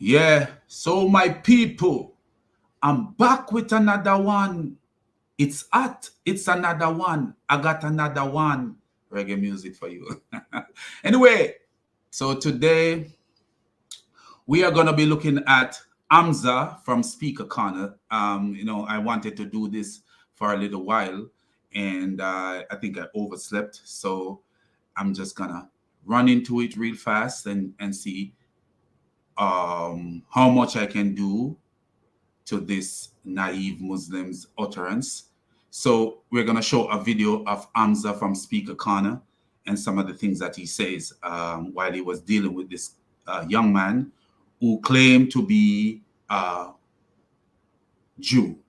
Yeah, so my people, I'm back with another one. It's hot. It's another one. I got another one. Reggae music for you. Anyway, so today we are going to be looking at Hamza from Speaker Corner. I wanted to do this for a little while, and I think I overslept. So I'm just going to run into it real fast and see how much I can do to this naive Muslim's utterance. So we're going to show a video of Hamza from Speaker Corner and some of the things that he says while he was dealing with this young man who claimed to be a Jew.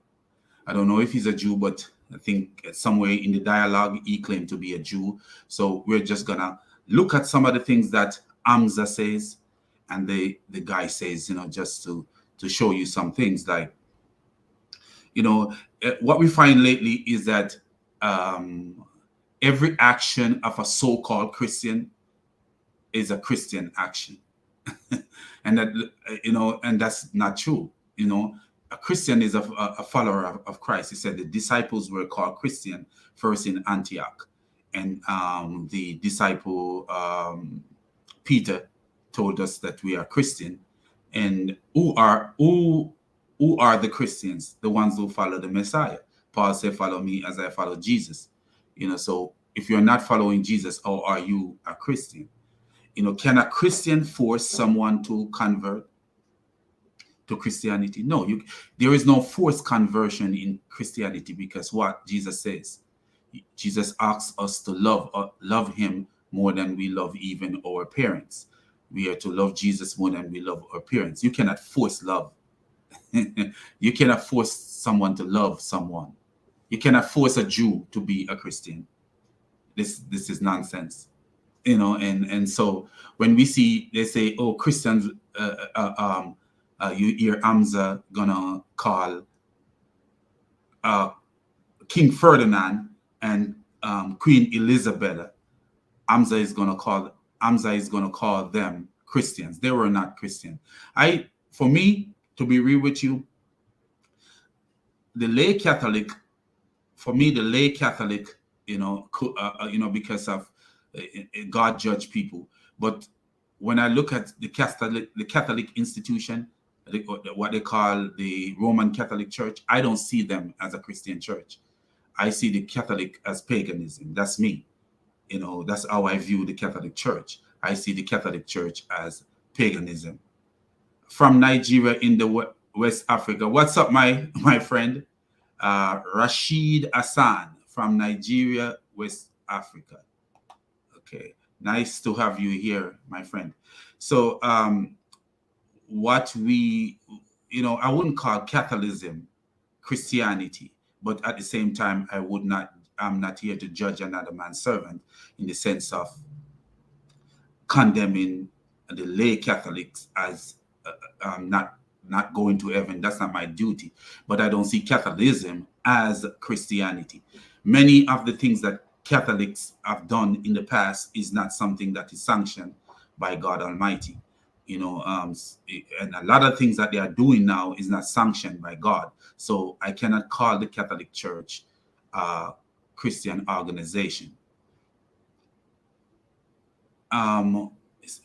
I don't know if he's a Jew, but I think somewhere in the dialogue he claimed to be a Jew. So we're just going to look at some of the things that Hamza says and the guy says, just to show you some things like, what we find lately is that every action of a so-called Christian is a Christian action. And that, and that's not true. A Christian is a follower of Christ. He said the disciples were called Christian first in Antioch. And the disciple Peter told us that we are Christian. And who are the Christians? The ones who follow the Messiah. Paul said, follow me as I follow Jesus. So if you're not following Jesus, how are you a Christian? Can a Christian force someone to convert to Christianity? No, there is no forced conversion in Christianity, because what Jesus says, Jesus asks us to love him more than we love even our parents. We are to love Jesus more than we love our parents. You cannot force love. You cannot force someone to love someone. You cannot force a Jew to be a Christian. This is nonsense. And so when we see, they say, oh, Christians, you hear Hamza gonna call King Ferdinand and Queen Elizabeth. Hamza is gonna call them Christians. They were not Christian. For me, to be real with you, the lay Catholic, because of God judge people. But when I look at the Catholic institution, what they call the Roman Catholic Church, I don't see them as a Christian church. I see the Catholic as paganism. That's me. That's how I view the Catholic Church. I see the Catholic Church as paganism. From Nigeria in the West Africa. What's up, my friend? Rashid Hassan from Nigeria, West Africa. Okay, nice to have you here, my friend. So what I wouldn't call Catholicism Christianity, but at the same time, I'm not here to judge another man's servant in the sense of condemning the lay Catholics as not going to heaven. That's not my duty. But I don't see Catholicism as Christianity. Many of the things that Catholics have done in the past is not something that is sanctioned by God Almighty. And a lot of things that they are doing now is not sanctioned by God. So I cannot call the Catholic Church a Christian organization.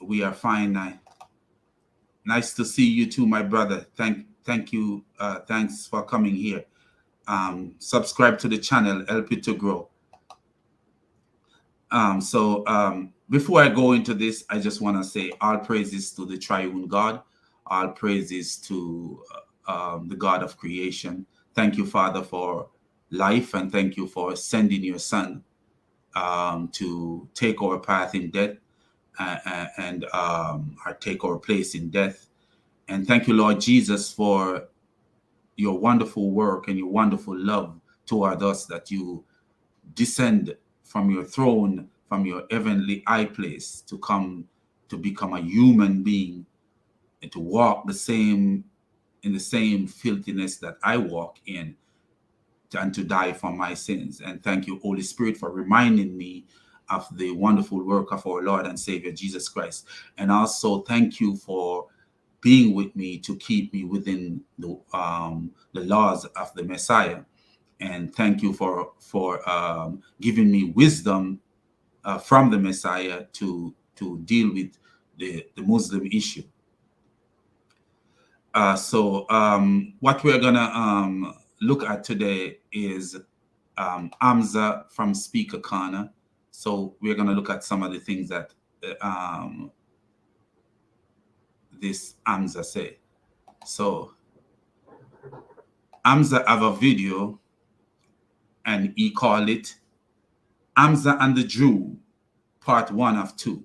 We are fine. Nice to see you too, my brother. Thank you. Thanks for coming here. Subscribe to the channel, help it to grow. Before I go into this, I just want to say all praises to the triune God. All praises to the God of creation. Thank you, Father, for life, and thank you for sending your Son to take our path in death and take our place in death. And thank you, Lord Jesus, for your wonderful work and your wonderful love toward us, that you descend from your throne, from your heavenly high place, to come to become a human being and to walk in the same filthiness that I walk in, and to die for my sins. And thank you, Holy Spirit, for reminding me of the wonderful work of our Lord and Savior Jesus Christ. And also thank you for being with me to keep me within the laws of the Messiah. And thank you for giving me wisdom from the Messiah to deal with the Muslim issue. So what we're gonna look at today is Hamza from Speaker Corner. So we're gonna look at some of the things that this Hamza say. So Hamza have a video, and he called it Hamza and the Jew, part 1 of 2.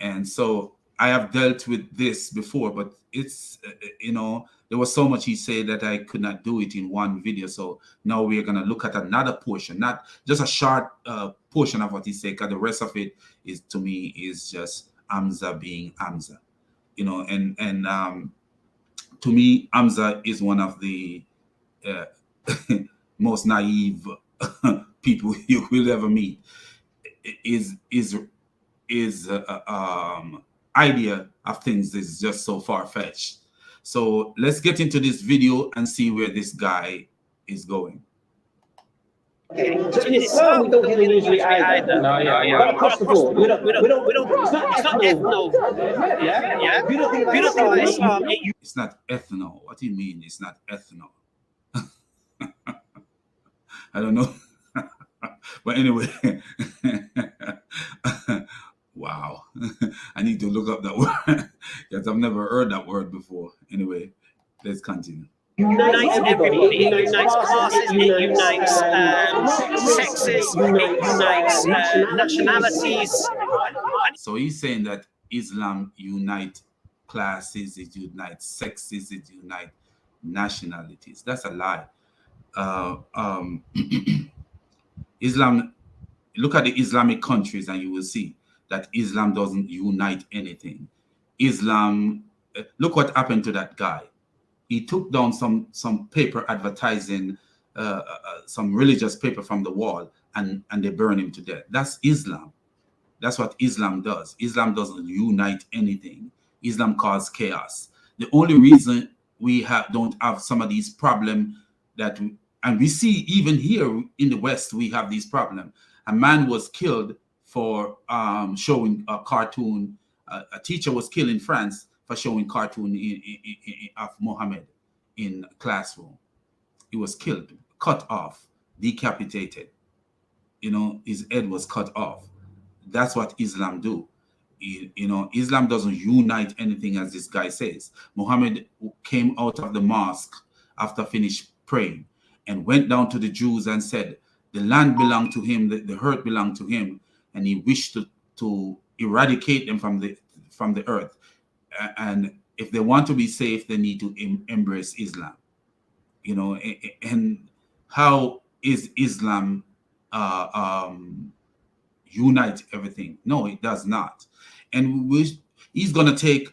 And so I have dealt with this before, but it's, there was so much he said that I could not do it in one video. So now we're going to look at another portion, not just a short portion of what he said, because the rest of it is, to me, is just Hamza being Hamza. And to me, Hamza is one of the most naive people you will ever meet. His idea of things is just so far-fetched. So let's get into this video and see where this guy is going. Okay. So in Islam, we don't hear the usually either. No, yeah. But across the board, we don't. It's not ethno. Yeah. We don't think about Islam. It's not ethno. What do you mean? It's not ethno. I don't know. But anyway, wow. I need to look up that word because I've never heard that word before. Anyway, let's continue. Unites everybody. It unites classes. It unites sexes. It unites nationalities. So he's saying that Islam unites classes, it unites sexes, it unites nationalities. That's a lie. Islam, look at the Islamic countries and you will see that Islam doesn't unite anything. Islam, look what happened to that guy. He took down some paper advertising some religious paper from the wall, and they burned him to death. That's Islam. That's what Islam does. Islam doesn't unite anything. Islam causes chaos. The only reason we don't have some of these problems and we see even here in the West, we have these problems. A man was killed for showing a cartoon. A teacher was killed in France for showing cartoon of Muhammad in classroom. He was killed, cut off, decapitated. His head was cut off. That's what Islam do. Islam doesn't unite anything, as this guy says. Muhammad came out of the mosque after finished praying and went down to the Jews and said, the land belonged to him, the earth belonged to him, and he wished to eradicate them from the earth. And if they want to be safe, they need to embrace Islam. And how is Islam unite everything? No, it does not. And he's gonna take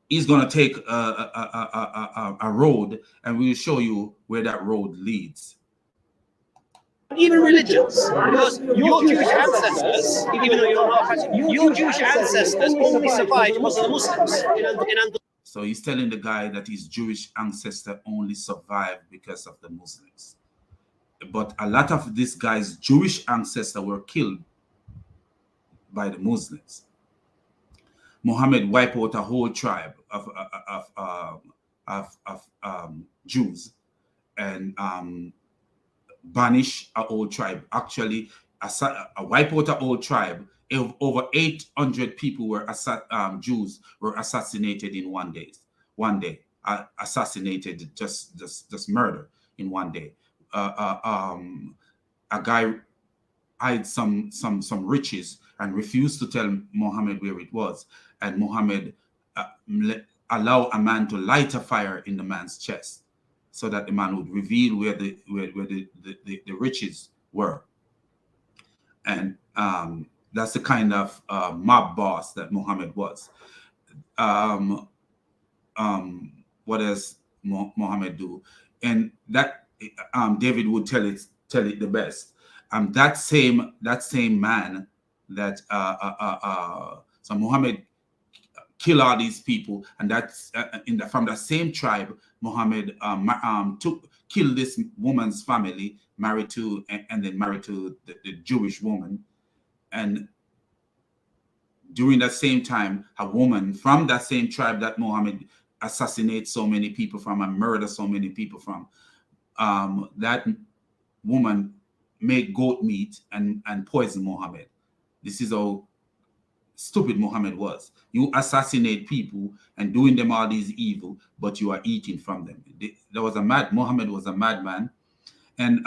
a road, and we'll show you where that road leads. Even religions, because your Jewish ancestors, even though you're not Christian, your Jewish ancestors only survived because of the Muslims. So he's telling the guy that his Jewish ancestor only survived because of the Muslims. But a lot of this guy's Jewish ancestors were killed by the Muslims. Muhammad wiped out a whole tribe of Jews and banish a whole tribe. Actually, wipe out a whole tribe. Over 800 people were Jews were assassinated in one day. Assassinated, just murder in one day. A guy hid some riches and refused to tell Muhammad where it was, and Muhammad allowed a man to light a fire in the man's chest, so that the man would reveal where the riches were. And that's the kind of mob boss that Muhammad was. What does Muhammad do? And that David would tell it the best. That same man that so Muhammad kill all these people, and that's from the same tribe. Muhammad killed this woman's family, married to and then married to the Jewish woman, and during that same time, a woman from that same tribe that Muhammad assassinates so many people from and murder so many people from, that woman made goat meat and poison Muhammad. This is how stupid Muhammad was. You assassinate people and doing them all these evil, but you are eating from them. Muhammad was a madman. And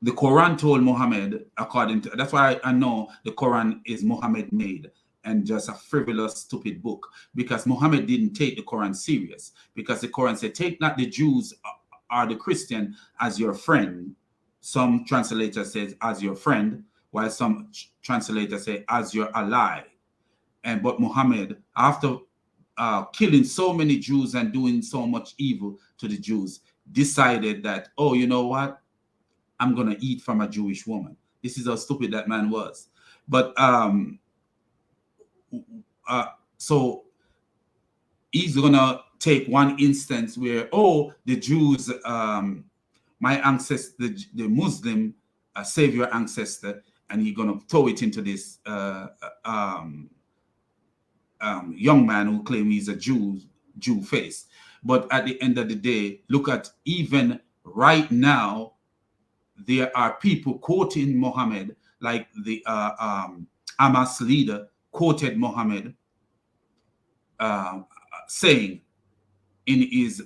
the Quran told Muhammad, that's why I know the Quran is Muhammad made and just a frivolous, stupid book, because Muhammad didn't take the Quran serious, because the Quran said, take not the Jews or the Christian as your friend. Some translator says as your friend, while some translators say as your ally. But Muhammad, after killing so many Jews and doing so much evil to the Jews, decided that, oh, you know what? I'm going to eat from a Jewish woman. This is how stupid that man was. But so he's going to take one instance where, oh, the Jews, my ancestor, the Muslim save your ancestor, and he's going to throw it into this young man who claims he's a Jew face. But at the end of the day, look at even right now, there are people quoting Muhammad, like the Hamas leader quoted Muhammad, saying in his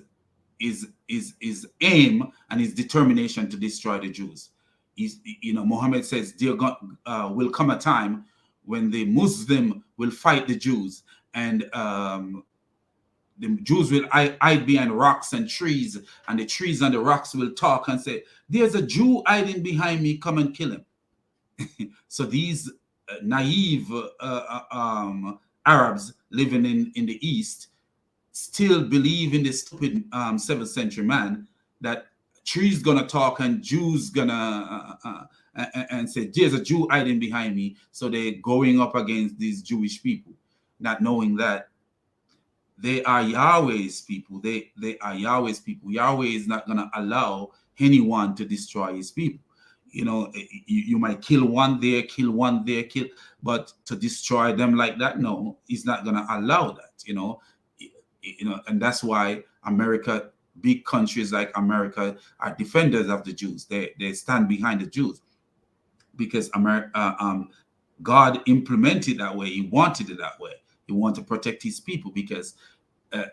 aim and his determination to destroy the Jews. Muhammad says there will come a time when the Muslim will fight the Jews, and the Jews will hide behind rocks and trees, and the trees and the rocks will talk and say, there's a Jew hiding behind me, come and kill him. So these naive Arabs living in the East still believe in this stupid 7th century man that trees gonna talk and Jews gonna and say, there's a Jew hiding behind me. So they're going up against these Jewish people, not knowing that they are Yahweh's people. They are Yahweh's people. Yahweh is not going to allow anyone to destroy his people. You might kill one there, but to destroy them like that, no, he's not going to allow that, and that's why America, big countries like America are defenders of the Jews. They stand behind the Jews because God implemented that way. He wanted it that way. He wants to protect his people because there's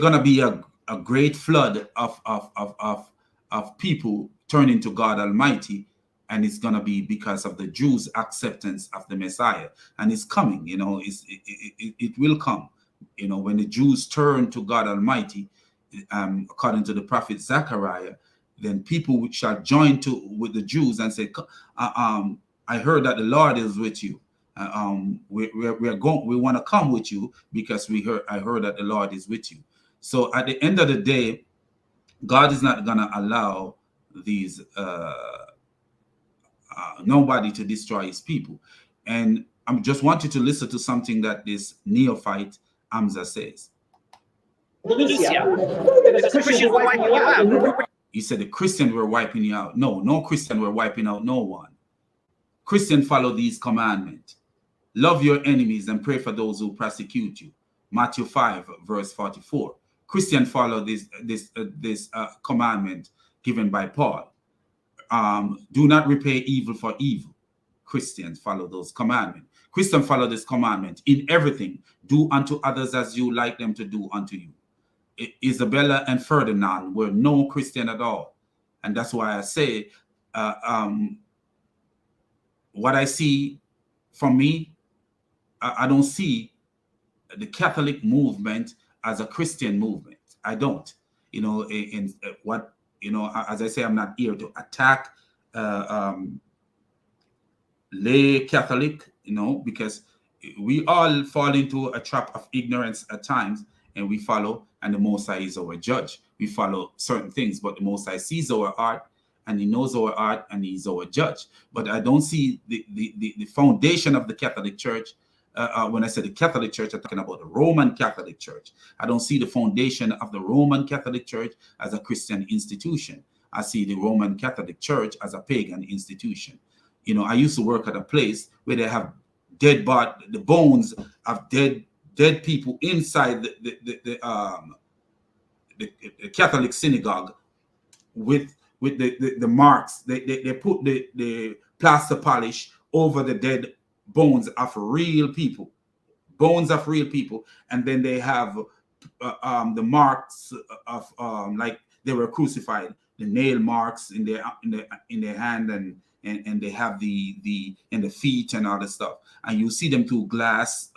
going to be a great flood of people turning to God Almighty, and it's going to be because of the Jews' acceptance of the Messiah. And it's coming, it will come. When the Jews turn to God Almighty, according to the prophet Zechariah, then people shall join with the Jews and say, I heard that the Lord is with you. We want to come with you because I heard that the Lord is with you. So at the end of the day, God is not going to allow these nobody to destroy his people. And I just want you to listen to something that this neophyte Hamza says. He said the Christians were wiping you out. No Christian were wiping out no one. Christian follow these commandments. Love your enemies and pray for those who persecute you. Matthew 5, verse 44. Christian follow this commandment given by Paul. Do not repay evil for evil. Christians follow those commandments. Christians follow this commandment. In everything, do unto others as you like them to do unto you. Isabella and Ferdinand were no Christian at all. And that's why I say, what I see from me, I don't see the Catholic movement as a Christian movement. I don't. As I say, I'm not here to attack lay Catholic, because we all fall into a trap of ignorance at times, and we follow, and the Most High is our judge. We follow certain things, but the Most High sees our heart, and he knows our heart, and he's our judge. But I don't see the foundation of the Catholic Church when I say the Catholic Church, I'm talking about the Roman Catholic Church. I don't see the foundation of the Roman Catholic Church as a Christian institution. I see the Roman Catholic Church as a pagan institution. You know, I used to work at a place where they have the bones of dead people inside the Catholic synagogue with the marks. They put the plaster polish over the dead bones of real people, and then they have the marks of like they were crucified, the nail marks in their hand, and they have the in the feet and all the stuff, and you see them through glass.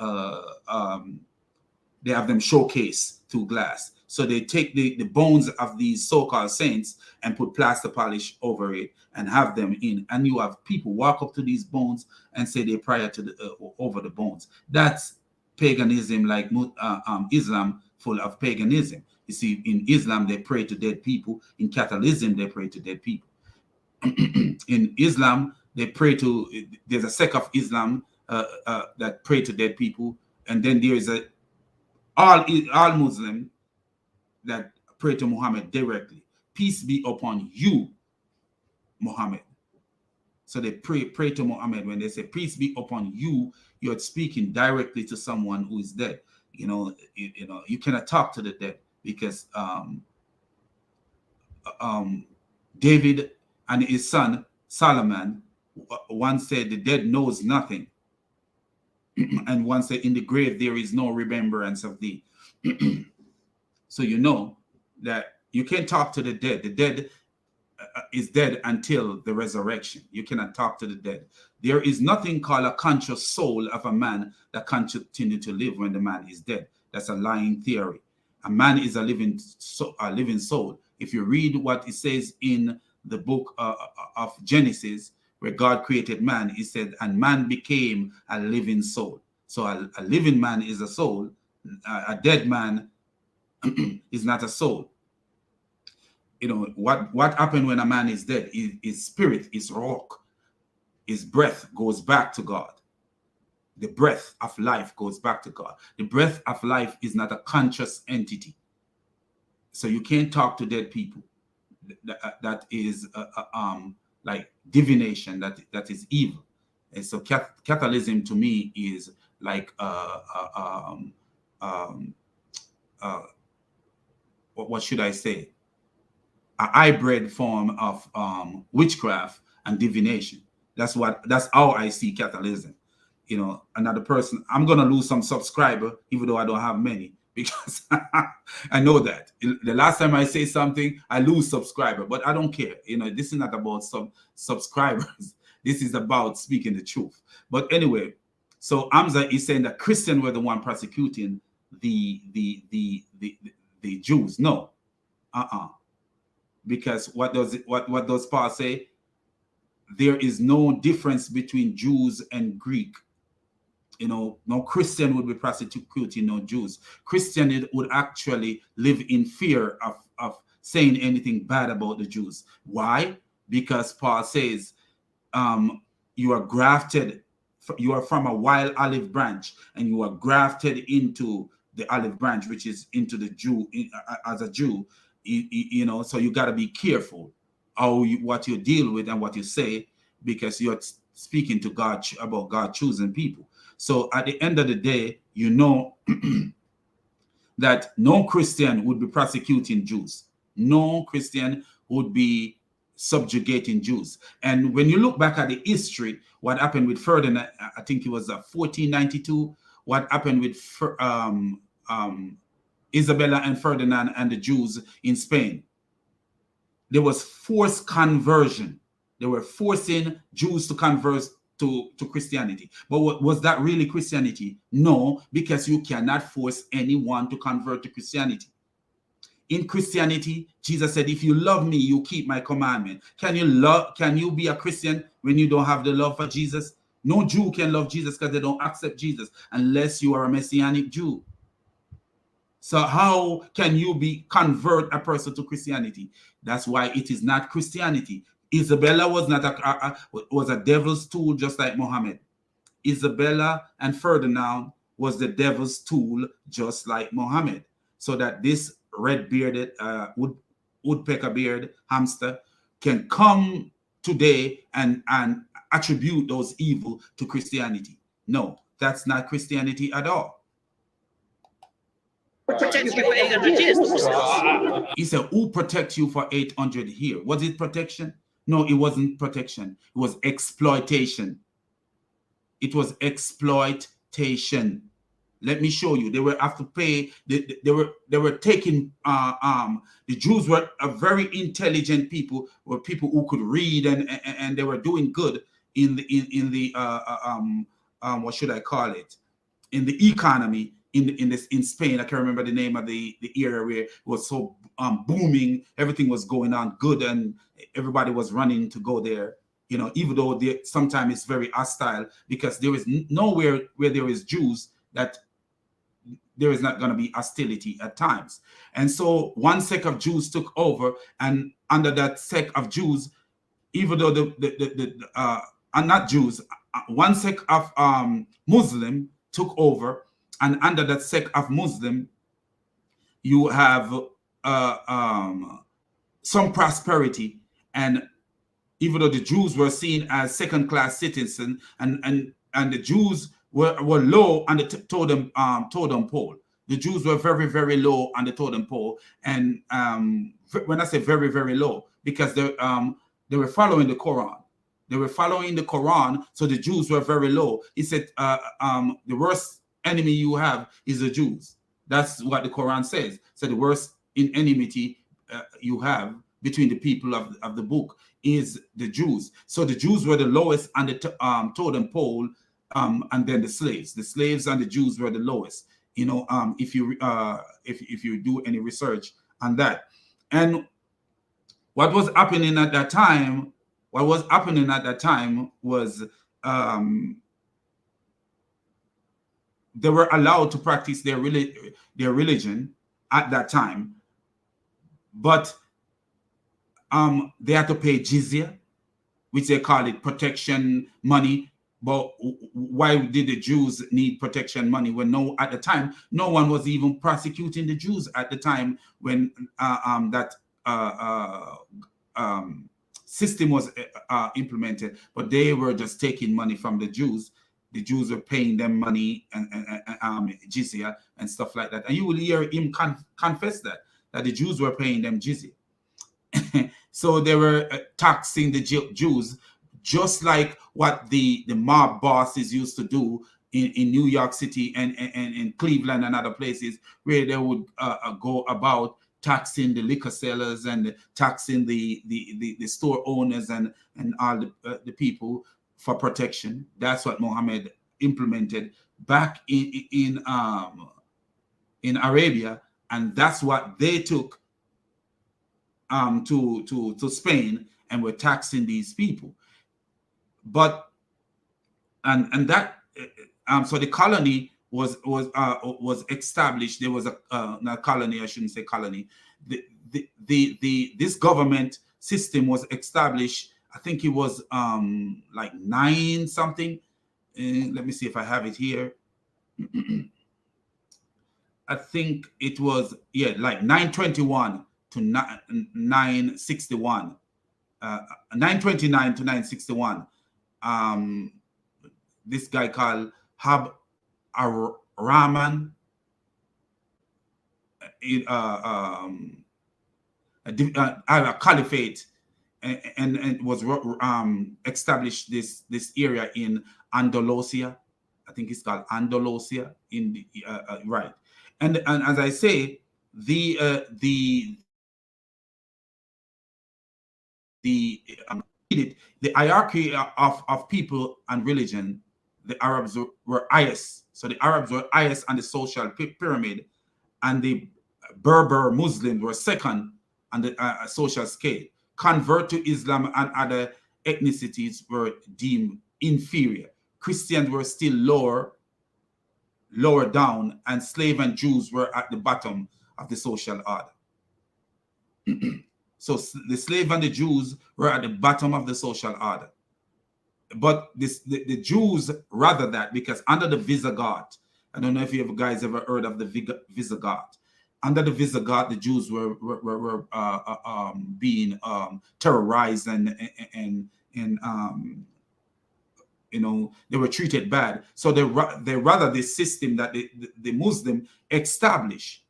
They have them showcased through glass. So they take the bones of these so-called saints and put plaster polish over it and have them in. And you have people walk up to these bones and say they pray to over the bones. That's paganism, like Islam, full of paganism. You see, in Islam, they pray to dead people. In Catholicism, they pray to dead people. In Islam, they pray to, there's a sect of Islam that pray to dead people. And then there is all Muslim that pray to Muhammad directly. Peace be upon you, Muhammad. So they pray to Muhammad. When they say peace be upon you, you're speaking directly to someone who is dead. You know, you cannot talk to the dead, because David and his son Solomon once said the dead knows nothing, and once said in the grave there is no remembrance of thee. So you know that you can't talk to the dead. The dead is dead until the resurrection. You cannot talk to the dead. There is nothing called a conscious soul of a man that continue to live when the man is dead. That's a lying theory. A man is a living soul. If you read what it says in the book of Genesis, where God created man, he said, and man became a living soul. So a living man is a soul. A dead man is not a soul. You know, what happened when a man is dead? His spirit, his rock, his breath goes back to God. The breath of life goes back to God. The breath of life is not a conscious entity. So you can't talk to dead people. That is like divination. That is evil. And so Catholicism to me is like what should I say? A hybrid form of witchcraft and divination. That's how I see Catholicism. You know, another person, I'm gonna lose some subscriber, even though I don't have many, because I know that the last time I say something, I lose subscriber, but I don't care. You know, this is not about some subscribers. This is about speaking the truth. But anyway, so Hamza is saying that Christians were the one prosecuting the Jews. No, because what does Paul say? There is no difference between Jews and Greek. You know, no Christian would be prosecuting no Jews. Christian would actually live in fear of saying anything bad about the Jews. Why? Because Paul says, you are grafted, you are from a wild olive branch, and you are grafted into the olive branch, which is into the Jew, as a Jew. You know, so you got to be careful what you deal with and what you say, because you're speaking to God about God choosing people. So at the end of the day, you know that no Christian would be prosecuting Jews. No Christian would be subjugating Jews. And when you look back at the history, what happened with Ferdinand, I think it was 1492, what happened with Isabella and Ferdinand and the Jews in Spain. There was forced conversion. They were forcing Jews to convert to Christianity. But was that really Christianity? No, because you cannot force anyone to convert to Christianity. In Christianity, Jesus said, if you love me, you keep my commandment. Can you be a Christian when you don't have the love for Jesus? No Jew can love Jesus because they don't accept Jesus unless you are a Messianic Jew. So how can you convert a person to Christianity? That's why it is not Christianity. Isabella was not was a devil's tool, just like Muhammad. Isabella and Ferdinand was the devil's tool, just like Muhammad. So that this red-bearded, woodpecker-beard hamster can come today and attribute those evil to Christianity. No, that's not Christianity at all. Protect you for 800 years. He said, who protect you for 800 years? Was it protection? No, it wasn't protection. It was exploitation. It was exploitation. Let me show you. They were have to pay. They were taking. The Jews were a very intelligent people. Were people who could read and they were doing good in the what should I call it? In the economy in Spain. I can't remember the name of the area where it was so booming. Everything was going on good and everybody was running to go there. You know, even though sometimes it's very hostile, because there is nowhere where there is Jews that there is not going to be hostility at times. And so one sect of Jews took over, and under that sect of Jews, even though not Jews, one sect of Muslim took over, and under that sect of Muslim, you have some prosperity. And even though the Jews were seen as second-class citizens, and the Jews were low on the totem pole. The Jews were very, very low on the totem pole. And when I say very, very low, because they were following the Quran. They were following the Quran, so the Jews were very low. He said, the worst enemy you have is the Jews. That's what the Quran says. So the worst enmity you have between the people of the book is the Jews. So the Jews were the lowest on the totem pole, and then the slaves. The slaves and the Jews were the lowest. You know, if you do any research on that. And what was happening at that time? What was happening at that time was they were allowed to practice their religion at that time, but they had to pay jizya, which they call it protection money. But why did the Jews need protection money when at the time no one was even prosecuting the Jews at the time when that system was implemented? But they were just taking money from the Jews. The Jews were paying them money and jizya and stuff like that. And you will hear him confess that the Jews were paying them jizya. So they were taxing the Jews, just like what the mob bosses used to do in New York City and in Cleveland and other places, where they would go about taxing the liquor sellers and taxing the store owners and all the people for protection. That's what Muhammad implemented back in Arabia, and that's what they took to Spain, and were taxing these people. But and that so the colony was established. There was not colony, I shouldn't say colony. This government system was established. I think it was like 9 something. Let me see if I have it here. I think it was like 921 to 961, 929 to 961. This guy called Hab Rahman, a caliphate, and was established this area in Andalusia. I think it's called Andalusia in the right. And as I say, the hierarchy of people and religion, the Arabs were highest. So the Arabs were highest on the social pyramid, and the Berber Muslims were second on the social scale. Convert to Islam and other ethnicities were deemed inferior. Christians were still lower down, and slave and Jews were at the bottom of the social order. So the slave and the Jews were at the bottom of the social order. but the Jews rather that, because under the Visigoth, I don't know if you guys ever heard of the Visigoth. Under the Visigoth, the Jews were being terrorized and you know, they were treated bad. So they rather this system that the Muslim establish.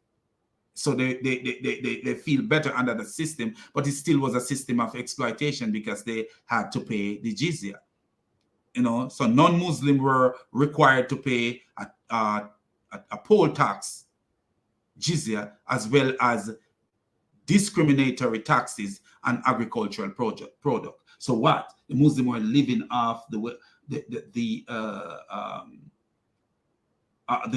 So they feel better under the system, but it still was a system of exploitation because they had to pay the jizya. You know, so non-Muslim were required to pay a poll tax, jizya, as well as discriminatory taxes on agricultural product. So what? The Muslims were living off the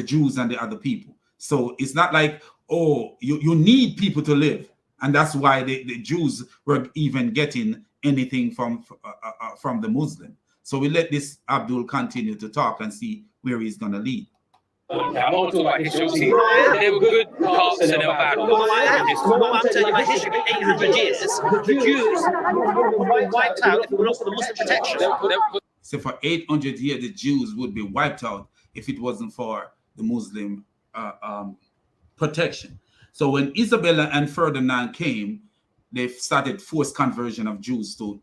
Jews and the other people. So it's not like, oh, you need people to live, and that's why the Jews were even getting anything from the Muslim. So we let this Abdul continue to talk and see where he's going to lead. I'm not talking about history. There were good parts and there were bad parts. I'm telling you, my history for 800 years, the Jews were wiped out if it were not for the Muslim protection. So for 800 years, the Jews would be wiped out if it wasn't for the Muslim protection. So when Isabella and Ferdinand came, they started forced conversion of Jews to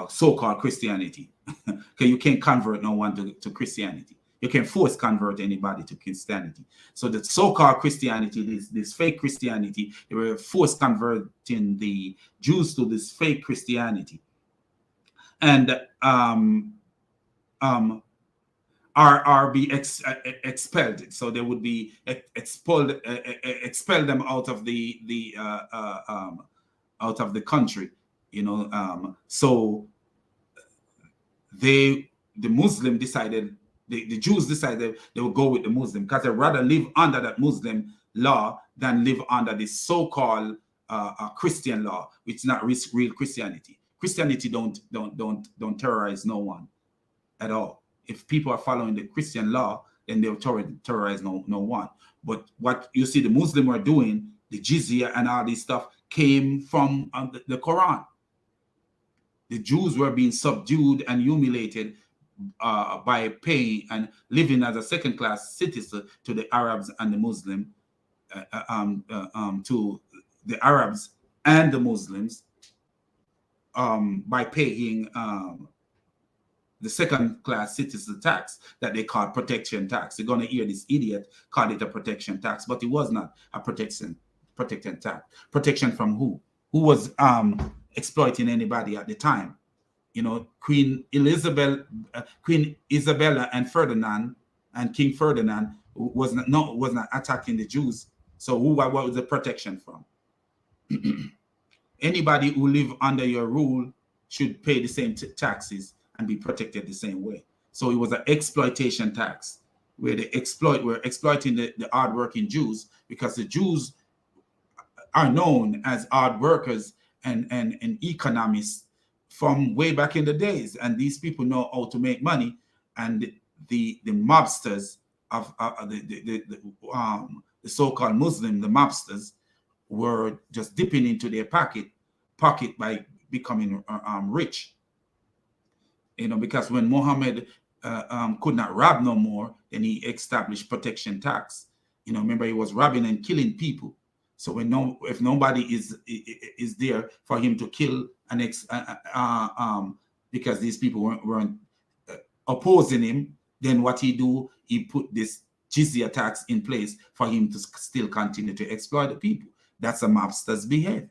so-called Christianity. Okay, you can't convert no one to Christianity. You can force convert anybody to Christianity. So the so-called Christianity, this fake Christianity, they were forced converting the Jews to this fake Christianity, and be expelled. So they would be expel them out of the country. You know, so the Muslim decided, the Jews decided they would go with the Muslim because they'd rather live under that Muslim law than live under this so-called Christian law, which is not real Christianity. Christianity don't terrorize no one at all. If people are following the Christian law, then they'll terrorize no one. But what you see the Muslim were doing, the jizya and all this stuff, came from the Quran. The Jews were being subdued and humiliated by paying and living as a second-class citizen to the Arabs and the Muslim, to the Arabs and the Muslims, by paying the second-class citizen tax that they call protection tax. You're going to hear this idiot call it a protection tax, but it was not a protection tax. Protection from who? Who was exploiting anybody at the time? You know, Queen Isabella and Ferdinand and King Ferdinand was not attacking the Jews. So what was the protection from? Anybody who live under your rule should pay the same taxes and be protected the same way. So it was an exploitation tax where were exploiting the hardworking Jews, because the Jews are known as hard workers and economists from way back in the days, and these people know how to make money. And the mobsters of the so-called Muslim, the mobsters, were just dipping into their pocket by becoming rich. You know, because when Muhammad could not rob no more, then he established protection tax. You know, remember, he was robbing and killing people. So if nobody is there for him to kill because these people weren't opposing him, then what he do? He put this jizya tax in place for him to still continue to exploit the people. That's a mobster's behavior.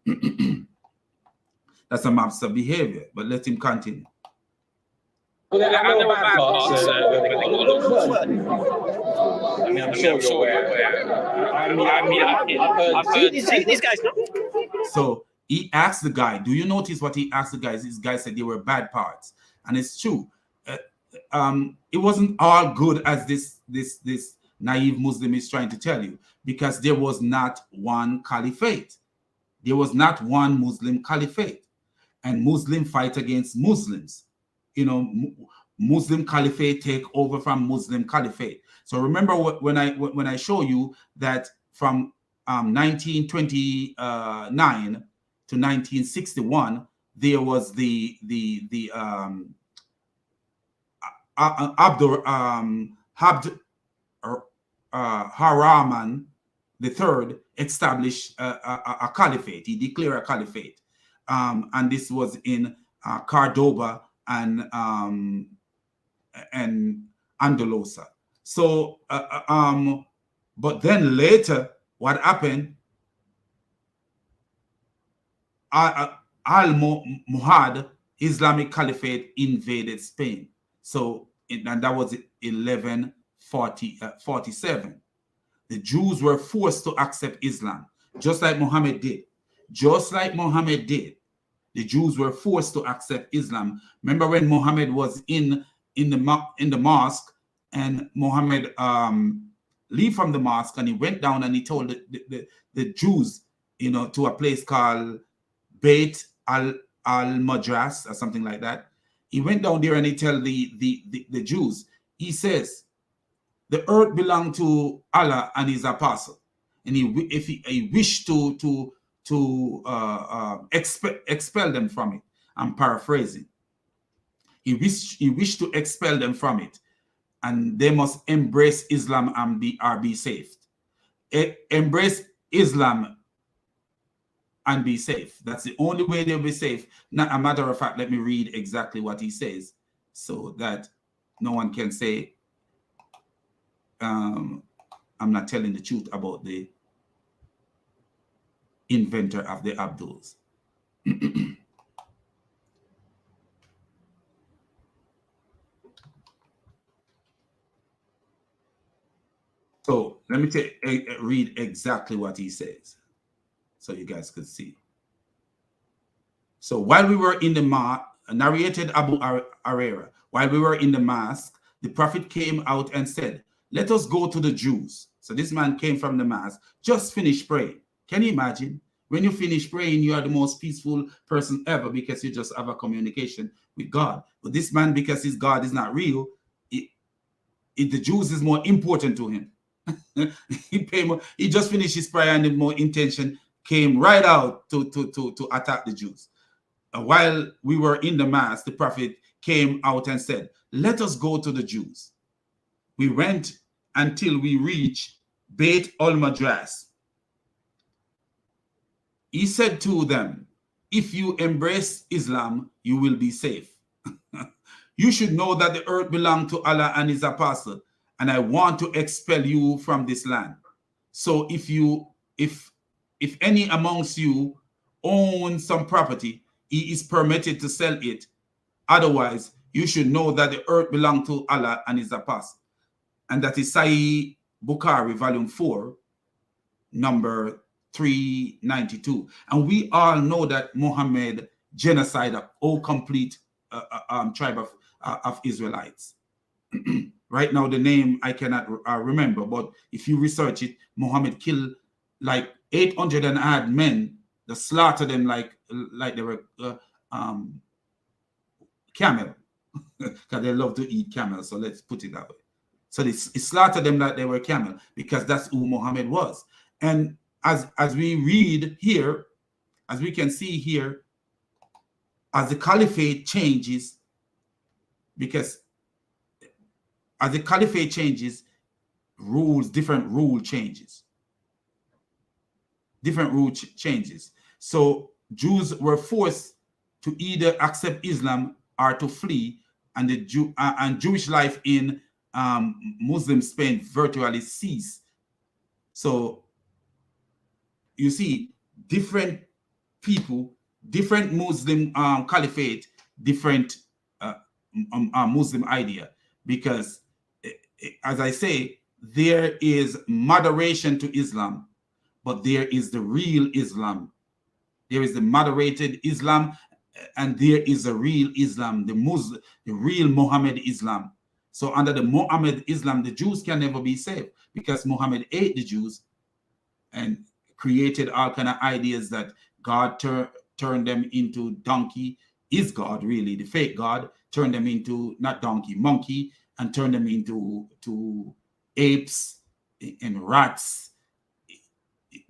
That's a mobster behavior. But let him continue. I know bad parts. I'm sure you're aware. I've heard these guys know. So he asked the guy, do you notice what he asked the guys? This guy said they were bad parts. And it's true. It wasn't all good as this naive Muslim is trying to tell you, because there was not one caliphate. There was not one Muslim caliphate. And Muslim fight against Muslims. You know, Muslim caliphate take over from Muslim caliphate. So remember when I show you that from 1929 to 1961, there was the Haraman III established a caliphate. He declared a caliphate, and this was in Cordoba and Andalusia. So, but then later, what happened? Al-Muhad Islamic Caliphate invaded Spain. So, and that was 1147. The Jews were forced to accept Islam, just like Muhammad did. Just like Muhammad did. The Jews were forced to accept Islam. Remember when Muhammad was in the mosque, and Muhammad leave from the mosque, and he went down and he told the Jews, you know, to a place called Beit al-Madras or something like that. He went down there and he told the Jews, he says, the earth belonged to Allah and his apostle, and if he wished to expel them from it. I'm paraphrasing. He wished to expel them from it, and they must embrace Islam and be saved. Embrace Islam and be safe. That's the only way they'll be safe. Not a matter of fact, let me read exactly what he says so that no one can say I'm not telling the truth about the inventor of the Abduls. So let me read exactly what he says so you guys could see. So while we were in the narrated Abu Arera, while we were in the mosque, the prophet came out and said, let us go to the Jews. So this man came from the mosque, just finished praying. Can you imagine? When you finish praying, you are the most peaceful person ever because you just have a communication with God. But this man, because his God is not real, the Jews is more important to him. He just finished his prayer and the more intention came right out to attack the Jews. While we were in the mass, the prophet came out and said, let us go to the Jews. We went until we reached Beit al-Madras. He said to them, if you embrace Islam, you will be safe. You should know that the earth belongs to Allah and his apostle, and I want to expel you from this land. So if any amongst you own some property, he is permitted to sell it. Otherwise, you should know that the earth belongs to Allah and his apostle. And that is Sahih Bukhari, volume 4, number 392. And we all know that Muhammad genocide a whole complete tribe of Israelites. Right now, the name I cannot remember, but if you research it, Muhammad killed like 800 and odd men. They slaughtered them like they were camel, because they love to eat camel. So let's put it that way. So he slaughtered them like they were camel, because that's who Muhammad was. And as we read here, as we can see here, as the caliphate changes, because as the caliphate changes, different rule changes. Different rule changes. So Jews were forced to either accept Islam or to flee, and Jewish life in Muslim Spain virtually ceased. So you see, different people, different Muslim caliphate, different Muslim idea, because as I say, there is moderation to Islam, but there is the real Islam. There is the moderated Islam, and there is the real Islam, the real Muhammad Islam. So under the Muhammad Islam, the Jews can never be saved, because Muhammad ate the Jews and created all kind of ideas that God turned them into donkey. Is God really the fake God? Turned them into not donkey, monkey, and turned them into apes and rats.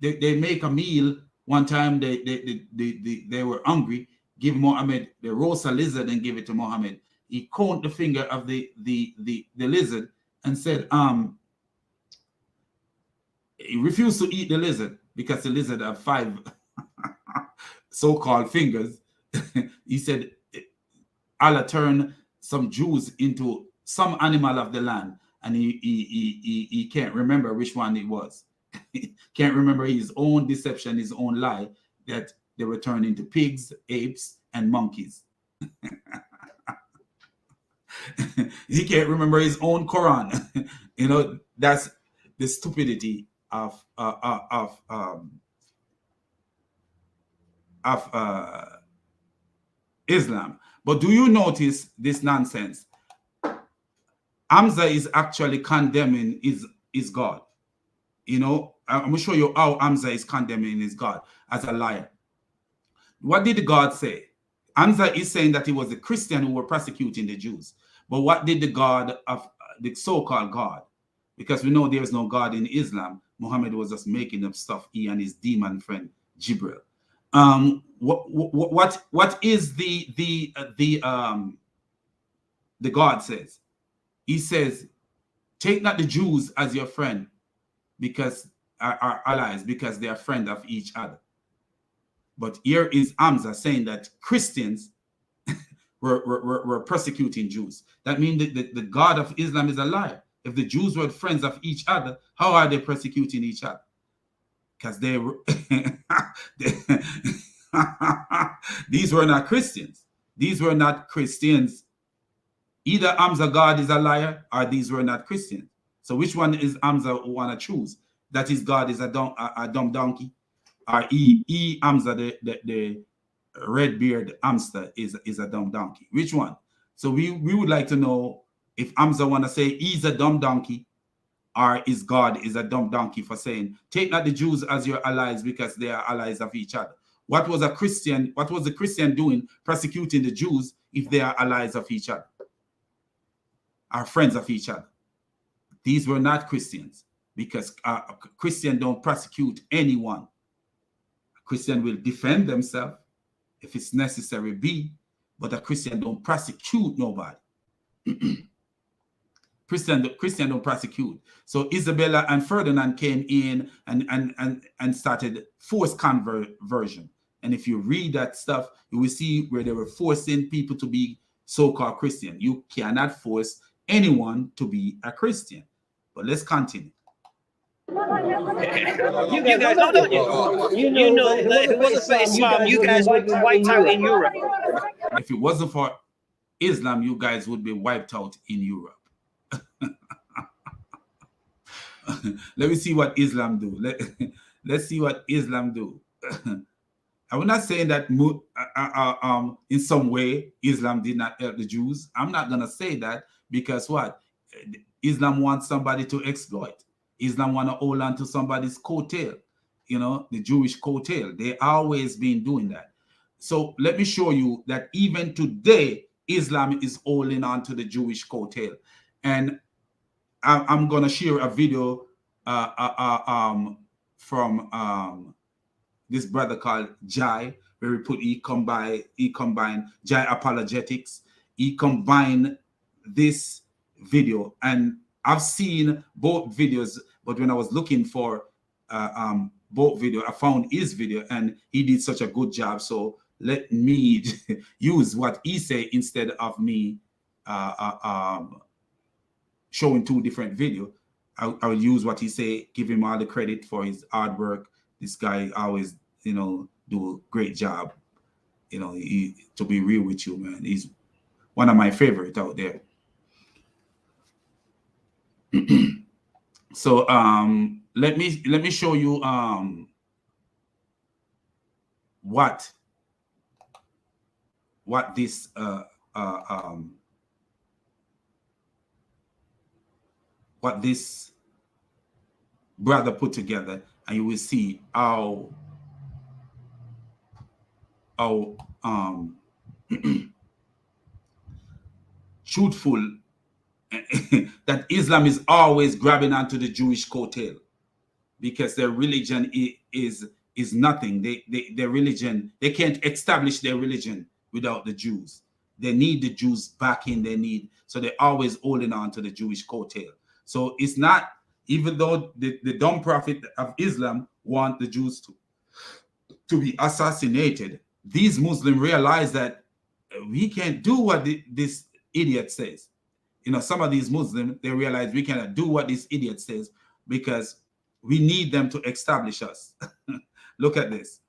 They make a meal One time they were hungry, give Muhammad, they roast a lizard and give it to Muhammad. He counted the finger of the lizard and said, he refused to eat the lizard because the lizard had 5 so-called fingers. He said, Allah turned some Jews into some animal of the land, and he can't remember which one it was. Can't remember his own deception, his own lie, that they were turned into pigs, apes, and monkeys. He can't remember his own Quran. You know, that's the stupidity of Islam. But do you notice this nonsense? Hamza is actually condemning his God. You know, I'm going to show you how Hamza is condemning his God as a liar. What did God say? Hamza is saying that it was the Christian who were persecuting the Jews. But what did the God of the so-called God? Because we know there is no God in Islam. Muhammad was just making up stuff, he and his demon friend Jibril. What is the God says? He says, take not the Jews as your friend, because are allies, because they are friends of each other. But here is Hamza saying that Christians were persecuting Jews. That means that the God of Islam is a liar. If the Jews were friends of each other, how are they persecuting each other? Because they were these were not Christians. These were not Christians. Either Hamza God is a liar, or these were not Christians. So which one is Hamza want to choose? That his God is a dumb donkey, or Hamza the red beard hamster is a dumb donkey? Which one? So we would like to know if Hamza want to say he's a dumb donkey, or his God is a dumb donkey for saying, take not the Jews as your allies because they are allies of each other. What was the Christian doing persecuting the Jews if they are allies of each other, are friends of each other? These were not Christians, because a Christian don't prosecute anyone. A Christian will defend themselves if it's necessary, but a Christian don't prosecute nobody. Christian don't prosecute. So Isabella and Ferdinand came in and started forced conversion. And if you read that stuff, you will see where they were forcing people to be so-called Christian. You cannot force anyone to be a Christian. But let's continue. You guys know, don't you? You know that if it wasn't for Islam, you guys would be wiped out in Europe. If it wasn't for Islam, you guys would be wiped out in Europe. Let me see what Islam do. Let's see what Islam do. I'm not saying that in some way Islam did not help the Jews. I'm not going to say that, because what? Islam wants somebody to exploit. Islam want to hold on to somebody's coattail, you know, the Jewish coattail. They always been doing that. So let me show you that even today, Islam is holding on to the Jewish coattail. And I'm going to share a video from this brother called Jai, where he combined Jai Apologetics. He combined this video, and I've seen both videos, but when I was looking for both video, I found his video, and he did such a good job. So let me use what he said instead of me showing two different videos. I will use what he say, give him all the credit for his hard work. This guy always, you know, do a great job. You know, to be real with you, man, he's one of my favorite out there. So let me show you what this what this brother put together, and you will see how truthful that Islam is always grabbing onto the Jewish coattail, because their religion is is nothing. Their religion, they can't establish their religion without the Jews. They need the Jews back in. So they're always holding on to the Jewish coattail. So it's not, even though the dumb prophet of Islam want the Jews to be assassinated, these Muslims realize that we can't do what this idiot says. You know, some of these Muslims, they realize we cannot do what this idiot says because we need them to establish us. Look at this.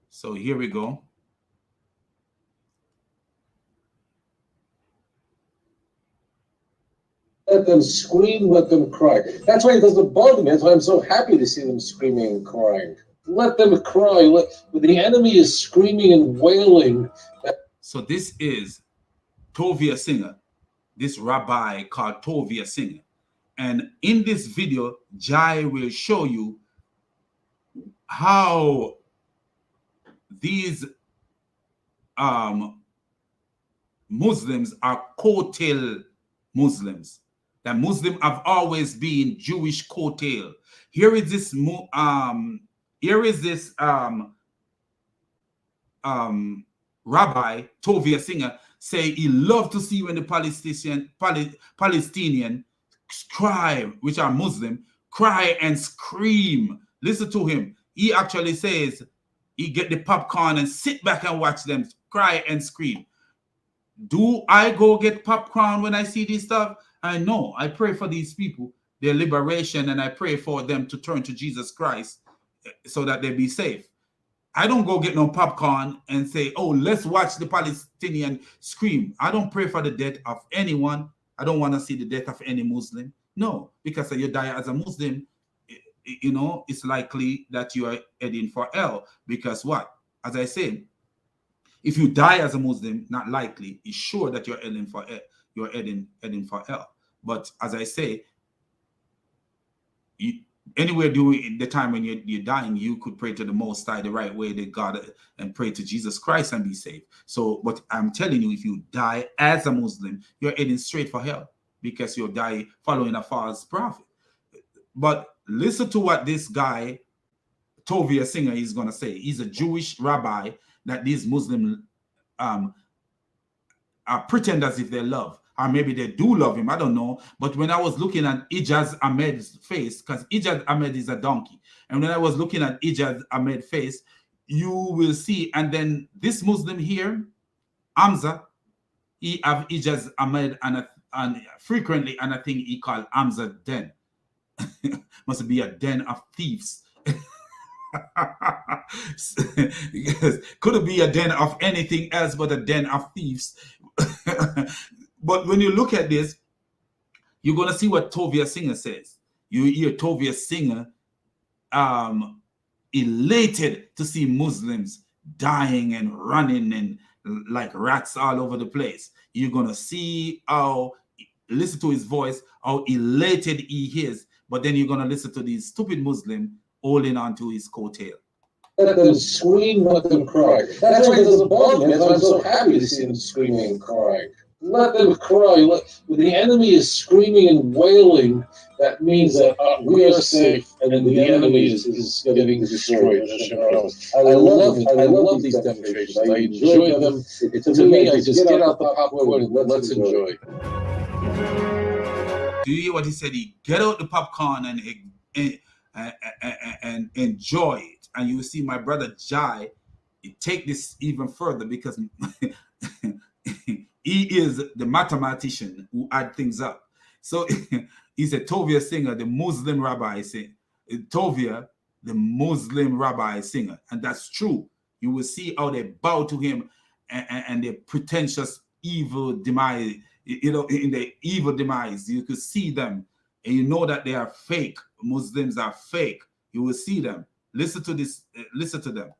So here we go. Let them scream, let them cry. That's why it doesn't bother me. That's why I'm so happy to see them screaming and crying. Let them cry. The enemy is screaming and wailing. So this is Tovia Singer, this rabbi called Tovia Singer. And in this video, Jai will show you how these Muslims are coattail Muslims. That Muslims have always been Jewish coattail. Here is this rabbi Tovia Singer say he loved to see when the Palestinian cry, which are Muslim, cry and scream. Listen to him. He actually says he get the popcorn and sit back and watch them cry and scream. Do I go get popcorn when I see this stuff? I know. I pray for these people, their liberation, and I pray for them to turn to Jesus Christ so that they be safe. I don't go get no popcorn and say, oh, let's watch the Palestinian scream. I don't pray for the death of anyone. I don't want to see the death of any Muslim. No, because you die as a Muslim, you know, it's likely that you are heading for hell. Because what? As I said, if you die as a Muslim, not likely, it's sure that you're heading for hell. But as I say, anywhere during the time when you're dying, you could pray to the Most High the right way, to God, and pray to Jesus Christ and be saved. So, but I'm telling you, if you die as a Muslim, you're heading straight for hell because you'll die following a false prophet. But listen to what this guy, Tovia Singer, is going to say. He's a Jewish rabbi that these Muslims pretend as if they love. Or maybe they do love him, I don't know. But when I was looking at Ijaz Ahmed's face, because Ijaz Ahmed is a donkey, and when I was looking at Ijaz Ahmed's face, you will see, and then this Muslim here, Hamza, he have Ijaz Ahmed and frequently, and I think he called Hamza den. Must be a den of thieves. Could it be a den of anything else but a den of thieves? But when you look at this, you're going to see what Tovia Singer says. You hear Tovia Singer elated to see Muslims dying and running and like rats all over the place. You're going to see how, listen to his voice, how elated he is. But then you're going to listen to these stupid Muslims holding on to his coattail. Let them scream, let them cry. That's why it doesn't bother me. That's why I'm so happy to see them screaming and crying. Let them cry. When the enemy is screaming and wailing, that means that we are safe and the enemy is getting destroyed. I love it. I love these demonstrations. I enjoy them. To me, I just get out the popcorn and let's enjoy. Do you hear what he said? He get out the popcorn and enjoy it. And you will see my brother Jai take this even further because he is the mathematician who add things up. So he said, Tovia Singer, the Muslim rabbi, Tovia, the Muslim rabbi singer. And that's true. You will see how they bow to him and their pretentious evil demise, you know, in their evil demise. You could see them and you know that they are fake. Muslims are fake. You will see them. Listen to this. Listen to them.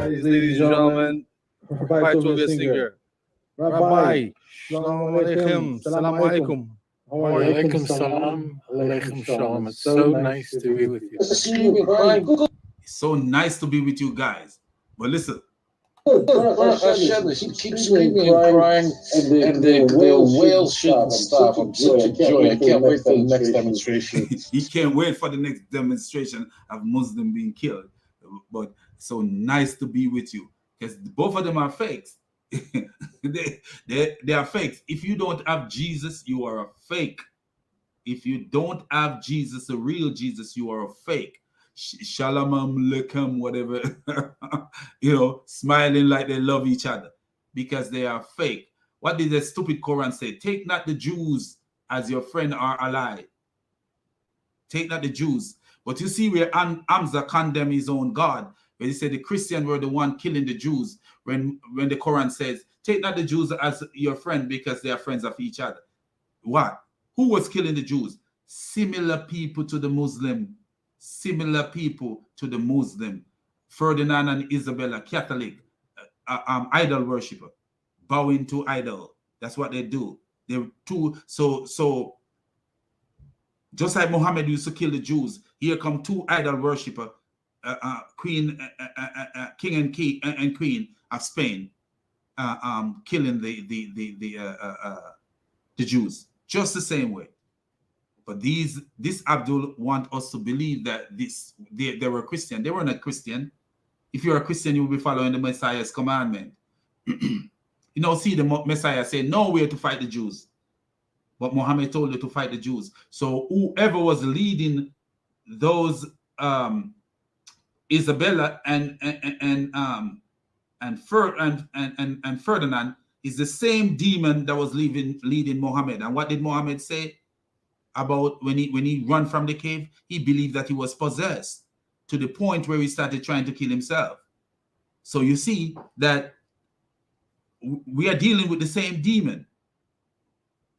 Ladies and gentlemen, Rabbi Tovia Singer. Rabbi, Shalom Alaikum, Salam Alaikum. Alaikum salam. Alaikum shalom. It's so nice to be with you. Screaming, crying. Good. It's so nice to be with you guys. But listen, She keeps screaming and crying, and their wail shouldn't stop. I'm such a joy. I can't wait for the next demonstration. he can't wait for the next demonstration of Muslim being killed. But so nice to be with you, because both of them are fakes. they are fakes. If you don't have Jesus, you are a fake. If you don't have Jesus, the real Jesus, you are a fake. Shalom aleichem, whatever, smiling like they love each other, because they are fake. What did the stupid Quran say? Take not the Jews as your friend or ally. Take not the Jews. But you see where Hamza condemned his own God, where he said the Christians were the one killing the Jews, when the Quran says, take not the Jews as your friend because they are friends of each other. What? Who was killing the Jews? Similar people to the Muslim. Similar people to the Muslim. Ferdinand and Isabella, Catholic, idol worshiper, bowing to idol. That's what they do. They're two. So just like Muhammad used to kill the Jews, here come two idol worshiper, king and queen of Spain, killing the Jews, just the same way. But this Abdul want us to believe that they were Christian. They were not Christian. If you're a Christian, you will be following the Messiah's commandment. See the Messiah say nowhere to fight the Jews, but Muhammad told you to fight the Jews. So whoever was leading those Isabella and Ferdinand is the same demon that was leading Muhammad. And what did Muhammad say about when he ran from the cave? He believed that he was possessed to the point where he started trying to kill himself. So you see that we are dealing with the same demon.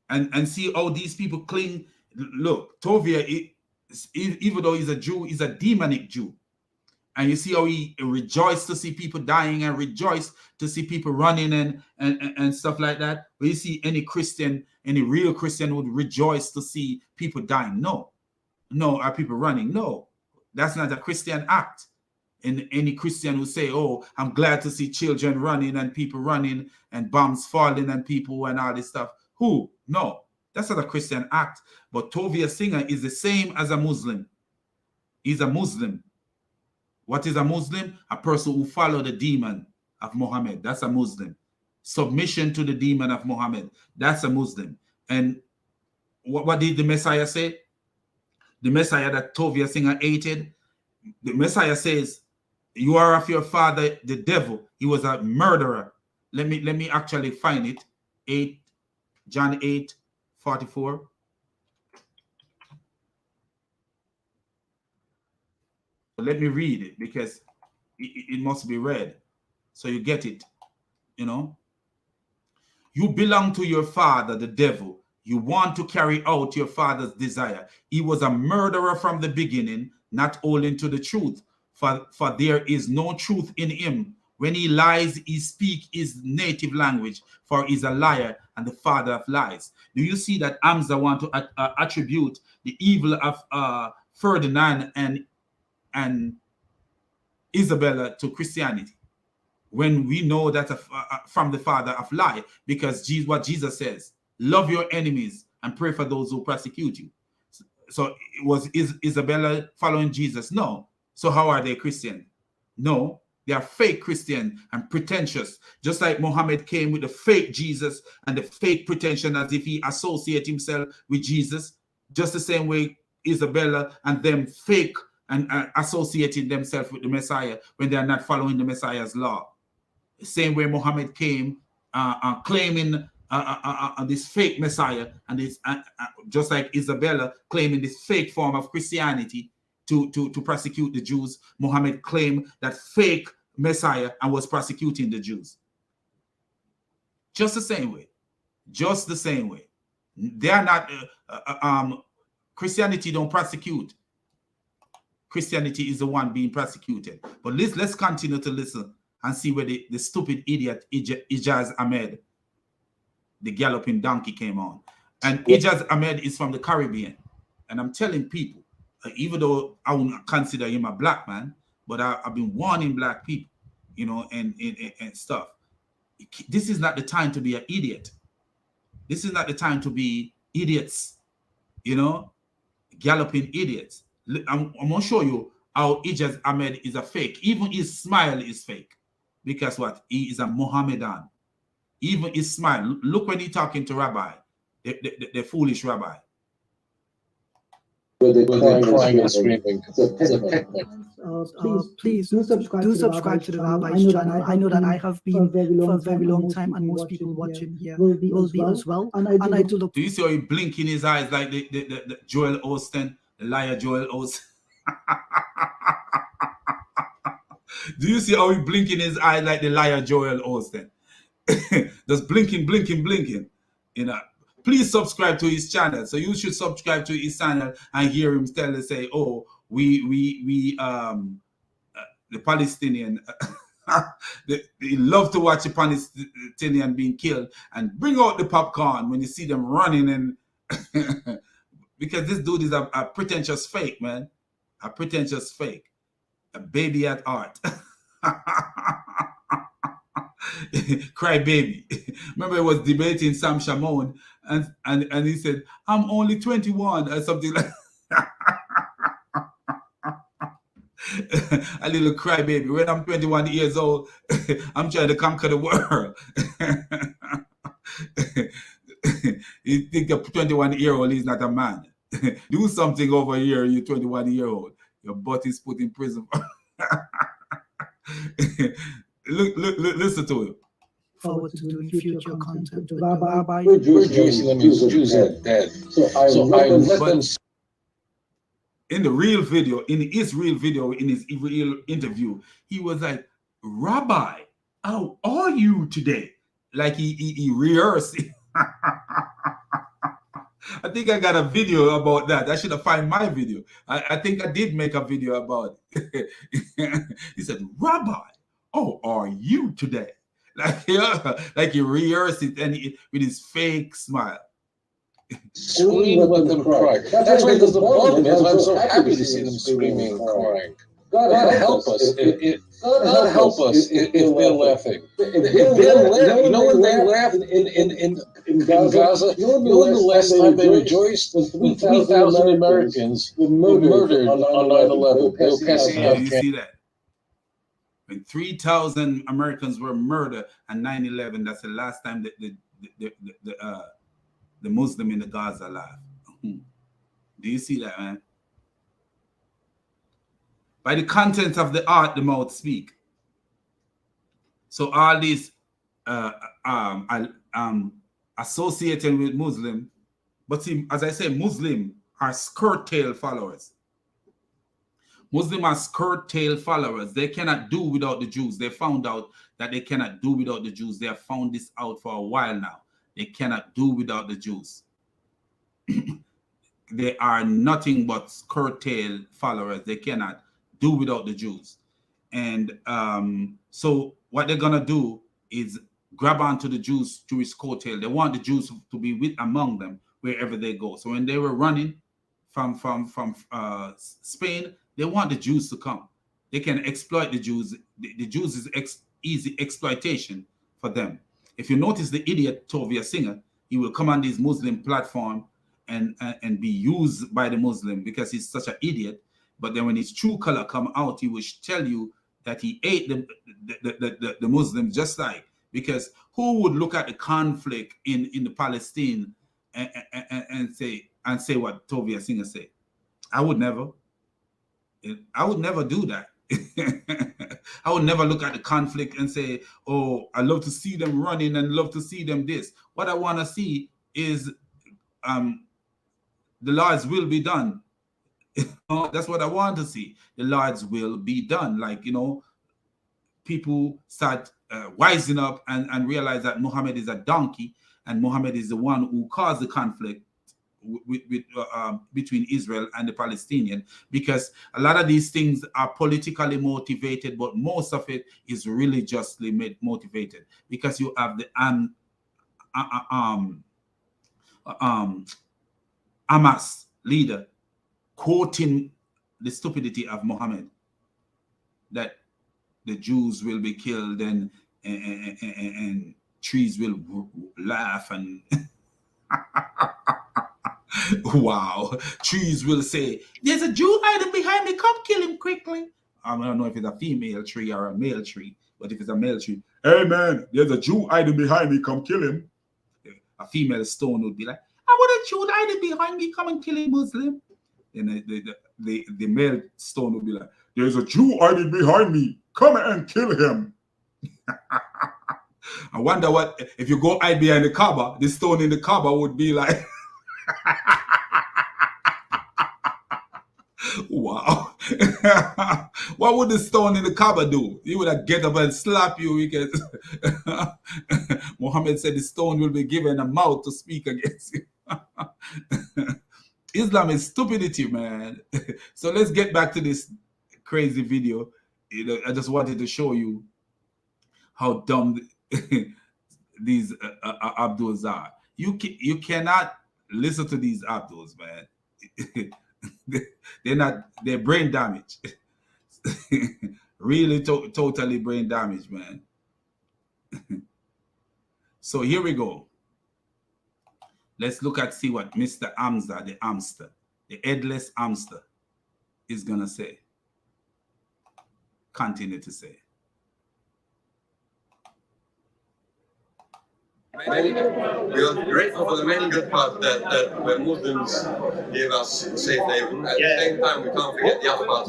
And see how these people cling. Look, Tovia, even though he's a Jew, he's a demonic Jew. And you see how he rejoiced to see people dying and rejoiced to see people running and stuff like that. But you see any Christian, any real Christian would rejoice to see people dying. No. Are people running? No. That's not a Christian act. And any Christian who say, oh, I'm glad to see children running and people running and bombs falling and people and all this stuff. Who? No. That's not a Christian act. But Tovia Singer is the same as a Muslim. He's a Muslim. What is a Muslim? A person who follows the demon of Muhammad. That's a Muslim. Submission to the demon of Muhammad. That's a Muslim. And what did the Messiah say? The Messiah that Tovia Singer hated. The Messiah says, you are of your father, the devil. He was a murderer. Let me actually find it. John 8:44. Let me read it because it must be read so you get it. You belong to your father, the devil. You want to carry out your father's desire. He was a murderer from the beginning, not holding to the truth, for there is no truth in him. When he lies, he speaks his native language, for he's a liar and the father of lies. Do you see that Hamza want to attribute the evil of Ferdinand and Isabella to Christianity, when we know that from the father of lie? Because what Jesus says, love your enemies and pray for those who persecute you. So was Isabella following Jesus? No. So how are they Christian? No, they are fake Christian and pretentious, just like Muhammad came with the fake Jesus and the fake pretension as if he associate himself with Jesus, just the same way Isabella and them fake and associating themselves with the Messiah when they are not following the Messiah's law. The same way Muhammad came claiming this fake Messiah, and this just like Isabella claiming this fake form of Christianity to prosecute the Jews. Muhammad claimed that fake Messiah and was prosecuting the Jews. Just the same way. Just the same way. They are not Christianity don't prosecute. Christianity is the one being prosecuted. But let's continue to listen and see where the stupid idiot Ijaz Ahmed, the galloping donkey, came on. And Ijaz Ahmed is from the Caribbean. And I'm telling people, even though I wouldn't consider him a black man, but I've been warning black people, you know, and stuff. This is not the time to be an idiot. This is not the time to be idiots, you know, galloping idiots. I'm going to show you how Ijaz Ahmed is a fake. Even his smile is fake. Because what? He is a Mohammedan. Even his smile. Look when he's talking to Rabbi, the foolish Rabbi. Where they're crying and screaming. Please do subscribe to the Rabbi's channel. I know that I have been for a very long time, and most people watching here will be as well. And I do look. Do you see how he blink in his eyes like the Joel Osteen, the liar Joel Osteen? Do you see how he blink in his eyes like the liar Joel Osteen? Just blinking. You know. Please subscribe to his channel. So you should subscribe to his channel and hear him say, "Oh, we the Palestinian, they love to watch the Palestinian being killed, and bring out the popcorn when you see them running." And because this dude is a pretentious fake, man, a pretentious fake, a baby at heart. Cry baby. Remember, he was debating Sam Shamoun, and he said, "I'm only 21" or something like a little cry baby. When I'm 21 years old, I'm trying to conquer the world. You think a 21-year-old is not a man? Do something over here, you 21-year-old. Your butt is put in prison. Look, listen to him. Forward to doing future content with Rabbi. We're Jerusalem Jews are dead. So I let them. In the real video, in his real video, in his real interview, he was like, "Rabbi, how are you today?" Like he rehearsed. I think I got a video about that. I should have found my video. I think I did make a video about it. He said, "Rabbi, how are you today?" Like, like he rehearsed it and with his fake smile. Scream, let them cry. That's why there's the problem is I'm so happy to see them screaming and crying. God help us. God help us if they're laughing. If they're laughing, you know when they laughed in Gaza? You know when the last time they rejoiced when 3,000 Americans were murdered on 9/11? They were passing out. You see that? When 3,000 Americans were murdered on 9/11, that's the last time that the Muslim in the Gaza laughed. Do you see that, man? By the contents of the art, the mouth speak. So all these associated with Muslim, but see, as I say, Muslim are skirt tail followers. Muslim are skirt tail followers. They cannot do without the Jews. They found out that they cannot do without the Jews. They have found this out for a while now. They cannot do without the Jews. They are nothing but skirt tail followers. They cannot do without the Jews. And so what they're going to do is grab onto the Jews' Jewish coattail. They want the Jews to be with among them wherever they go. So when they were running from Spain, they want the Jews to come. They can exploit the Jews. The Jews is easy exploitation for them. If you notice the idiot Tovia Singer, he will come on this Muslim platform and be used by the Muslim because he's such an idiot. But then when his true color come out, he will tell you that he ate the Muslims just like, because who would look at the conflict in the Palestine and say what Tovia Singer said? I would never. I would never do that. I would never look at the conflict and say, "Oh, I love to see them running and love to see them this." What I want to see is the Lord's will be done. That's what I want to see. The Lord's will be done. Like, people start wising up and realize that Muhammad is a donkey and Muhammad is the one who caused the conflict between Israel and the Palestinian, because a lot of these things are politically motivated, but most of it is religiously motivated, because you have the Hamas leader quoting the stupidity of Muhammad, that the Jews will be killed and trees will laugh and wow, trees will say, "There's a Jew hiding behind me, come kill him quickly." I don't know if it's a female tree or a male tree, but if it's a male tree, "Hey man, there's a Jew hiding behind me, come kill him." A female stone would be like, "I want a Jew hiding behind me, come and kill a Muslim." And the male stone would be like, "There's a Jew hiding behind me, come and kill him." I wonder what, if you go hide behind the Kaaba, the stone in the Kaaba would be like, wow. What would the stone in the Kaaba do? He would have get up and slap you because Muhammad said the stone will be given a mouth to speak against you. Islam is stupidity, man. So let's get back to this crazy video. You know, I just wanted to show you how dumb these Abduls are. You cannot listen to these Abduls, man. They're brain damaged. Really totally brain damaged, man. So here we go. Let's look at see what Mr. Hamza, the Hamster, the headless Hamster, is gonna say. Continue to say. We are grateful for the many good parts that where Muslims give us a safe haven. At the same time, we can't forget the other parts.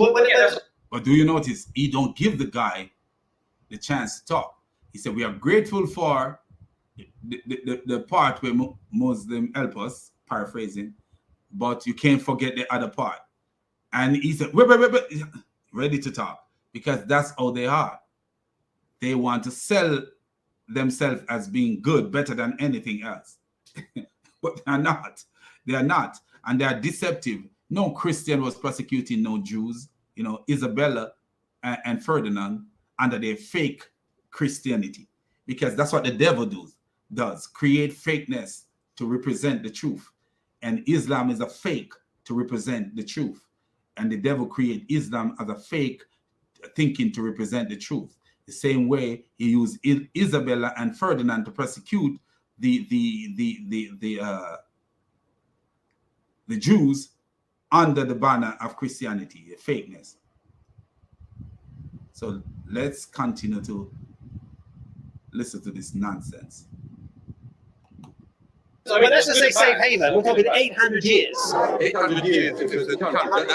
But do you notice he don't give the guy the chance to talk? He said, "We are grateful for the part where Muslim help us," paraphrasing, "but you can't forget the other part." And he said, wait, ready to talk, because that's how they are. They want to sell themselves as being good, better than anything else. But they are not. They are not. And they are deceptive. No Christian was persecuting no Jews. You know, Isabella and Ferdinand under their fake Christianity, because that's what the devil does, create fakeness to represent the truth. And Islam is a fake to represent the truth. And the devil create Islam as a fake thinking to represent the truth. The same way he used Isabella and Ferdinand to persecute the Jews under the banner of Christianity, fakeness. So let's continue to listen to this nonsense. So let's just say safe haven. We're talking 800 years. 800 years. That's in context.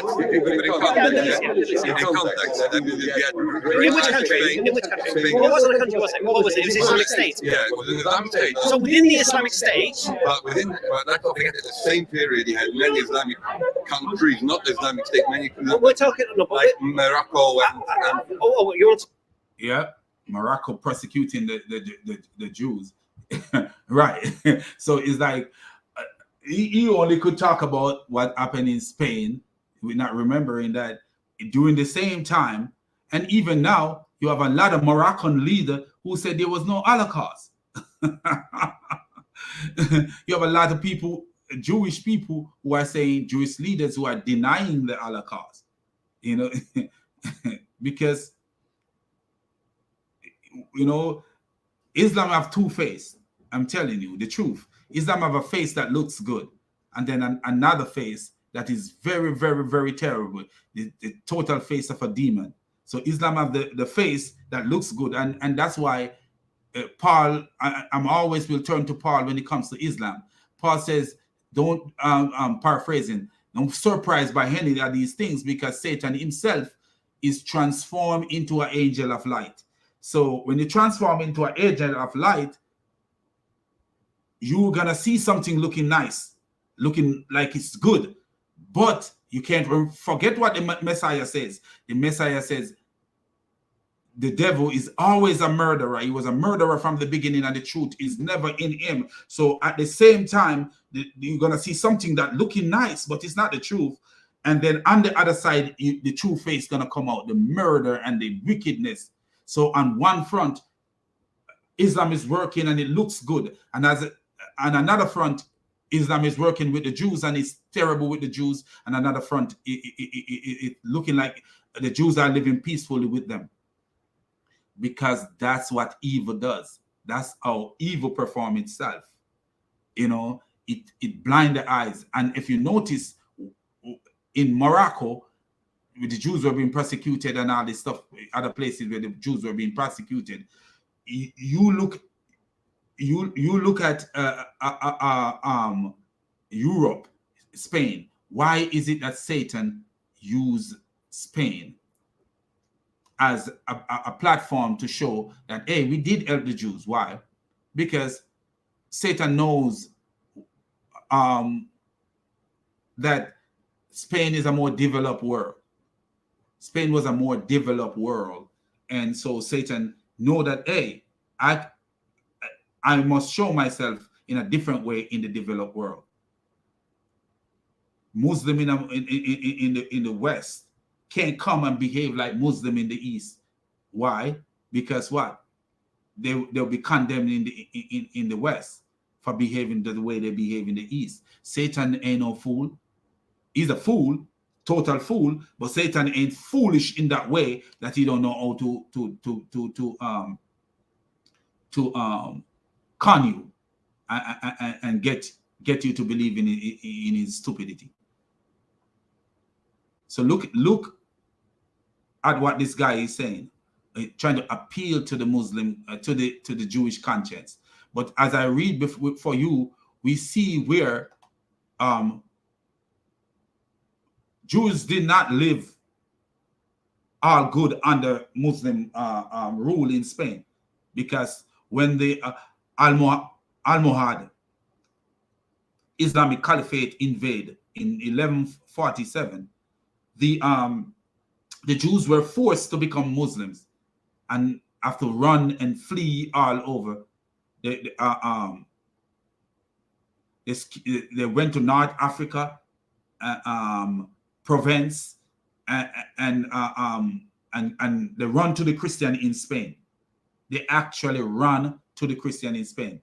In which country? In which country? What was the country? What was it? It was Islamic State. Yeah, it was an Islamic State. So within the Islamic State, but let's not forget at the same period, you had many Islamic countries, not the Islamic State, many we're talking like Morocco and you're yeah, Morocco persecuting the Jews. Right. So it's like he only could talk about what happened in Spain. We're not remembering that during the same time, and even now, you have a lot of Moroccan leaders who said there was no Holocaust. You have a lot of people, Jewish people, who are saying, Jewish leaders who are denying the Holocaust. You know, because, you know, Islam have two faces. I'm telling you the truth. Islam have a face that looks good, and then another face that is very, very, very terrible. The total face of a demon. So Islam have the face that looks good, and that's why Paul. I'm always will turn to Paul when it comes to Islam. Paul says, "Don't paraphrasing. Don't surprised by any of these things, because Satan himself is transformed into an angel of light." So when you transform into an angel of light, you're gonna see something looking nice, looking like it's good, but you can't forget what the Messiah says. The Messiah says the devil is always a murderer. He was a murderer from the beginning, and the truth is never in him. So at the same time, you're gonna see something that looking nice, but it's not the truth. And then on the other side, the true face gonna come out, the murder and the wickedness. So on one front, Islam is working and it looks good, and on another front, Islam is working with the Jews and it's terrible with the Jews, and another front, it looking like the Jews are living peacefully with them. Because that's what evil does. That's how evil performs itself. You know, it blinds the eyes. And if you notice, in Morocco, the Jews were being persecuted and all this stuff, other places where the Jews were being persecuted, you look at Europe, Spain. Why is it that Satan used Spain as a platform to show that, hey, we did help the Jews? Why? Because Satan knows that Spain is a more developed world. Spain was a more developed world. And so Satan know that, hey, I must show myself in a different way in the developed world. Muslim in the West can't come and behave like Muslim in the East. Why? Because what? They'll be condemned in the West for behaving the way they behave in the East. Satan ain't no fool. He's a fool, total fool, but Satan ain't foolish in that way that he don't know how to con you and get you to believe in his stupidity. So look at what this guy is saying, trying to appeal to the Muslim, to the Jewish conscience. But as I read for you, we see where Jews did not live all good under Muslim rule in Spain, because when the Almohad Islamic Caliphate invaded in 1147, the Jews were forced to become Muslims and have to run and flee all over. They went to North Africa, Provence, and they run to the Christian in Spain. They actually run to the Christian in Spain.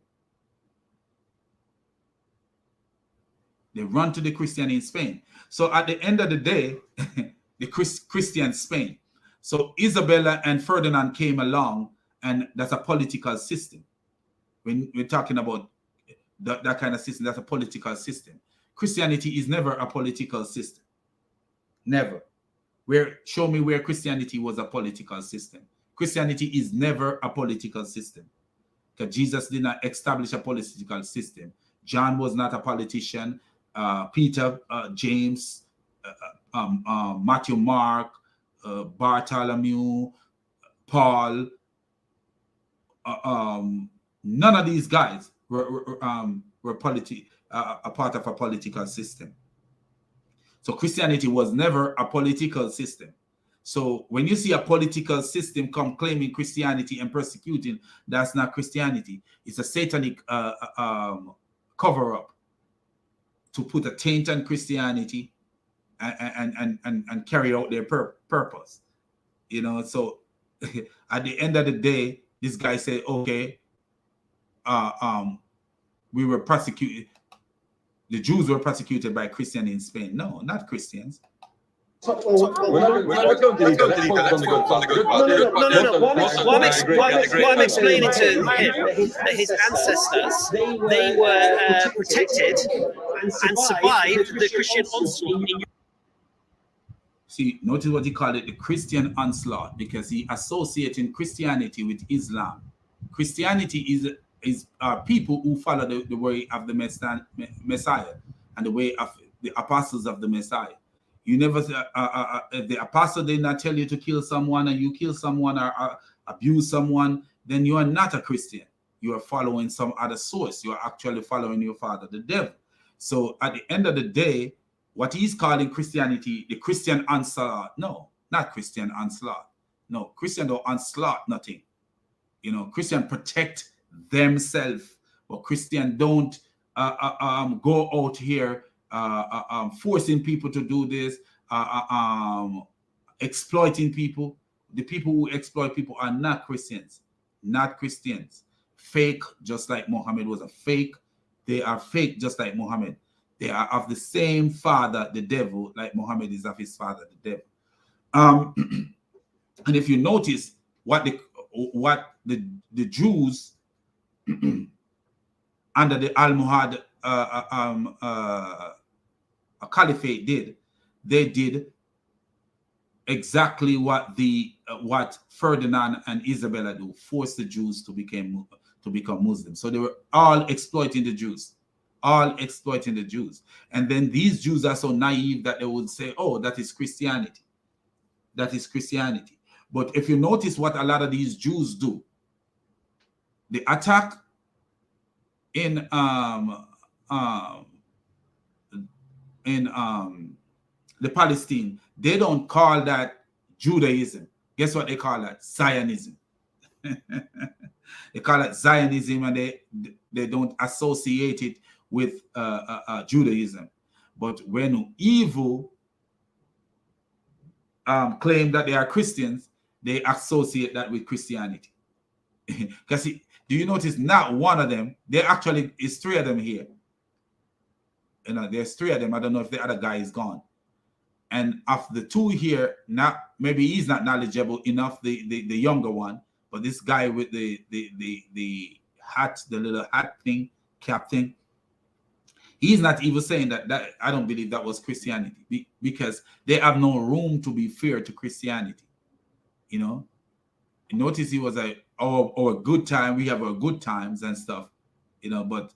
They run to the Christian in Spain. So at the end of the day, the Christian Spain. So Isabella and Ferdinand came along, and that's a political system. When we're talking about that kind of system, that's a political system. Christianity is never a political system. Never. Show me where Christianity was a political system. Christianity is never a political system, because Jesus did not establish a political system. John was not a politician. Peter, James, Matthew, Mark, Bartholomew, Paul, none of these guys were a part of a political system. So Christianity was never a political system. So when you see a political system come claiming Christianity and persecuting, that's not Christianity. It's a satanic cover-up to put a taint on Christianity and carry out their purpose. You know, so at the end of the day, this guy said, okay, we were persecuted. The Jews were persecuted by Christians in Spain. No, not Christians. We're not going to leave. Let's focus on the good part. No. What I'm explaining to him, that his ancestors, they were protected and survived the Christian onslaught. See, notice what he called it, the Christian onslaught, because he associating Christianity with Islam. Christianity is people who follow the way of the Messiah and the way of the apostles of the Messiah. You never, if the apostle did not tell you to kill someone and you kill someone or abuse someone, then you are not a Christian. You are following some other source. You are actually following your father, the devil. So at the end of the day, what he's calling Christianity, the Christian onslaught. No, not Christian onslaught. No, Christian don't onslaught nothing. You know, Christian protect themselves, but Christian don't go out here forcing people to do this, exploiting people. The people who exploit people are not Christians, not Christians. Fake, just like Muhammad was a fake. They are fake, just like Muhammad. They are of the same father, the devil, like Muhammad is of his father, the devil. And if you notice what the Jews under the Almohad Caliphate did, they did exactly what Ferdinand and Isabella do, force the Jews to become Muslims. So they were all exploiting the Jews. All exploiting the Jews. And then these Jews are so naive that they would say, oh, that is Christianity. That is Christianity. But if you notice what a lot of these Jews do, the attack in the Palestine, they don't call that Judaism. Guess what they call that? Zionism. They call it Zionism, and they don't associate it with Judaism. But when evil claim that they are Christians, they associate that with Christianity. Because do you notice not one of them? There actually is 3 of them here. You know, there's 3 of them. I don't know if the other guy is gone. And of the 2 here, maybe he's not knowledgeable enough, the younger one, but this guy with the hat, the little hat thing, cap thing, he's not even saying that I don't believe that was Christianity, because they have no room to be fair to Christianity. You know, notice he was a good time. We have our good times and stuff, you know, but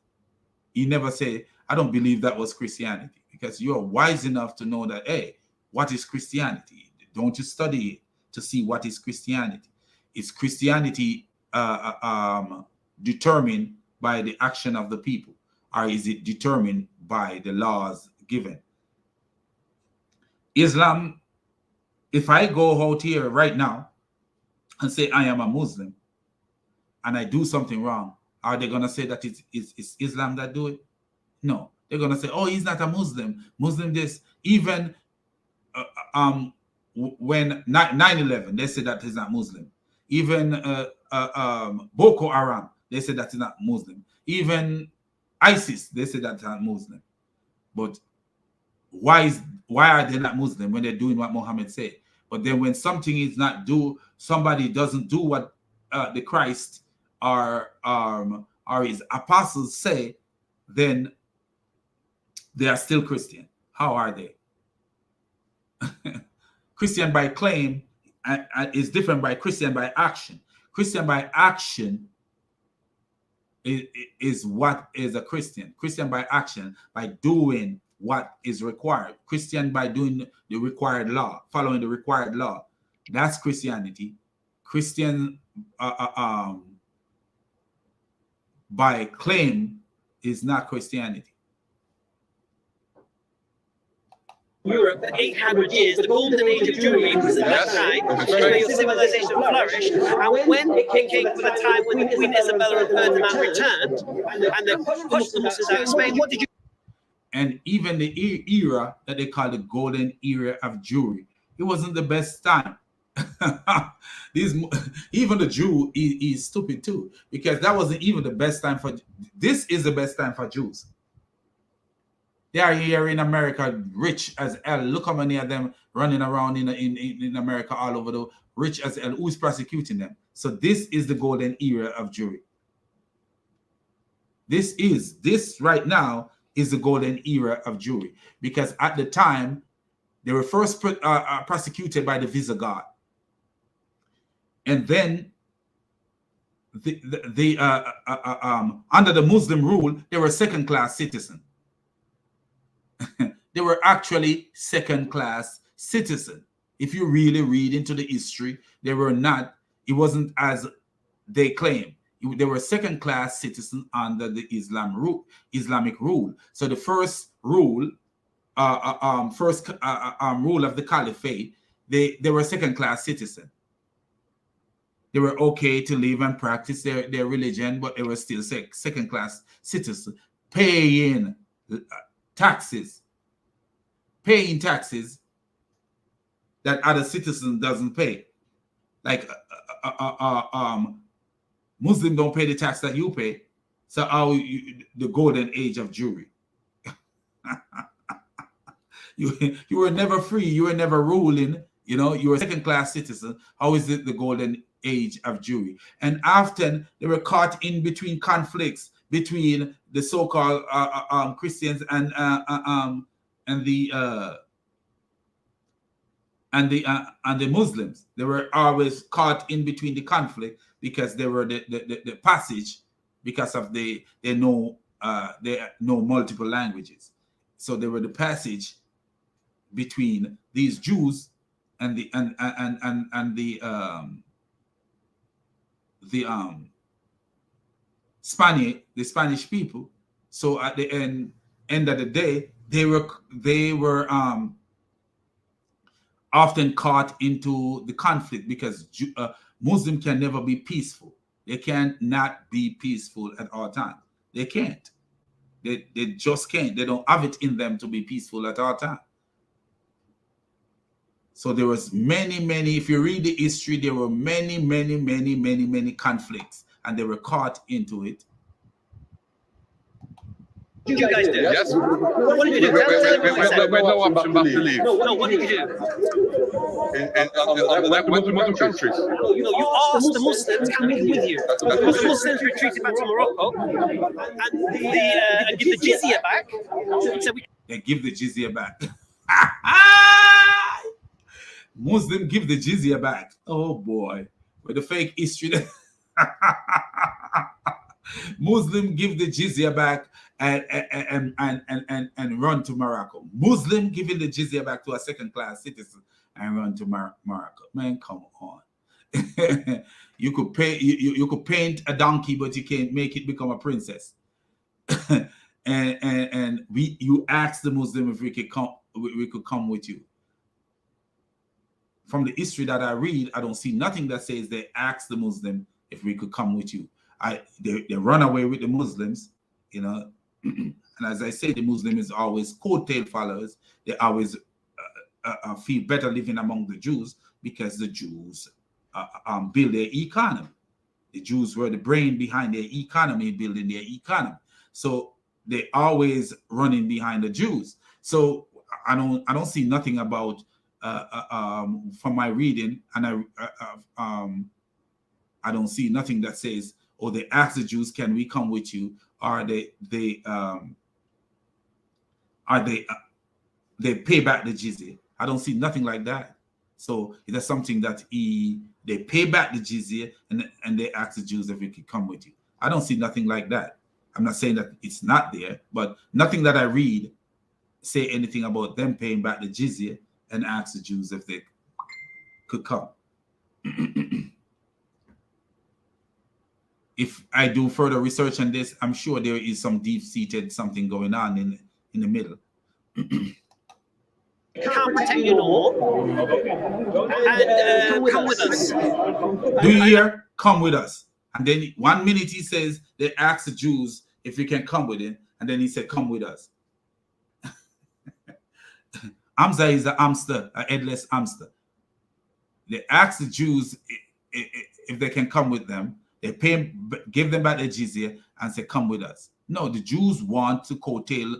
he never said, I don't believe that was Christianity, because you're wise enough to know that, hey, what is Christianity? Don't you study it to see what is Christianity? Is Christianity determined by the action of the people, or is it determined by the laws given? Islam, if I go out here right now and say I am a Muslim and I do something wrong, are they going to say that it's Islam that do it? No. They're going to say, oh, he's not a Muslim. Muslim this. Even when 9/11, they said that he's not Muslim. Even Boko Haram, they said that he's not Muslim. Even ISIS, they said that he's not Muslim. But why are they not Muslim when they're doing what Muhammad said? But then when somebody doesn't do what the Christ or his apostles say, then they are still Christian. How are they? Christian by claim is different by Christian by action. Christian by action is what is a Christian. Christian by action, by doing what is required. Christian by doing the required law, following the required law. That's Christianity. Christian by claim is not Christianity. Europe for 800 years, the Golden Age of Jewry was at that time, where your civilization flourished. And when it came to the time when Queen Isabella and Ferdinand returned, and they pushed the Muslims out of Spain, what did you? And even the era that they call the Golden Era of Jewry, it wasn't the best time. Even the Jew is stupid too, because that wasn't even the best time for. This is the best time for Jews. They are here in America, rich as hell. Look how many of them running around in America all over the rich as hell. Who's prosecuting them? So this is the Golden Era of Jewry. This right now is the Golden Era of Jewry, because at the time they were first prosecuted by the Visigoth, and then under the Muslim rule they were second-class citizens. They were actually second-class citizens. If you really read into the history, they were not. It wasn't as they claim. They were second-class citizens under the Islamic rule. So the first rule, rule of the Caliphate, they were second-class citizens. They were okay to live and practice their religion, but they were still second-class citizens, paying taxes that other citizens doesn't pay. Like Muslim don't pay the tax that you pay. So the Golden Age of Jewry. you were never free. You were never ruling. You know, you were a second-class citizen. How is it the Golden Age of Jewry? And often they were caught in between conflicts between the so-called Christians and the Muslims. They were always caught in between the conflict because they were the passage, because of they know multiple languages. So they were the passage between these Jews and the Spanish people. So at the end of the day, they were often caught into the conflict because Muslim can never be peaceful. They cannot be peaceful at all times. They can't. They just can't. They don't have it in them to be peaceful at all times. So there was many, if you read the history, there were many conflicts, and they were caught into it. What did you guys do? Yes. What did you do? When no one about to leave. No, what did you do? Went to Muslim countries. No, you asked the Muslims, can we come with you? Because the Muslims retreated back to Morocco and give the jizya back. So They give the jizya back. Muslim give the jizya back. Oh boy, with the fake history. Muslim give the jizya back and run to Morocco. Muslim giving the jizya back to a second-class citizen and run to Morocco. Man, come on. You could pay. You could paint a donkey, but you can't make it become a princess. and you asked the Muslim if we could come with you. From the history that I read, I don't see nothing that says they asked the Muslim if we could come with you. They run away with the Muslims, you know. And as I say, the Muslim is always coattail followers. They always feel better living among the Jews because the Jews build their economy. The Jews were the brain behind their economy, building their economy. So they always running behind the Jews. So I don't see nothing about from my reading, and I don't see nothing that says, oh, they ask the Jews, can we come with you? Or they pay back the jizya. I don't see nothing like that. So that's something that they pay back the jizya and they ask the Jews if we could come with you. I don't see nothing like that. I'm not saying that it's not there, but nothing that I read say anything about them paying back the jizya and ask the Jews if they could come. If I do further research on this, I'm sure there is some deep-seated something going on in the middle. can't protect you no more. And come with us. Do you hear? Come with us. And then 1 minute he says they asked the Jews if we can come with him, and then he said, come with us. Hamza is a hamster, a headless hamster. They ask the Jews if they can come with them. They pay, give them back their jizya and say, come with us. No, the Jews want to coattail,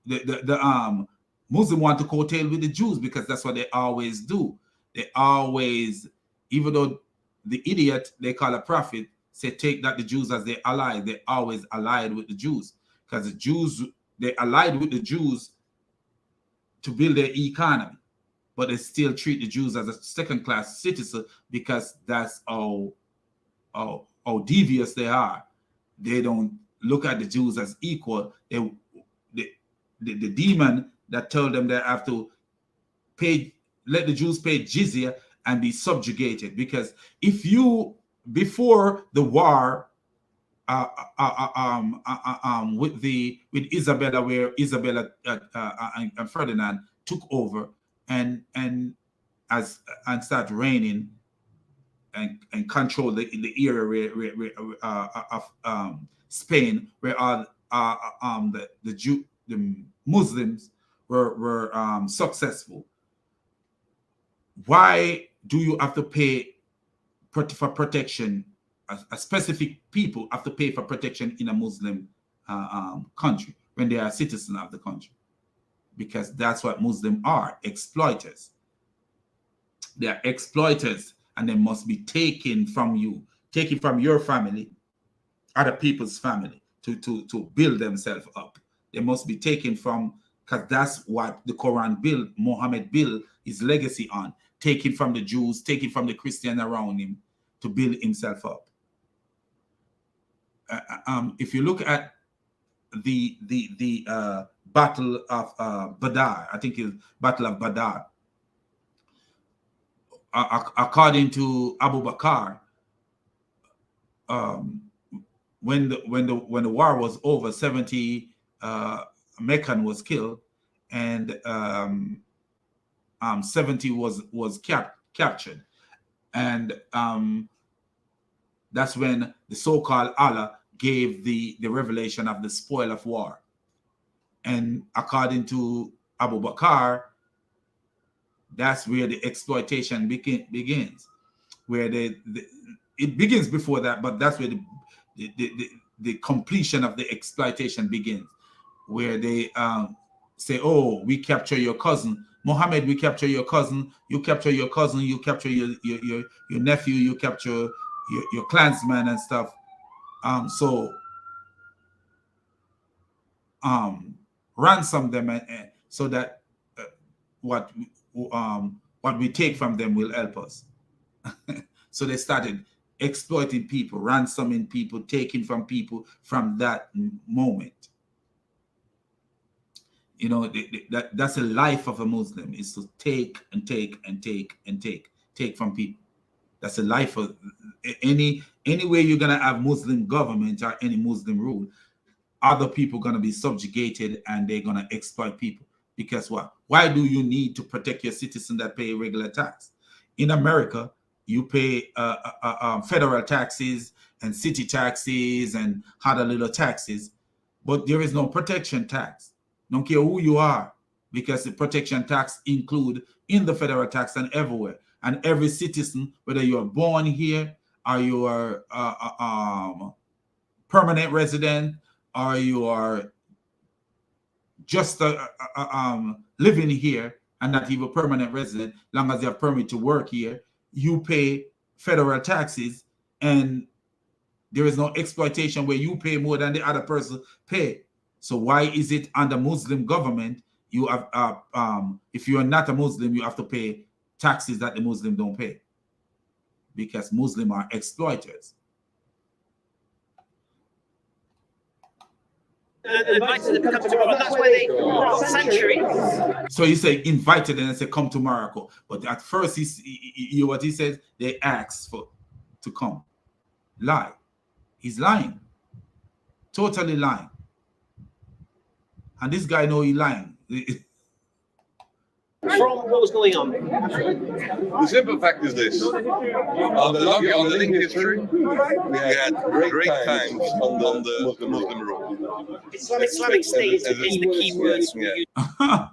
the Muslims want to coattail with the Jews because that's what they always do. They always, even though the idiot they call a prophet, say take that the Jews as their ally, they always allied with the Jews. Because the Jews, they allied with the Jews to build their economy. But they still treat the Jews as a second-class citizen because that's how devious they are. They don't look at the Jews as equal. The demon that told them they have to pay, let the Jews pay jizya and be subjugated. Because if you, before the war with Isabella, where Isabella and Ferdinand took over and start reigning and control the area of Spain, where the Muslims were successful. Why do you have to pay for protection a specific people have to pay for protection in a Muslim country when they are citizens of the country, because that's what Muslims are, exploiters. They are exploiters, and they must be taken from you, taken from your family, other people's family, to build themselves up. They must be taken from, because that's what the Quran built, Muhammad built his legacy on, taken from the Jews, taken from the Christians around him to build himself up. If you look at the Battle of Badr, I think it's Battle of Badr, according to Abu Bakr, when the war was over, 70 Meccan was killed, and 70 was captured, and that's when the so-called Allah gave the revelation of the spoil of war. And according to Abu Bakr, that's where the exploitation begins, where it begins before that, but that's where the completion of the exploitation begins, where they say, oh, we capture your cousin, Muhammad, we capture your cousin, you capture your cousin, you capture your nephew, you capture your clansman and stuff. So ransom them, so that what we take from them will help us. So they started exploiting people, ransoming people, taking from people from that moment. You know, that's the life of a Muslim, is to take and take and take and take from people. That's the life of any way you're gonna have Muslim government or any Muslim rule, other people gonna be subjugated and they're gonna exploit people. Because what? Why do you need to protect your citizen that pay regular tax? In America, you pay federal taxes and city taxes and other little taxes, but there is no protection tax. Don't care who you are, because the protection tax include in the federal tax and everywhere. And every citizen, whether you're born here or you are permanent resident or you are just living here and not even permanent resident, long as you have permit to work here, you pay federal taxes, and there is no exploitation where you pay more than the other person pay. So why is it under Muslim government you have if you are not a Muslim, you have to pay taxes that the Muslim don't pay? Because Muslims are exploiters. Invited them to come to Morocco. That's why they, for centuries. So you say invited and say come to Morocco, but at first what he says, they asked to come. Lie. He's lying. Totally lying. And this guy know he's lying. From what was going on. The simple fact is this: on the link history, we had great times on the Muslim rule. Islamic State is the key words. Yeah.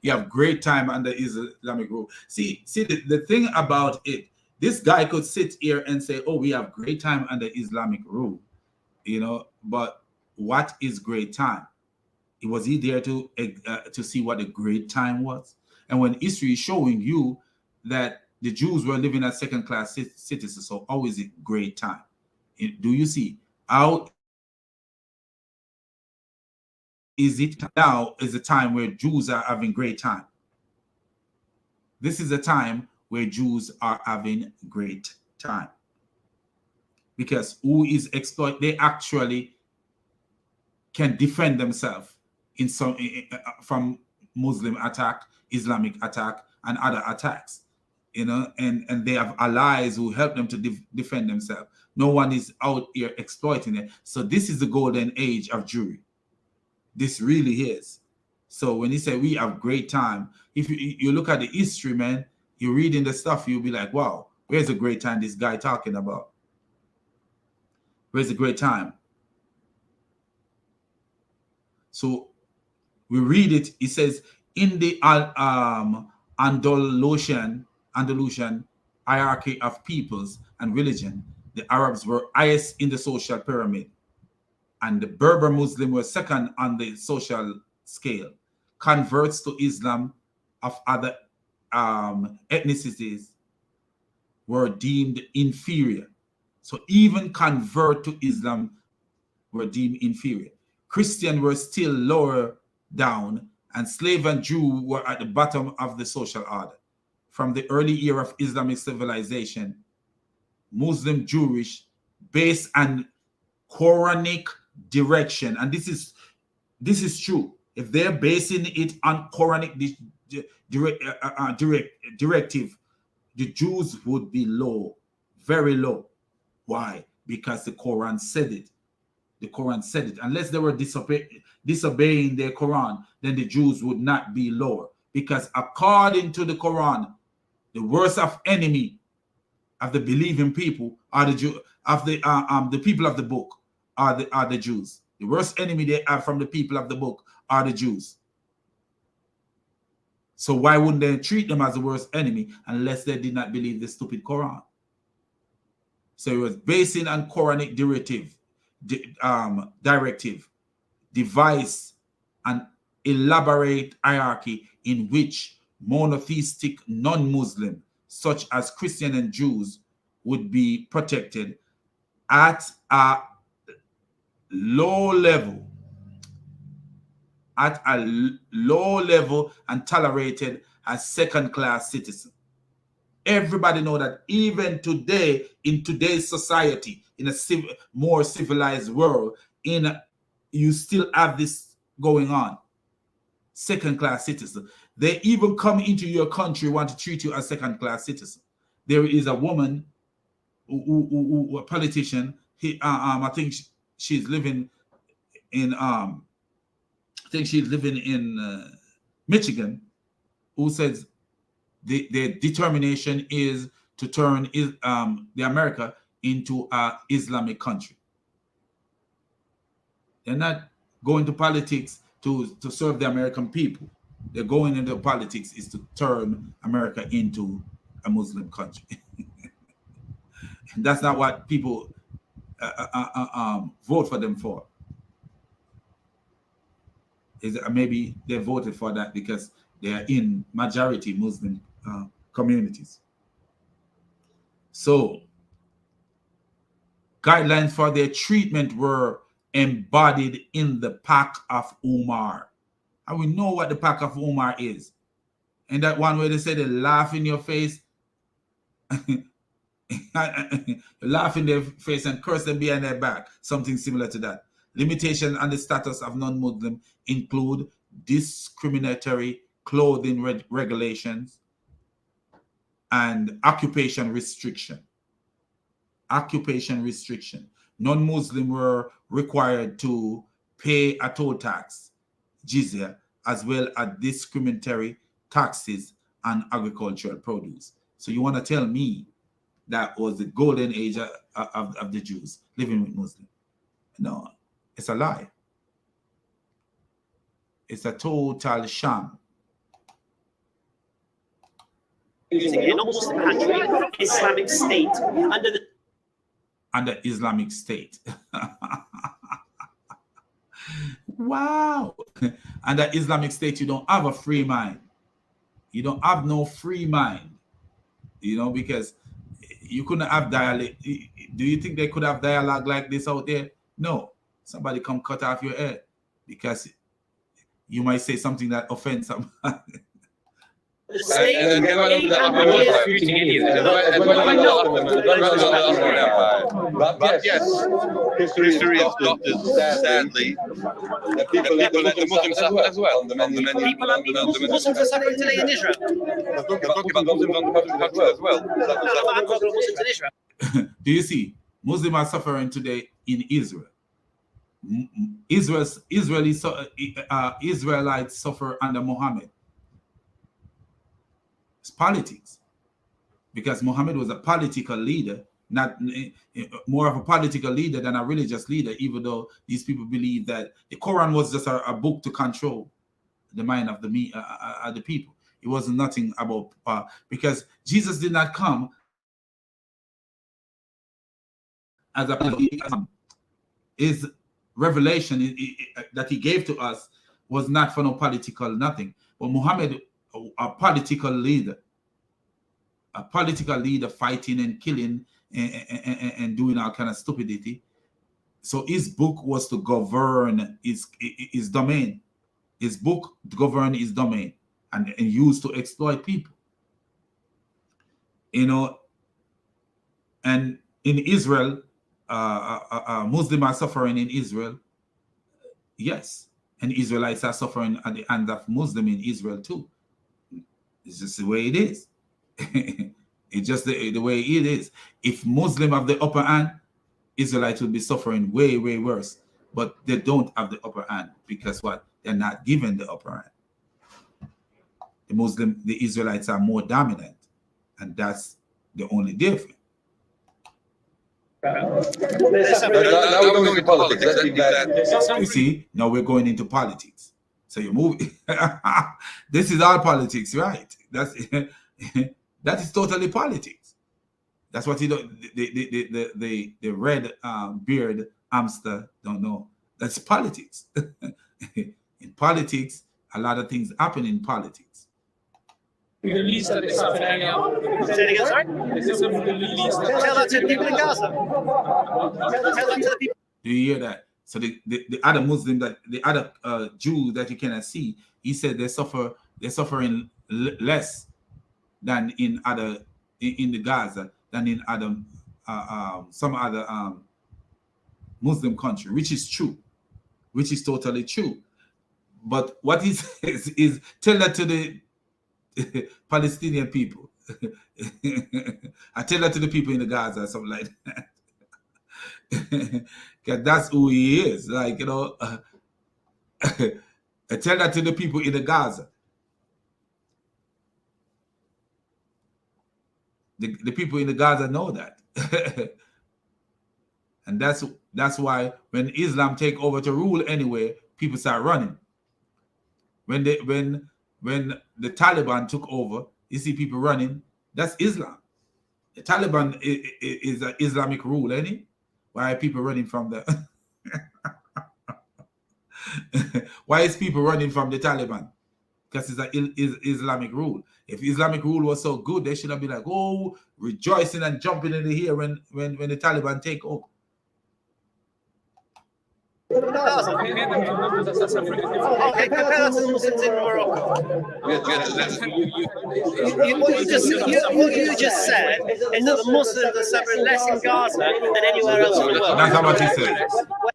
You have great time under Islamic rule. See the thing about it, this guy could sit here and say, oh, we have great time under Islamic rule, you know, but what is great time? Was he there to see what a great time was? And when history is showing you that the Jews were living as second-class citizens, so how is it great time? Do you see how is it now is a time where Jews are having great time? This is a time where Jews are having great time. Because who is exploited? They actually can defend themselves in some from Muslim attack, Islamic attack, and other attacks, you know, and they have allies who help them to defend themselves. No one is out here exploiting it. So this is the golden age of Jewry. This really is. So when you say we have great time, if you look at the history, man, you're reading the stuff, you'll be like, wow, where's the great time this guy talking about? Where's the great time? So we read it. It says in the Andalusian hierarchy of peoples and religion, the Arabs were highest in the social pyramid, and the Berber Muslim were second on the social scale. Converts to Islam of other ethnicities were deemed inferior. So even convert to Islam were deemed inferior. Christian were still lower down, and slave and Jew were at the bottom of the social order. From the early era of Islamic civilization, Muslim Jewry based on Quranic direction, and this is true. If they're basing it on Quranic directive, the Jews would be low, very low. Why? Because the Quran said it. The Quran said it. Unless they were disobeying their Quran, then the Jews would not be lower. Because according to the Quran, the worst of enemy of the believing people are the people of the book are the Jews. The worst enemy they have from the people of the book are the Jews. So why wouldn't they treat them as the worst enemy unless they did not believe the stupid Quran? So it was basing on Quranic directive, devised an elaborate hierarchy in which monotheistic non-Muslim, such as Christian and Jews, would be protected at a low level, and tolerated as second-class citizens. Everybody know that even today, in today's society, in a more civilized world, you still have this going on. Second-class citizen. They even come into your country, want to treat you as second-class citizen. There is a woman, a politician. I think she's living in. Michigan, who says their determination is to turn the America into an Islamic country. They're not going to politics to serve the American people. They're going into politics is to turn America into a Muslim country. And that's not what people vote for them for. Maybe they voted for that because they are in majority Muslim communities. So guidelines for their treatment were embodied in the Pact of Umar. And we know what the Pact of Umar is. And that one where they say they laugh in your face, laugh in their face and curse them behind their back. Something similar to that. Limitations on the status of non-Muslim include discriminatory clothing regulations and occupation restriction. Occupation restriction. Non-Muslim were required to pay a toll tax, jizya, as well as discriminatory taxes on agricultural produce. So you want to tell me that was the golden age of the Jews living with Muslims? No, it's a lie. It's a total sham. In a Muslim country, Islamic State, under Islamic State. Wow. Under Islamic State, you don't have a free mind. You don't have no free mind. You know, because you couldn't have dialogue. Do you think they could have dialogue like this out there? No. Somebody come cut off your head because you might say something that offends somebody. the state, And eight I'm hundred not years. disputing any of this. But yes, history has taught us, sadly, that people let the Muslims suffer as well. On the many Muslims are suffering today in Israel. We're talking about Muslims on the Muslim country as well. No, I'm talking about Muslims in Israel. Do you see? Muslims are suffering today in Israel. Israelites suffer under Muhammad. It's politics. Because Muhammad was a political leader, not more of a political leader than a religious leader, even though these people believe that the Quran was just a book to control the mind of the people. It wasn't nothing about, because Jesus did not come as a his revelation that he gave to us was not for no political nothing. But Muhammad, a political leader fighting and killing and doing all kind of stupidity. So his book was to govern his domain. His book to govern his domain and used to exploit people. You know, and in Israel, Muslims are suffering in Israel. Yes. And Israelites are suffering at the hand of Muslims in Israel too. It's just the way it is. It's just the way it is. If Muslims have the upper hand, Israelites will be suffering way, way worse. But they don't have the upper hand because what? They're not given the upper hand. The Israelites are more dominant. And that's the only difference. Now we're going into politics. Let's leave that. You see, now we're going into politics. So you move. This is all politics, right? That is totally politics. That's what the red beard hamster don't know. That's politics. In politics, a lot of things happen in politics. Say it again, sorry? Tell that to the people in Gaza. Tell that to the people. Do you hear that? So the other Muslim, the other Jew that you cannot see, he said they're suffering less than in the Gaza than in other some other Muslim country, which is true, which is totally true. But what he says is tell that to the Palestinian people. I tell that to the people in the Gaza or something like that. Because that's who he is. Like, you know, I tell that to the people in the Gaza. The people in the Gaza know that. And that's why when Islam take over to rule anywhere, people start running. When the Taliban took over, you see people running. That's Islam. The Taliban is an Islamic rule, ain't it? Why are people running from the? Why is people running from the Taliban? Because it's an Islamic rule. If Islamic rule was so good, they should have been like, oh, rejoicing and jumping in the air when the Taliban take over. Okay, compare that to the Muslims in Morocco. What you just said is that the Muslims are suffering less in Gaza than anywhere else in the world. That's not what he said.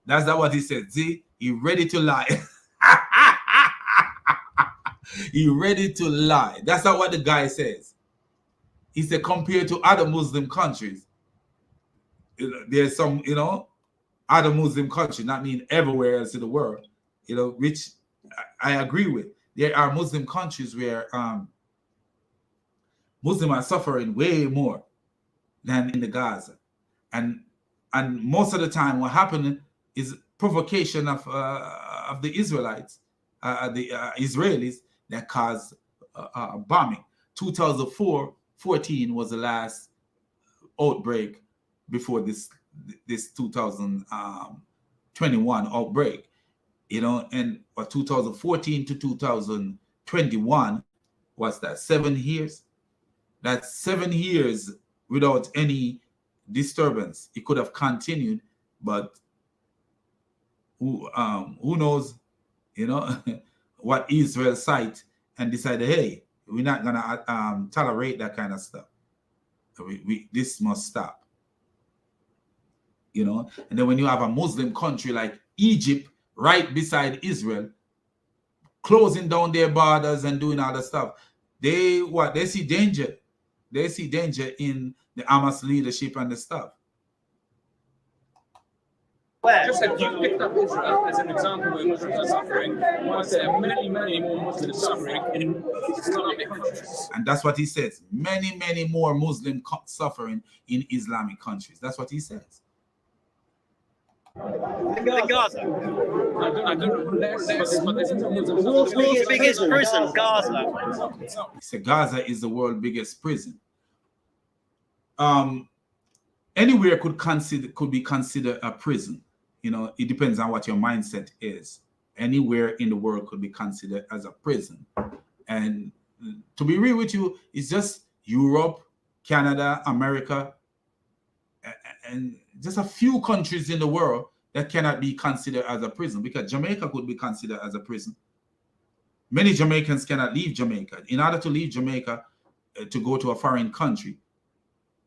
That's not what he said. See, he ready to lie. He ready to lie. That's not what the guy says. He said compared to other Muslim countries, there's some, you know, other Muslim countries, not mean everywhere else in the world, you know, which I agree with. There are Muslim countries where Muslims are suffering way more than in the Gaza. And most of the time what happened is provocation of the Israelites, the Israelis that caused bombing. 2014 was the last outbreak before this 2021 outbreak, you know, and 2014 to 2021, what's that, 7 years? That's 7 years without any disturbance. It could have continued, but who knows, you know, what Israel sight and decided, hey, we're not gonna tolerate that kind of stuff. This must stop. You know, and then when you have a Muslim country like Egypt right beside Israel, closing down their borders and doing all that stuff, they see danger. They see danger in the Hamas leadership and the stuff. Just if you picked up Israel as an example where Muslims are suffering, whilst there are many, many more Muslims suffering in Islamic countries. And that's what he says. Many, many more Muslims suffering in Islamic countries. That's what he says. Gaza. I don't know. The world's biggest prison, Gaza. He said Gaza is the world's biggest prison. anywhere could be considered a prison. You know, it depends on what your mindset is. Anywhere in the world could be considered as a prison. And to be real with you, it's just Europe, Canada, America, and just a few countries in the world that cannot be considered as a prison, because Jamaica could be considered as a prison. Many Jamaicans cannot leave Jamaica. In order to leave Jamaica to go to a foreign country,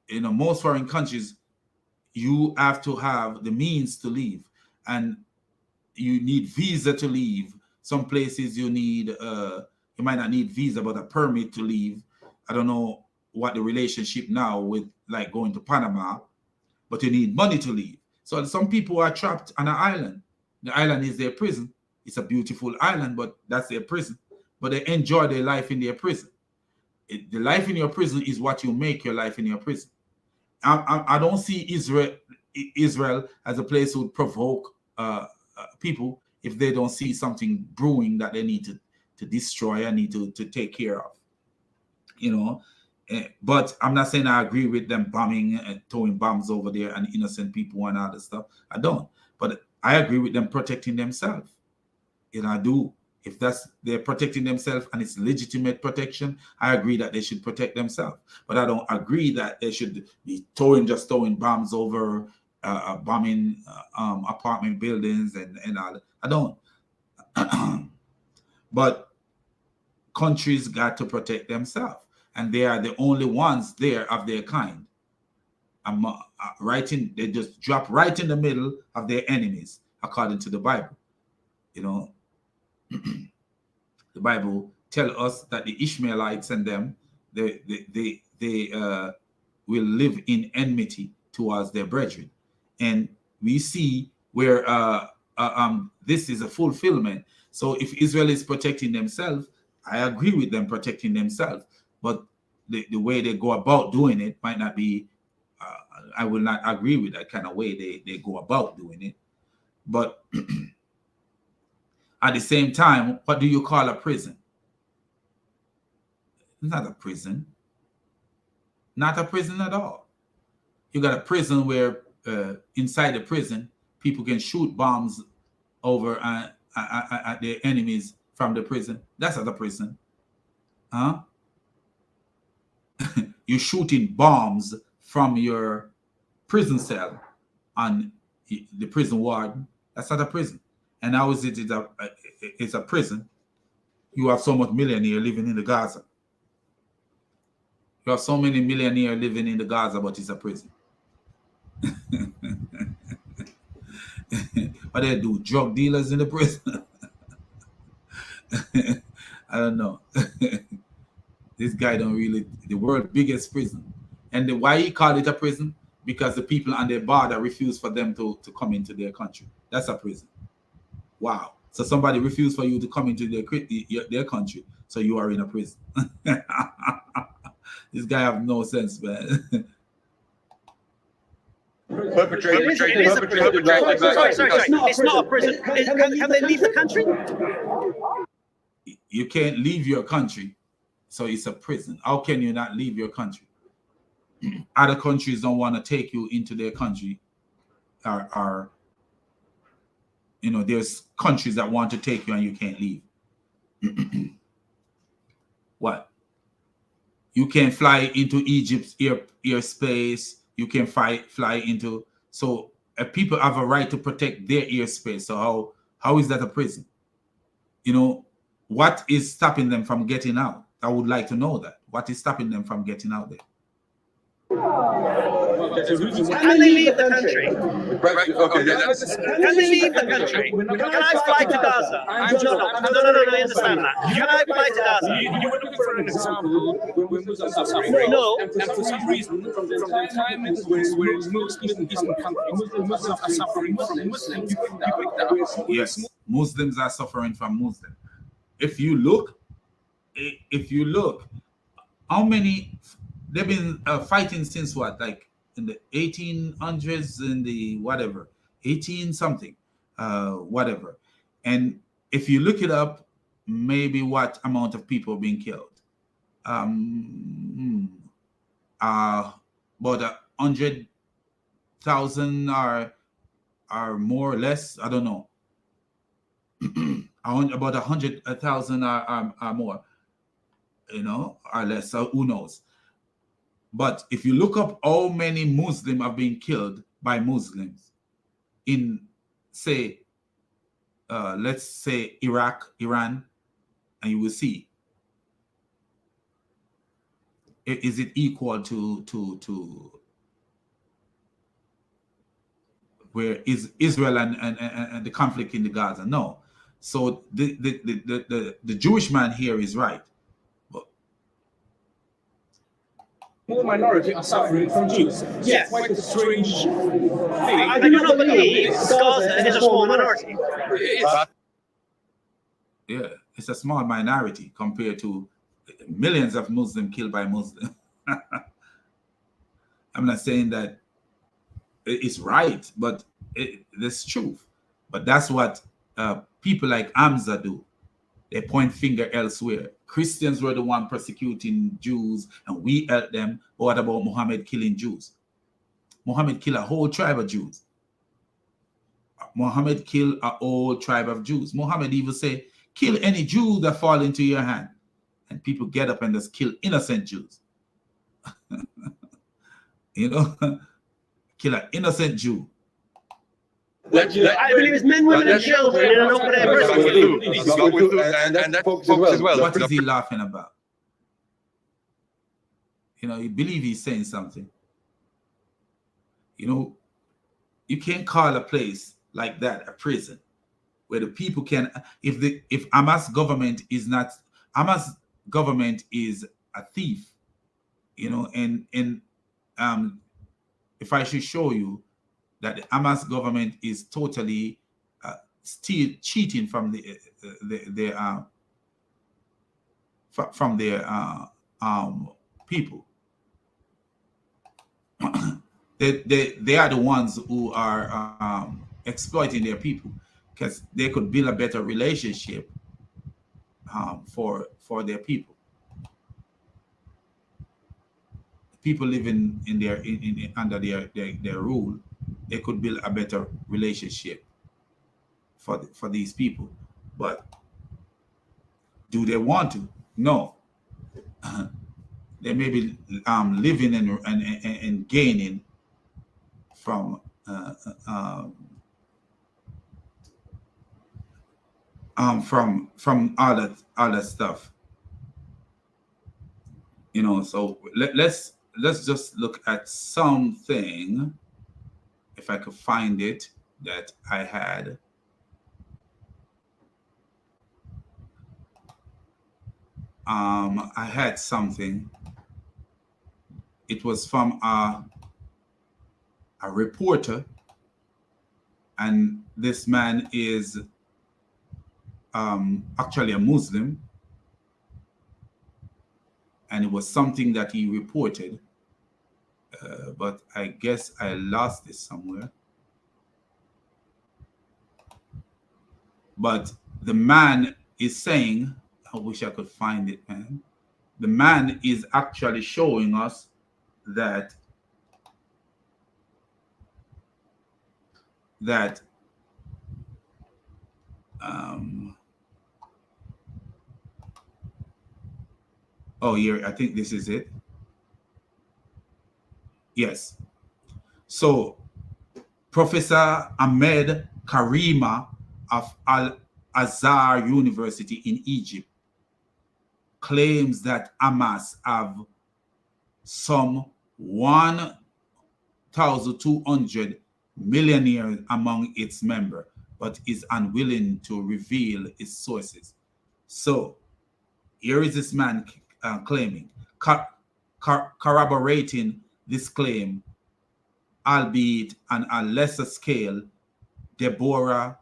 you know, most foreign countries, you have to have the means to leave, and you need visa to leave. Some places you need, you might not need visa, but a permit to leave. I don't know what the relationship now with like going to Panama, but you need money to leave. So some people are trapped on an island. The island is their prison. It's a beautiful island, but that's their prison. But they enjoy their life in their prison. The life in your prison is what you make your life in your prison. I don't see Israel as a place that would provoke people if they don't see something brewing that they need to destroy and need to take care of. You know, but I'm not saying I agree with them bombing and throwing bombs over there and innocent people and all that stuff. I don't. But I agree with them protecting themselves. You know, I do. If they're protecting themselves and it's legitimate protection, I agree that they should protect themselves. But I don't agree that they should be just throwing bombs over, bombing apartment buildings and all that. I don't. But countries got to protect themselves, and they are the only ones there of their kind. They just drop right in the middle of their enemies, according to the Bible. You know, the Bible tells us that the Ishmaelites and them, they will live in enmity towards their brethren, and we see where this is a fulfillment. So if Israel is protecting themselves, I agree with them protecting themselves, but the way they go about doing it might not be. I will not agree with that kind of way they go about doing it, but. At the same time, what do you call a prison? Not a prison. Not a prison at all. You got a prison where inside the prison, people can shoot bombs over at their enemies from the prison. That's not a prison. Huh? You're shooting bombs from your prison cell on the prison warden. That's not a prison. And how is it's a prison? You have so much millionaire living in the Gaza. You have so many millionaires living in the Gaza, but it's a prison. What they do? Drug dealers in the prison? I don't know. This guy don't really, the world's biggest prison. And why he called it a prison? Because the people on their border refuse for them to come into their country. That's a prison. Wow. So somebody refused for you to come into their country, so you are in a prison. This guy have no sense, man. Sorry. It's not a prison. Can they leave the country? You can't leave your country, so it's a prison. How can you not leave your country? Other countries don't want to take you into their country. You know, there's countries that want to take you and you can't leave. What? You can't fly into Egypt's airspace. You can fly into. So people have a right to protect their airspace. So how is that a prison? You know, what is stopping them from getting out? I would like to know that. What is stopping them from getting out there? Can they leave the country? Can they leave the country? Can I fly to Gaza? No, I understand that. Can I fly to Gaza? You were looking for an example when Muslims are suffering. No. And for some reason, from the time where most Eastern countries, Muslims are suffering from Muslims, you pick that up. Yes, Muslims are suffering from Muslims. If you look, how many, they've been fighting since what, like in the 1800s, in the whatever, 18 something, whatever. And if you look it up, maybe what amount of people being killed? About 100 100,000 or more or less. I don't know. About 100,000 or more, you know, or less. So who knows? But if you look up how many Muslims have been killed by Muslims in, say, let's say Iraq, Iran, and you will see, is it equal to where is Israel and the conflict in the Gaza? No. So the Jewish man here is right. More minority are suffering from Jews. Yes. Quite a strange thing. I do not believe Gaza is a small minority. Yeah, it's a small minority compared to millions of Muslims killed by Muslims. I'm not saying that it's right, but it's truth. But that's what people like Hamza do. They point finger elsewhere. Christians were the one persecuting Jews, and we helped them. But what about Muhammad killing Jews? Muhammad killed a whole tribe of Jews. Muhammad killed a whole tribe of Jews. Muhammad even say, kill any Jew that fall into your hand. And people get up and just kill innocent Jews. You know, kill an innocent Jew. I believe it's men, women, and children in an open air prison. And that folks as well. What is he laughing about? You know, you believe he's saying something. You know, you can't call a place like that a prison where the people can, if Hamas government is not, Hamas government is a thief, you know, and if I should show you that the Hamas government is totally still cheating from their people. They are the ones who are exploiting their people, because they could build a better relationship for their people. People living in under their rule, they could build a better relationship for these people. But do they want to? No. They may be living and gaining from other stuff, you know. So let's just look at something, if I could find it, that I had. I had something. It was from a reporter, and this man is actually a Muslim, and it was something that he reported, but I guess I lost it somewhere. But the man is saying, I wish I could find it, man. The man is actually showing us that oh, here, I think this is it. Yes. So Professor Ahmed Karima of Al-Azhar University in Egypt claims that Hamas have some 1,200 millionaires among its members, but is unwilling to reveal its sources. So here is this man claiming, corroborating this claim, albeit on a lesser scale. Deborah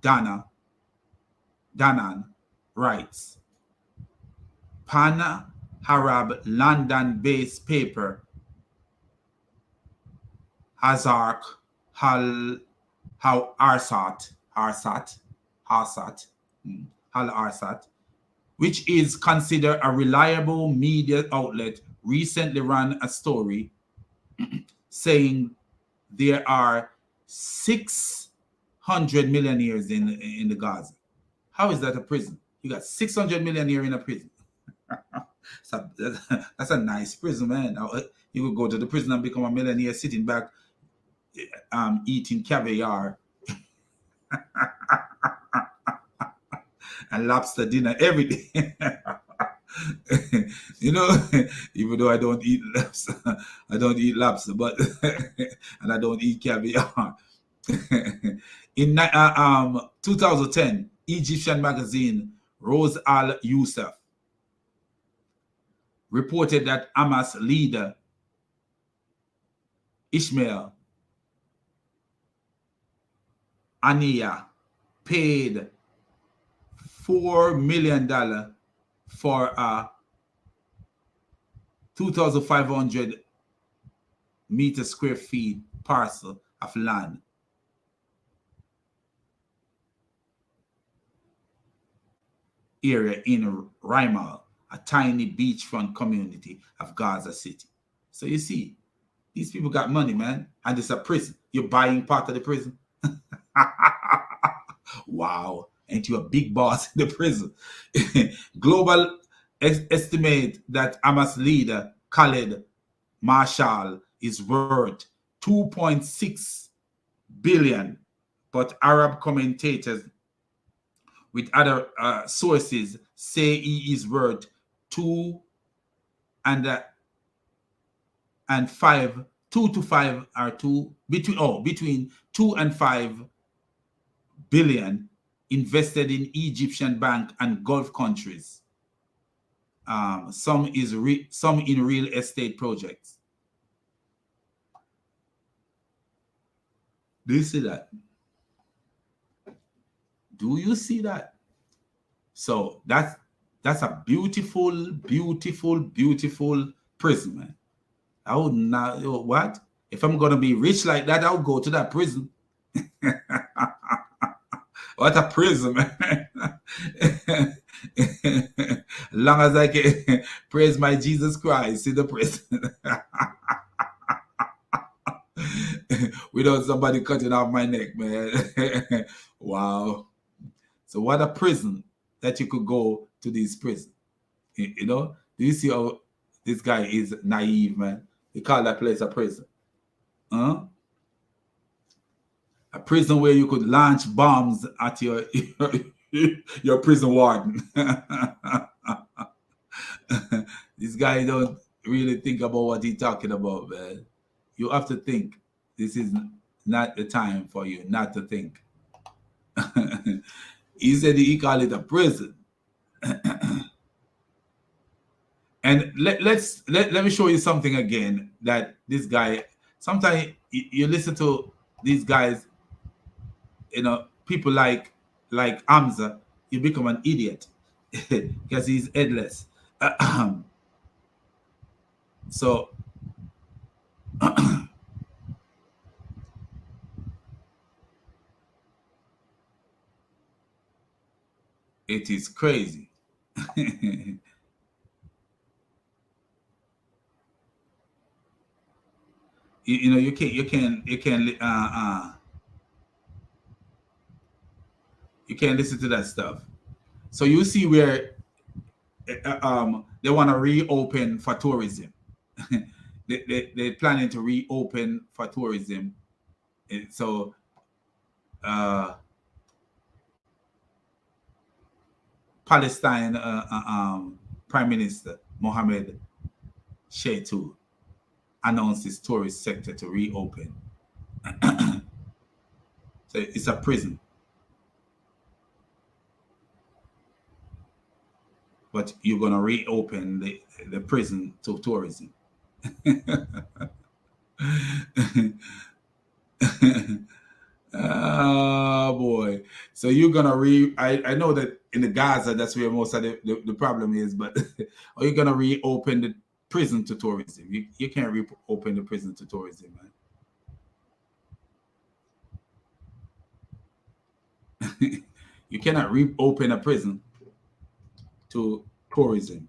Danan writes, Pan Arab London-based paper Hazark Al Arsat, which is considered a reliable media outlet, recently ran a story saying there are 600 millionaires in the Gaza. How is that a prison? You got 600 millionaires in a prison. So that's a nice prison, man. You could go to the prison and become a millionaire sitting back eating caviar and lobster dinner every day. You know, even though I don't eat lobster, but and I don't eat caviar. In 2010, Egyptian magazine Rose Al Youssef reported that Hamas leader Ismail Haniyeh paid $4 million for a 2,500 square feet parcel of land. Area in Rimal, a tiny beachfront community of Gaza City. So you see, these people got money, man, and it's a prison. You're buying part of the prison. Wow, ain't you a big boss in the prison? Global estimate that Hamas leader Khaled Marshall is worth 2.6 billion, but Arab commentators with other sources say he is worth between 2 and 5 billion invested in Egyptian bank and Gulf countries. Some in real estate projects. Do you see that? Do you see that? So that's a beautiful, beautiful, beautiful prison, man. I would not, what? If I'm gonna be rich like that, I'll go to that prison. What a prison, man. As long as I can praise my Jesus Christ in the prison. Without somebody cutting off my neck, man. Wow. So what a prison that you could go to this prison. You know? Do you see how this guy is naive, man? He call that place a prison. Huh? A prison where you could launch bombs at your prison warden. This guy don't really think about what he's talking about, man. You have to think. This is not the time for you not to think. He said he called it a prison. And let me show you something again that this guy, sometimes you listen to these guys, you know, people like Hamza, you become an idiot because he's headless. So it is crazy. You know, you can't listen to that stuff. So you see where they want to reopen for tourism. They're planning to reopen for tourism. And so Palestine Prime Minister Mohammed Shaitu announced his tourist sector to reopen. So it's a prison. But you're going to reopen the prison to tourism. Oh, boy. So you're going to I know that in the Gaza, that's where most of the problem is, but are you going to reopen the prison to tourism? You can't reopen the prison to tourism, man. You cannot reopen a prison to tourism.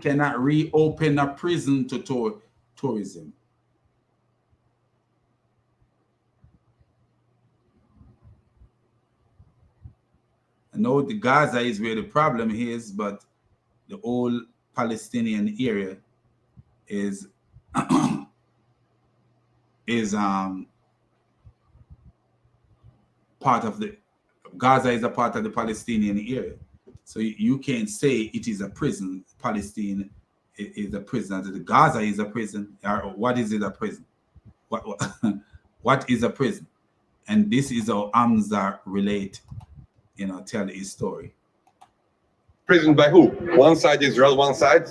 cannot reopen a prison to tourism. I know the Gaza is where the problem is, but the whole Palestinian area is part of the Gaza is a part of the Palestinian area. So you can't say it is a prison. Palestine is a prison. The Gaza is a prison. Or what is it a prison? What is a prison? And this is how Hamza relate, tell his story. Prison by who? One side Israel, one side?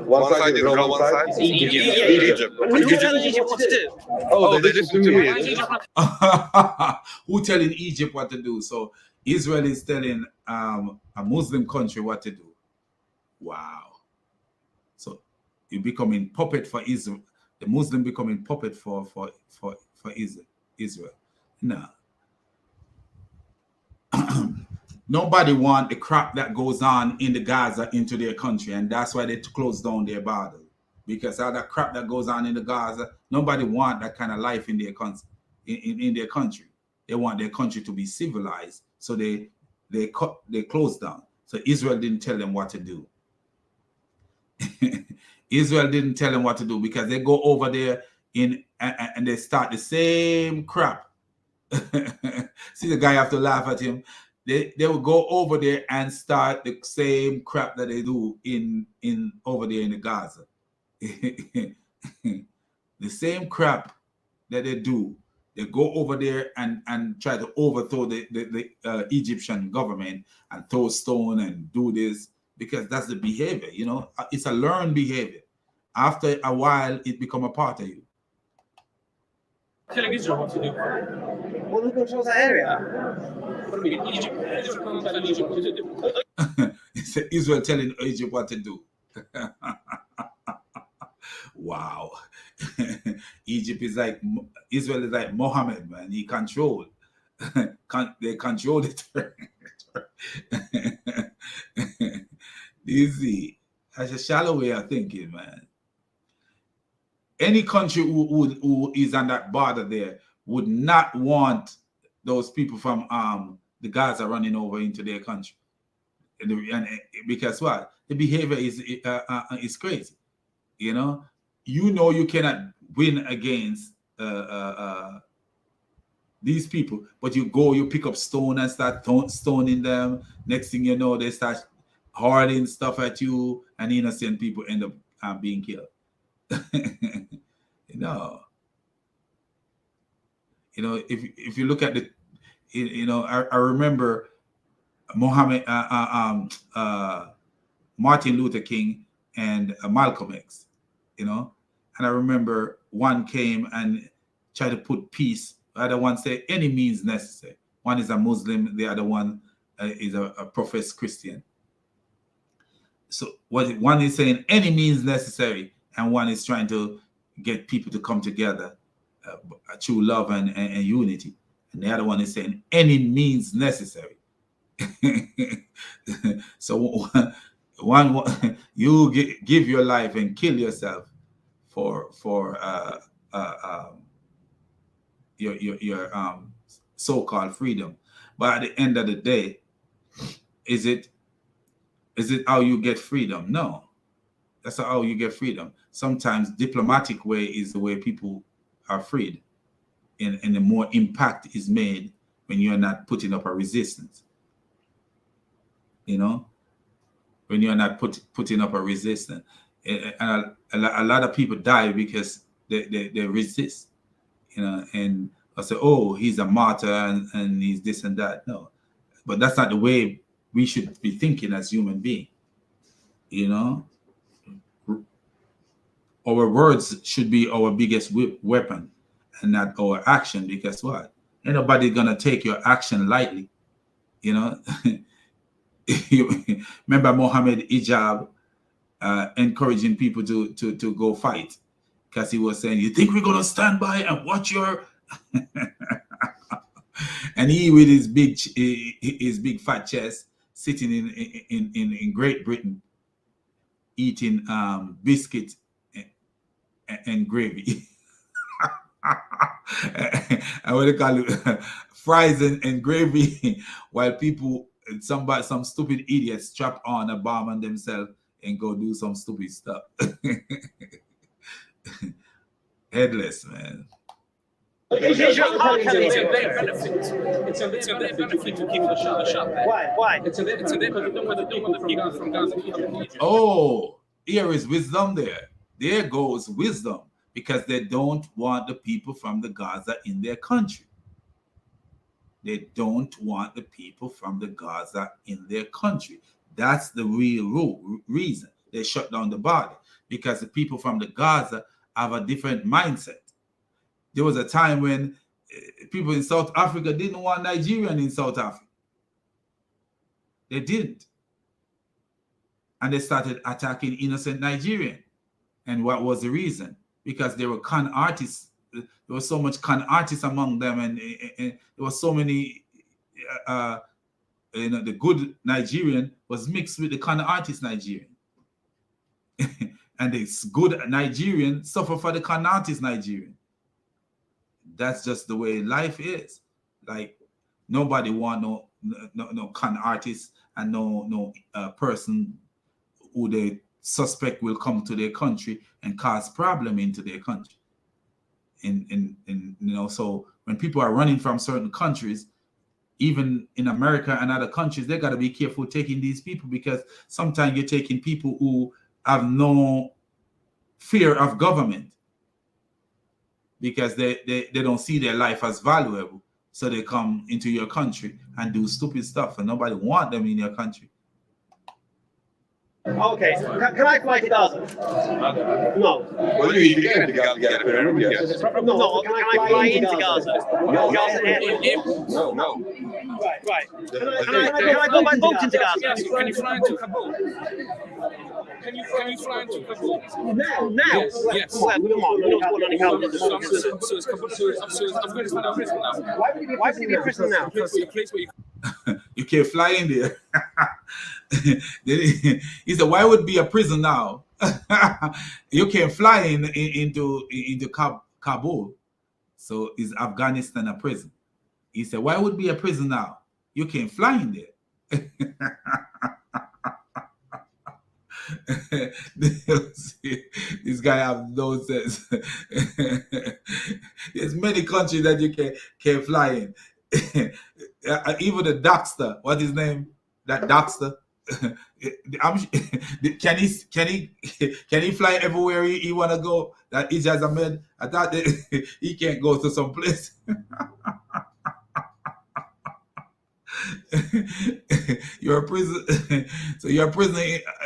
One side Israel, one side? Egypt. Who's telling Egypt what to do? Oh, they listen to me. Who telling Egypt what to do? So Israel is telling a Muslim country what to do. Wow. So you're becoming puppet for Israel. The Muslim becoming puppet for Israel. No. Nobody want the crap that goes on in the Gaza into their country, and that's why they close down their border. Because all that crap that goes on in the Gaza, nobody want that kind of life in their country. In their country, they want their country to be civilized, so they close down. So Israel didn't tell them what to do. Israel didn't tell them what to do because they go over there and they start the same crap. See, the guy have to laugh at him. They will go over there and start the same crap that they do in over there in the Gaza. The same crap that they do. They go over there and try to overthrow the Egyptian government and throw stone and do this because that's the behavior, It's a learned behavior. After a while, it become a part of you. Telling Israel what to do. Well, who controls that area? What do you mean? Israel can't tell Egypt what to do. It's Israel telling Egypt what to do. Wow. Egypt is like, Israel is like Mohammed, man. He control. They control it. You see, that's a shallow way of thinking, man. Any country who is on that border there would not want those people from the Gaza running over into their country, and because what? The behavior is crazy. You cannot win against these people, but you pick up stone and start stoning them. Next thing you know, they start hurling stuff at you, and innocent people end up being killed. If you look at the, I remember Martin Luther King and Malcolm X, and I remember one came and tried to put peace. The other one said any means necessary. One is a Muslim, the other one is a professed Christian. So one is saying any means necessary, and one is trying to get people to come together through love and unity. And the other one is saying any means necessary. So one you give your life and kill yourself for your so-called freedom. But at the end of the day, is it how you get freedom? No. That's not how you get freedom. Sometimes diplomatic way is the way people are freed. And the more impact is made when you're not putting up a resistance. When you're not putting up a resistance. And a lot of people die because they resist. And I say, oh, he's a martyr and he's this and that. No. But that's not the way we should be thinking as human beings. Our words should be our biggest weapon and not our action, because what? Ain't nobody gonna take your action lightly. Remember Mohammed Ijab encouraging people to go fight, because he was saying, you think we're gonna stand by and watch your and he with his big fat chest sitting in Great Britain, eating biscuits and gravy. And what they call it, fries and gravy, while people, some stupid idiots strap on a bomb on themselves and go do some stupid stuff. Headless, man. It's your heart telling It's you. a their benefit. It's a their benefit to keep the shut there. Why? It's a their because they don't want the people from Gaza to come to Egypt. Oh, here is wisdom there. There goes wisdom, because they don't want the people from the Gaza in their country. They don't want the people from the Gaza in their country. That's the real reason they shut down the border, because the people from the Gaza have a different mindset. There was a time when people in South Africa didn't want Nigerian in South Africa. They didn't. And they started attacking innocent Nigerian. And what was the reason? Because there were con artists. There was so much con artists among them, and there were so many, the good Nigerian was mixed with the con artist Nigerian. And the good Nigerian suffer for the con artist Nigerian. That's just the way life is. Like, nobody want no con artist and no person who they suspect will come to their country and cause problem into their country. So when people are running from certain countries, even in America and other countries, they got to be careful taking these people, because sometimes you're taking people who have no fear of government, because they don't see their life as valuable. So they come into your country and do stupid stuff, and nobody want them in your country. Okay, can I fly to Gaza? No. Well, you can to get there, yes. No, can I fly into Gaza? Gaza Airport? No. Right. Can I go by boat into Gaza? Yes, can you fly into Kabul? Can you fly into Kabul? Now? Yes. Well, we don't want any help. So it's Kabul. So Afghanistan a prison now. Why would you be a prisoner now? A place where you You can't fly in there. He said, why would it be a prison now? You can't fly into Kabul. So is Afghanistan a prison? He said, why would it be a prison now? You can't fly in there. This guy have no sense. There's many countries that you can't fly in. Even the doctor, what's his name? That doctor. Can he fly everywhere he want to go? That Ijaz Ahmed, I thought that he can't go to some place. You're a prisoner. So you're a prisoner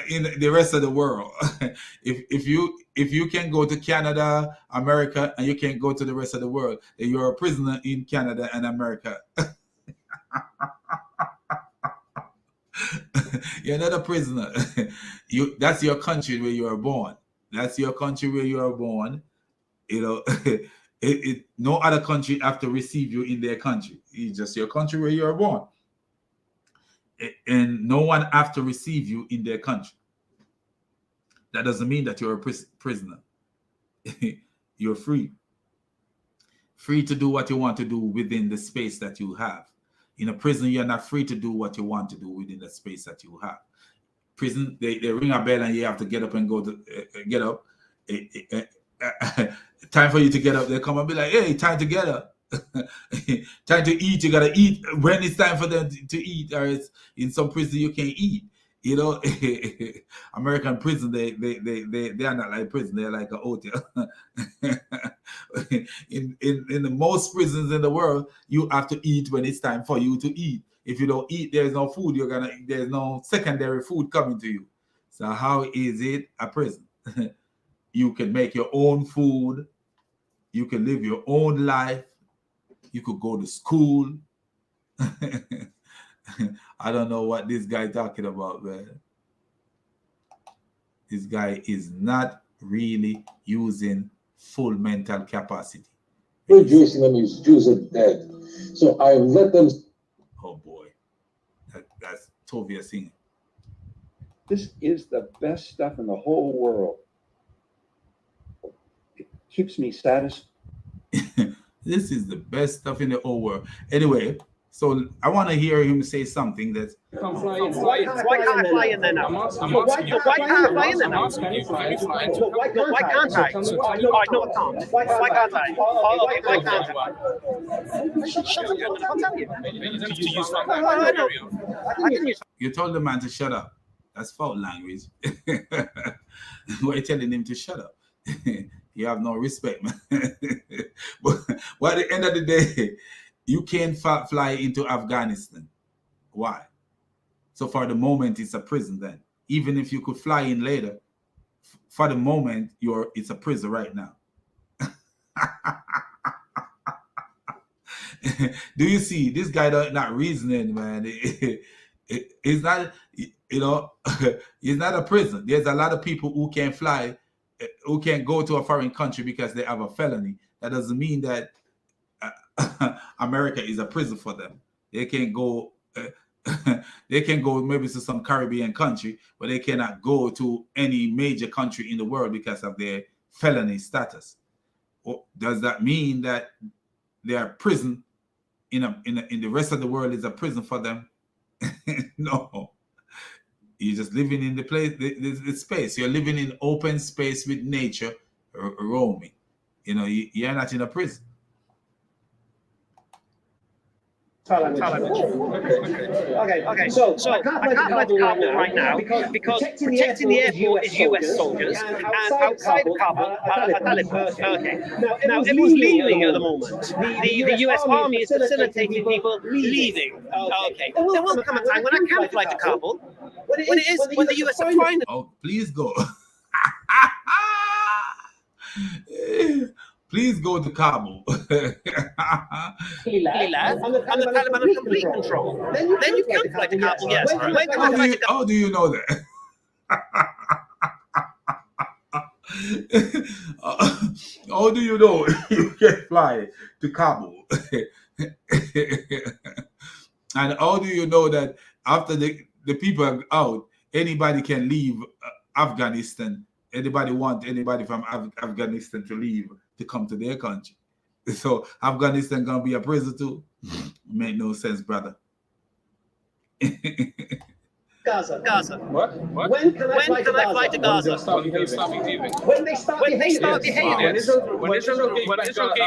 in the rest of the world. If you can go to Canada, America, and you can't go to the rest of the world, then you're a prisoner in Canada and America. You're not a prisoner. That's your country where you are born. That's your country where you are born. You know, no other country have to receive you in their country. It's just your country where you are born. And no one have to receive you in their country. That doesn't mean that you're a prisoner. You're free. Free to do what you want to do within the space that you have. In a prison, you're not free to do what you want to do within the space that you have. Prison, they ring a bell and you have to get up and go to get up. Time for you to get up. They come and be like, hey, time to get up. Time to eat. You gotta eat when it's time for them to eat. Or it's in some prison you can't eat. You know, American prison, they are not like prison. They're like a hotel. in the most prisons in the world, you have to eat when it's time for you to eat. If you don't eat, there's no food. There's no secondary food coming to you. So how is it a prison? You can make your own food. You can live your own life. You could go to school. I don't know what this guy talking about, man. This guy is not really using full mental capacity. Rejoicing them is Jews are dead. So I let them. Oh boy, that's Tovia Singh. This is the best stuff in the whole world. It keeps me satisfied. This is the best stuff in the whole world. Anyway, so I want to hear him say something that. Can't fly in. Why can't I fly in there now? I'm asking Why you. can't I fly in there now? I'm asking you, can you fly in? Why can't I? No, I can't. Why can't I? Oh, okay, why can't I? Shut up, I'll tell you. You don't have to use that language area. I can use. You told the man to shut up. That's foul language. Why are you telling him to shut up? You have no respect, man. But at the end of the day, you can't fly into Afghanistan. Why? So for the moment, it's a prison then. Even if you could fly in later, for the moment, it's a prison right now. Do you see this guy not reasoning, man? It's not, you know, it's not a prison. There's a lot of people who can fly, who can go to a foreign country because they have a felony. That doesn't mean that America is a prison for them. They can go. They can go maybe to some Caribbean country, but they cannot go to any major country in the world because of their felony status. Does that mean that their prison in the rest of the world is a prison for them? No. You're just living in the space. You're living in open space with nature roaming. You know, you're not in a prison. Okay. So I can't fly to Kabul right now because protecting the airport is US soldiers, and outside of Kabul are Taliban. Okay. Now everyone's leaving at the moment. The US Army is facilitating people leaving. Okay. There will come a time when I can fly to Kabul. When the US are trying to. Oh, please go. Please go to Kabul. He left, and the Taliban are complete control. Then you can fly to Kabul, yes. When can I fly to Kabul? How do you know that? How do you know you can fly to Kabul? And how do you know that after the people are out, anybody can leave Afghanistan? Anybody from Afghanistan to leave to come to their country? So Afghanistan gonna be a prison too? Make no sense, brother. Gaza. What? When can I fly to Gaza? When they start behaving. When Israel gave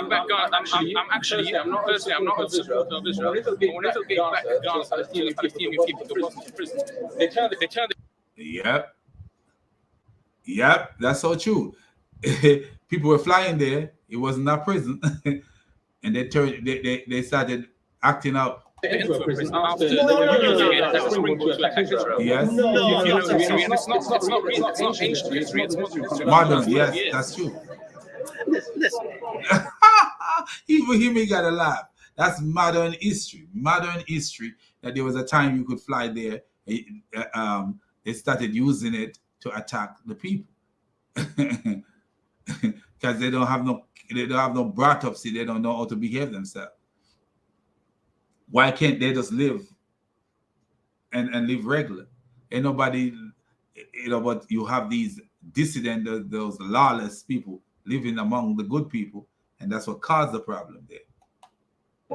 back Gaza, I'm not a supporter of Israel. When Israel gave back Gaza, Palestinian people to prison. They turned. Yep, that's so true. People were flying there. It wasn't a prison, and they started acting up. Into a prison after Yes. It's not ancient history. It's modern. Yes, that's true. Listen. Even him, he got to laugh. That's modern history. Modern history. That there was a time you could fly there. They started using it to attack the people because they don't have no autopsy. They don't know how to behave themselves. Why can't they just live and live regular? Ain't nobody, but you have these dissident, those lawless people living among the good people, and that's what caused the problem there.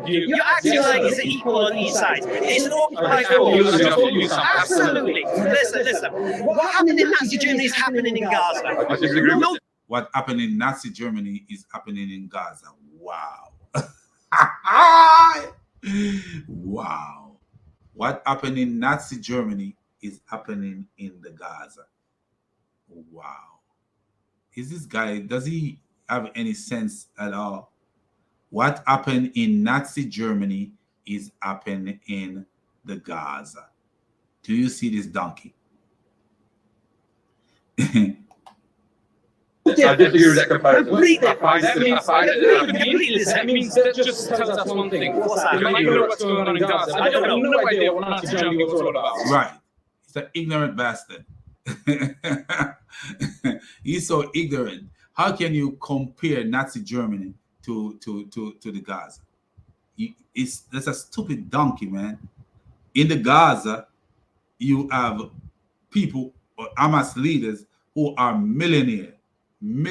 You're acting like it's equal on each side. It's an occupied force. Absolutely. Listen. What happened in Nazi Germany is happening in Gaza. I disagree with What happened in Nazi Germany is happening in Gaza. Wow. Wow. What happened in Nazi Germany is happening in the Gaza. Wow. Is this guy, does he have any sense at all? What happened in Nazi Germany is happening in the Gaza. Do you see this donkey? I disagree with that comparison. That means that just tells us one thing. I don't know what's going on in Gaza. I don't have no idea what Nazi Germany was all about. Right. He's an ignorant bastard. He's so ignorant. How can you compare Nazi Germany to the Gaza? That's a stupid donkey, man. In the Gaza, you have people, Hamas leaders who are millionaire, and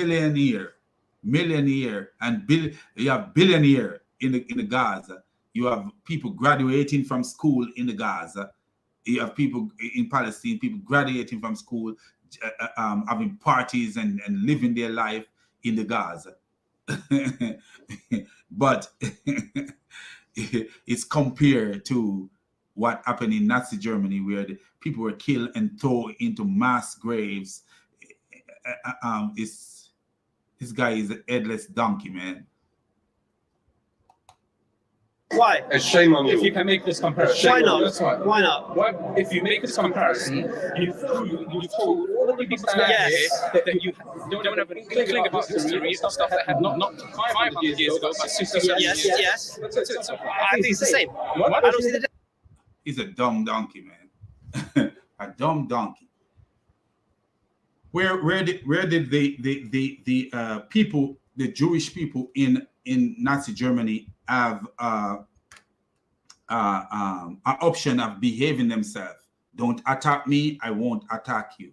you have billionaire in the Gaza. You have people graduating from school in the Gaza. You have people in Palestine, people graduating from school, having parties and living their life in the Gaza. But it's compared to what happened in Nazi Germany, where the people were killed and thrown into mass graves. This guy is a headless donkey, man. Why? A shame on you. If you can make this comparison, Why not? That's right. Why not? If you make this comparison, you've told all the people standing Yes. here that you don't have an inkling about history or stuff that had not 500 years ago, but 60 years. Yes. So, I think it's the same. What? I don't see the difference. He's a dumb donkey, man. A dumb donkey. Where did the people, the Jewish people in Nazi Germany, have an option of behaving themselves? Don't attack me, I won't attack you.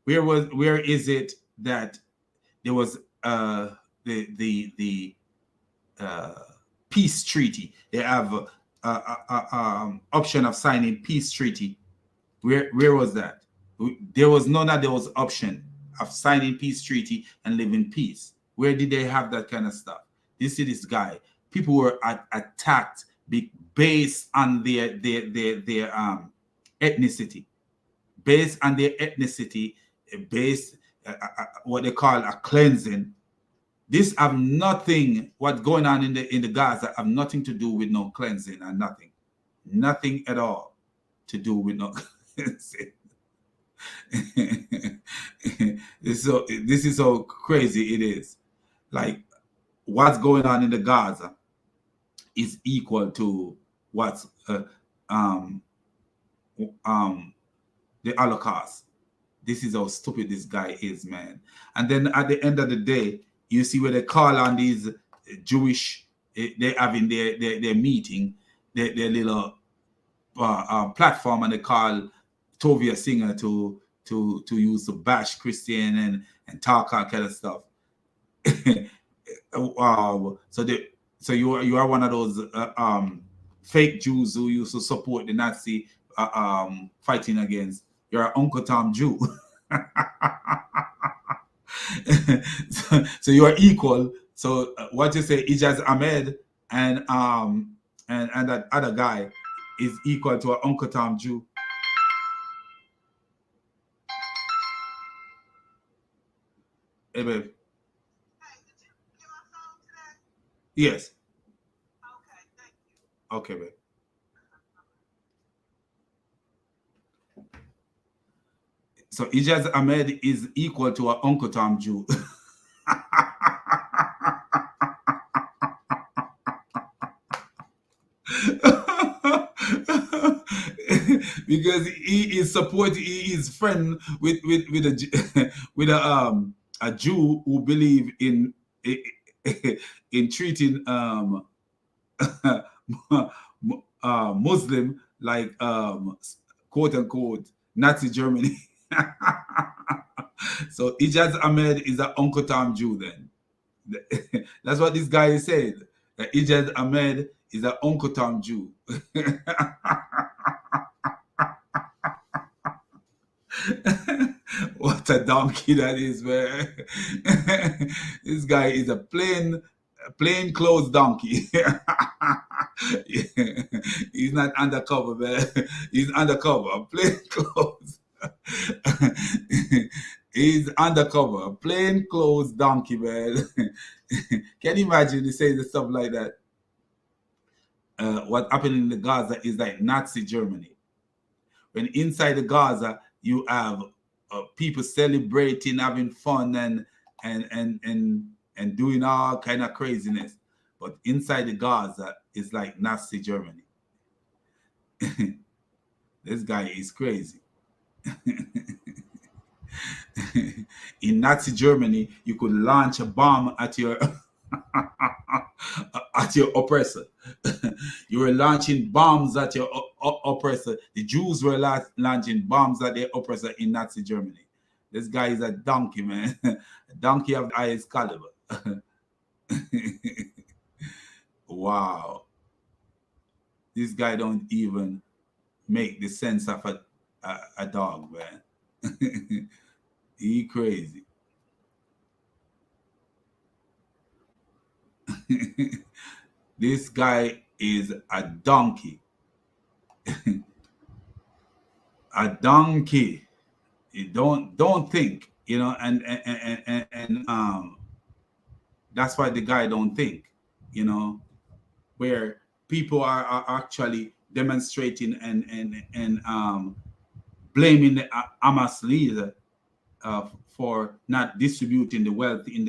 Where is it that there was the peace treaty? They have option of signing peace treaty. Where was that? There was none of those option of signing peace treaty and live in peace. Where did they have that kind of stuff? You see this guy. People were attacked based on their ethnicity, based on their ethnicity, based what they call a cleansing. This have nothing. What's going on in the Gaza have nothing to do with no cleansing and nothing at all to do with no cleansing. This is how crazy it is. Like, what's going on in the Gaza is equal to what's the Holocaust. This is how stupid this guy is, man. And then at the end of the day, you see where they call on these Jewish, they having their meeting, their little platform, and they call Tovia Singer to use the bash Christian and talk all kind of stuff. So you are one of those fake Jews who used to support the Nazi fighting against. You're an Uncle Tom Jew. so you are equal. So what you say, Ijaz Ahmed and that other guy is equal to an Uncle Tom Jew. Hey, babe. Yes. Okay, babe. So Ijaz Ahmed is equal to an Uncle Tom Jew. Because he is friend with a Jew who believe in treating Muslim like quote unquote Nazi Germany. So Ijaz Ahmed is an Uncle Tom Jew then. That's what this guy said. That Ijaz Ahmed is an Uncle Tom Jew. What a donkey that is, man. This guy is a plain clothes donkey. He's not undercover, man. He's undercover, plain clothes. He's undercover, plain clothes donkey, man. Can you imagine he saying stuff like that? What happened in the Gaza is like Nazi Germany. When inside the Gaza you have people celebrating, having fun, and doing all kind of craziness, but inside the Gaza is like Nazi Germany. This guy is crazy. In Nazi Germany, you could launch a bomb at your at your oppressor. You were launching bombs at your oppressor. The Jews were launching bombs at their oppressor in Nazi Germany. This guy is a donkey, man. A donkey of the highest caliber. Wow. This guy don't even make the sense of a dog, man. He crazy. This guy is a donkey. A donkey. You don't think, you know, and that's why the guy don't think, you know, where people are actually demonstrating and blaming the Hamas leader for not distributing the wealth in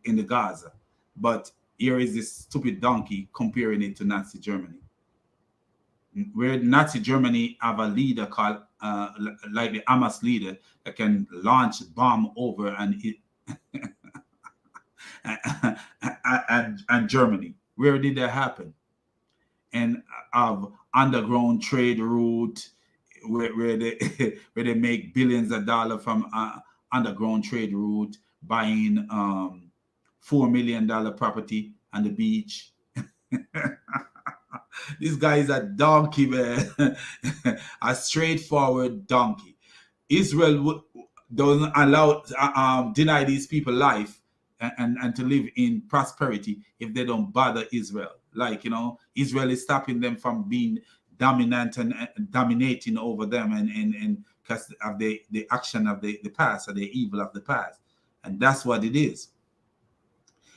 the Gaza. But here is this stupid donkey comparing it to Nazi Germany, where Nazi Germany have a leader called like the Hamas leader that can launch bomb over and hit and Germany. Where did that happen? And of underground trade route where they make billions of dollars from underground trade route, buying $4 million property on the beach. This guy is a donkey, man. A straightforward donkey. Israel doesn't allow deny these people life and to live in prosperity if they don't bother Israel. Like, you know, Israel is stopping them from being dominant and dominating over them and because of the action of the past or the evil of the past. And that's what it is.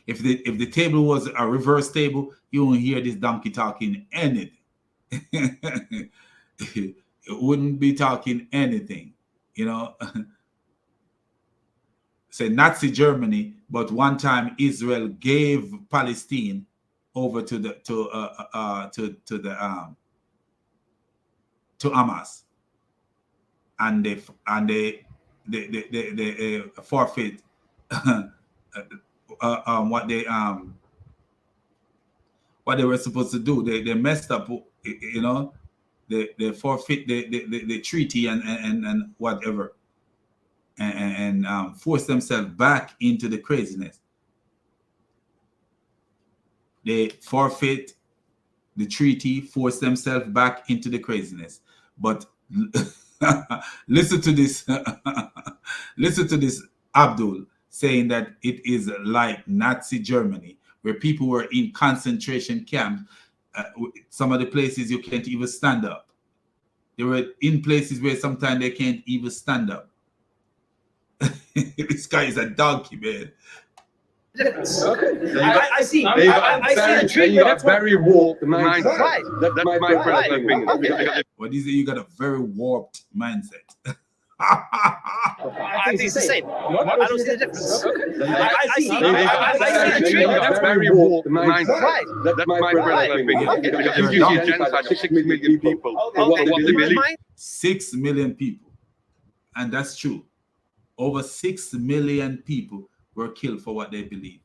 If the table was a reverse table, you won't hear this donkey talking anything. It wouldn't be talking anything, you know. Say Nazi Germany, but one time Israel gave Palestine over to Hamas, and they forfeit what they were supposed to do. They messed up, you know. They forfeit the treaty and whatever, and force themselves back into the craziness. They forfeit the treaty, force themselves back into the craziness. But listen to this. Listen to this, Abdul, saying that it is like Nazi Germany, where people were in concentration camps. Some of the places you can't even stand up. They were in places where sometimes they can't even stand up. This guy is a donkey, man. Okay. I see. I see the You got a very warped mindset. Right. That's my personal opinion. Okay. What is it? You got a very warped mindset. I think it's the same. I don't see the difference. Okay. I see the You got a very warped mindset. Right. That's my personal opinion. Because if you see genocide of 6 million people, what they believe. 6 million people. And that's true. Over 6 million people were killed for what they believe.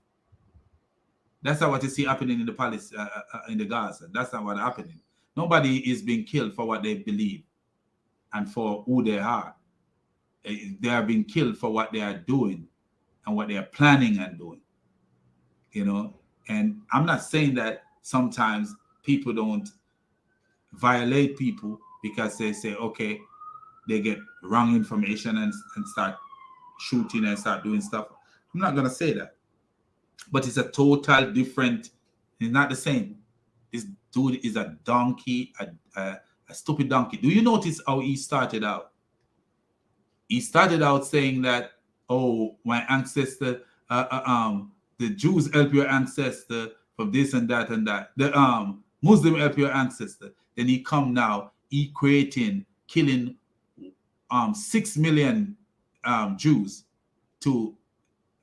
That's not what you see happening in the palace, in the Gaza. That's not what's happening. Nobody is being killed for what they believe and for who they are. They are being killed for what they are doing and what they are planning on doing. You know, and I'm not saying that sometimes people don't violate people because they say, okay, they get wrong information and start shooting and start doing stuff. I'm not going to say that. But it's a total different, it's not the same. This dude is a donkey, a stupid donkey. Do you notice how he started out? He started out saying that, oh, my ancestor, the Jews help your ancestor from this and that and that. The Muslim help your ancestor. Then he come now, equating, killing 6 million Jews to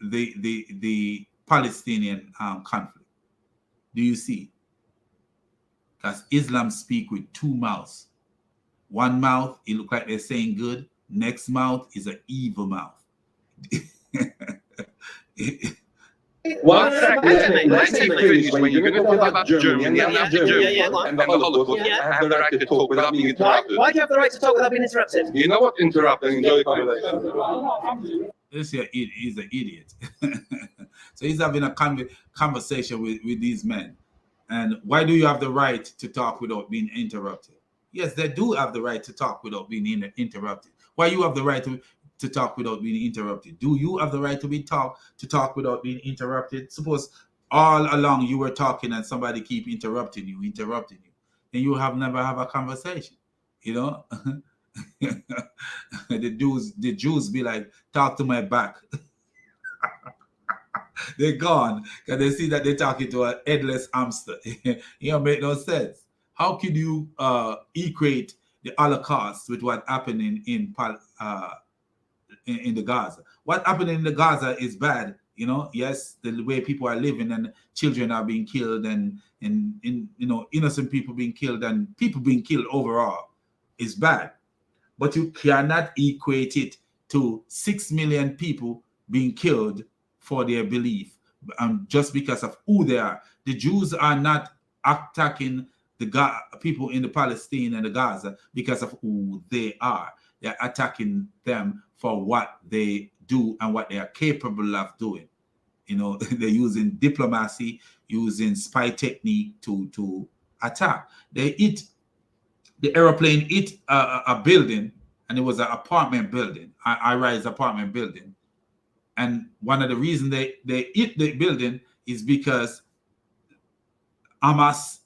the Palestinian conflict. Do you see? Because Islam speak with two mouths. One mouth, it look like they're saying good. Next mouth is an evil mouth. One Let second, him let me finish. When you're going to talk about Germany and Yeah, Germany yeah, go on. and the Holocaust, Yeah. I have the right to talk without being interrupted. Why do you have the right to talk without being interrupted? You know what? Interrupt and enjoy the conversation. He's an idiot. So he's having a conversation with these men. And why do you have the right to talk without being interrupted? Yes, they do have the right to talk without being interrupted. Why you have the right to talk without being interrupted? Do you have the right to talk without being interrupted? Suppose all along you were talking and somebody keep interrupting you, then you never have a conversation. You know? The Jews be like, talk to my back. They're gone because they see that they're talking to a headless hamster. It don't make no sense. How could you equate the Holocaust with what happened in the Gaza? What happened in the Gaza is bad, you know. Yes, the way people are living and children are being killed and innocent people being killed and people being killed overall is bad. But you cannot equate it to 6 million people being killed for their belief, just because of who they are. The Jews are not attacking the people in the Palestine and the Gaza because of who they are. They're attacking them for what they do and what they are capable of doing. You know, they're using diplomacy, using spy technique to attack. The airplane hit a building, and it was an apartment building, a high-rise apartment building. And one of the reasons they hit the building is because Hamas,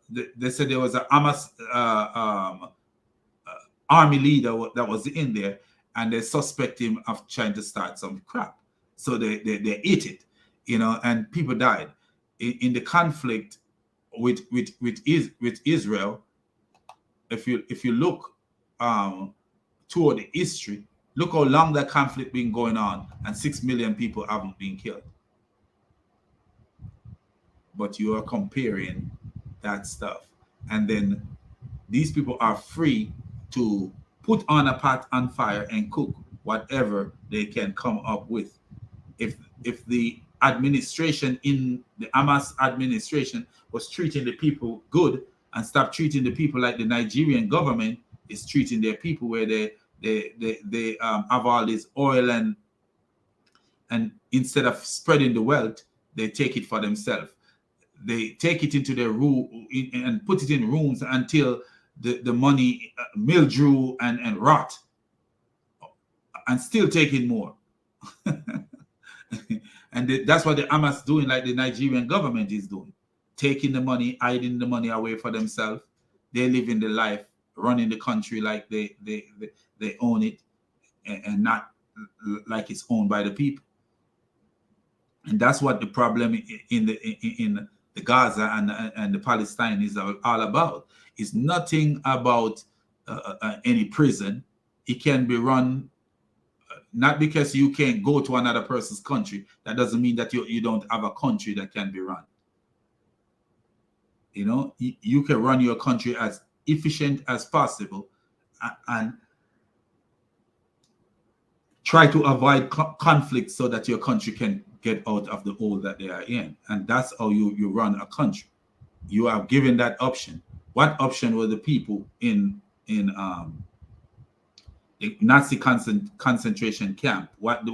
they said there was a Hamas army leader that was in there, and they suspect him of trying to start some crap. So they hit it, you know, and people died. In the conflict with Israel, if you look toward the history, look how long that conflict been going on, and 6 million people haven't been killed. But you are comparing that stuff. And then these people are free to put on a pot on fire and cook whatever they can come up with. If the administration in the Hamas administration was treating the people good and stop treating the people like the Nigerian government is treating their people, where they have all this oil and instead of spreading the wealth, they take it for themselves. They take it into their room and put it in rooms until the money mildew and rot, and still taking more. And that's what the Hamas doing, like the Nigerian government is doing, taking the money, hiding the money away for themselves. They live in the life, running the country like they own it, and not like it's owned by the people. And that's what the problem in the Gaza and the Palestine is all about. It's nothing about any prison. It can be run, not because you can't go to another person's country. That doesn't mean that you don't have a country that can be run. You know, you can run your country as efficient as possible and try to avoid conflict so that your country can get out of the hole that they are in. And that's how you run a country. You are given that option. What option were the people in the Nazi concentration camp? What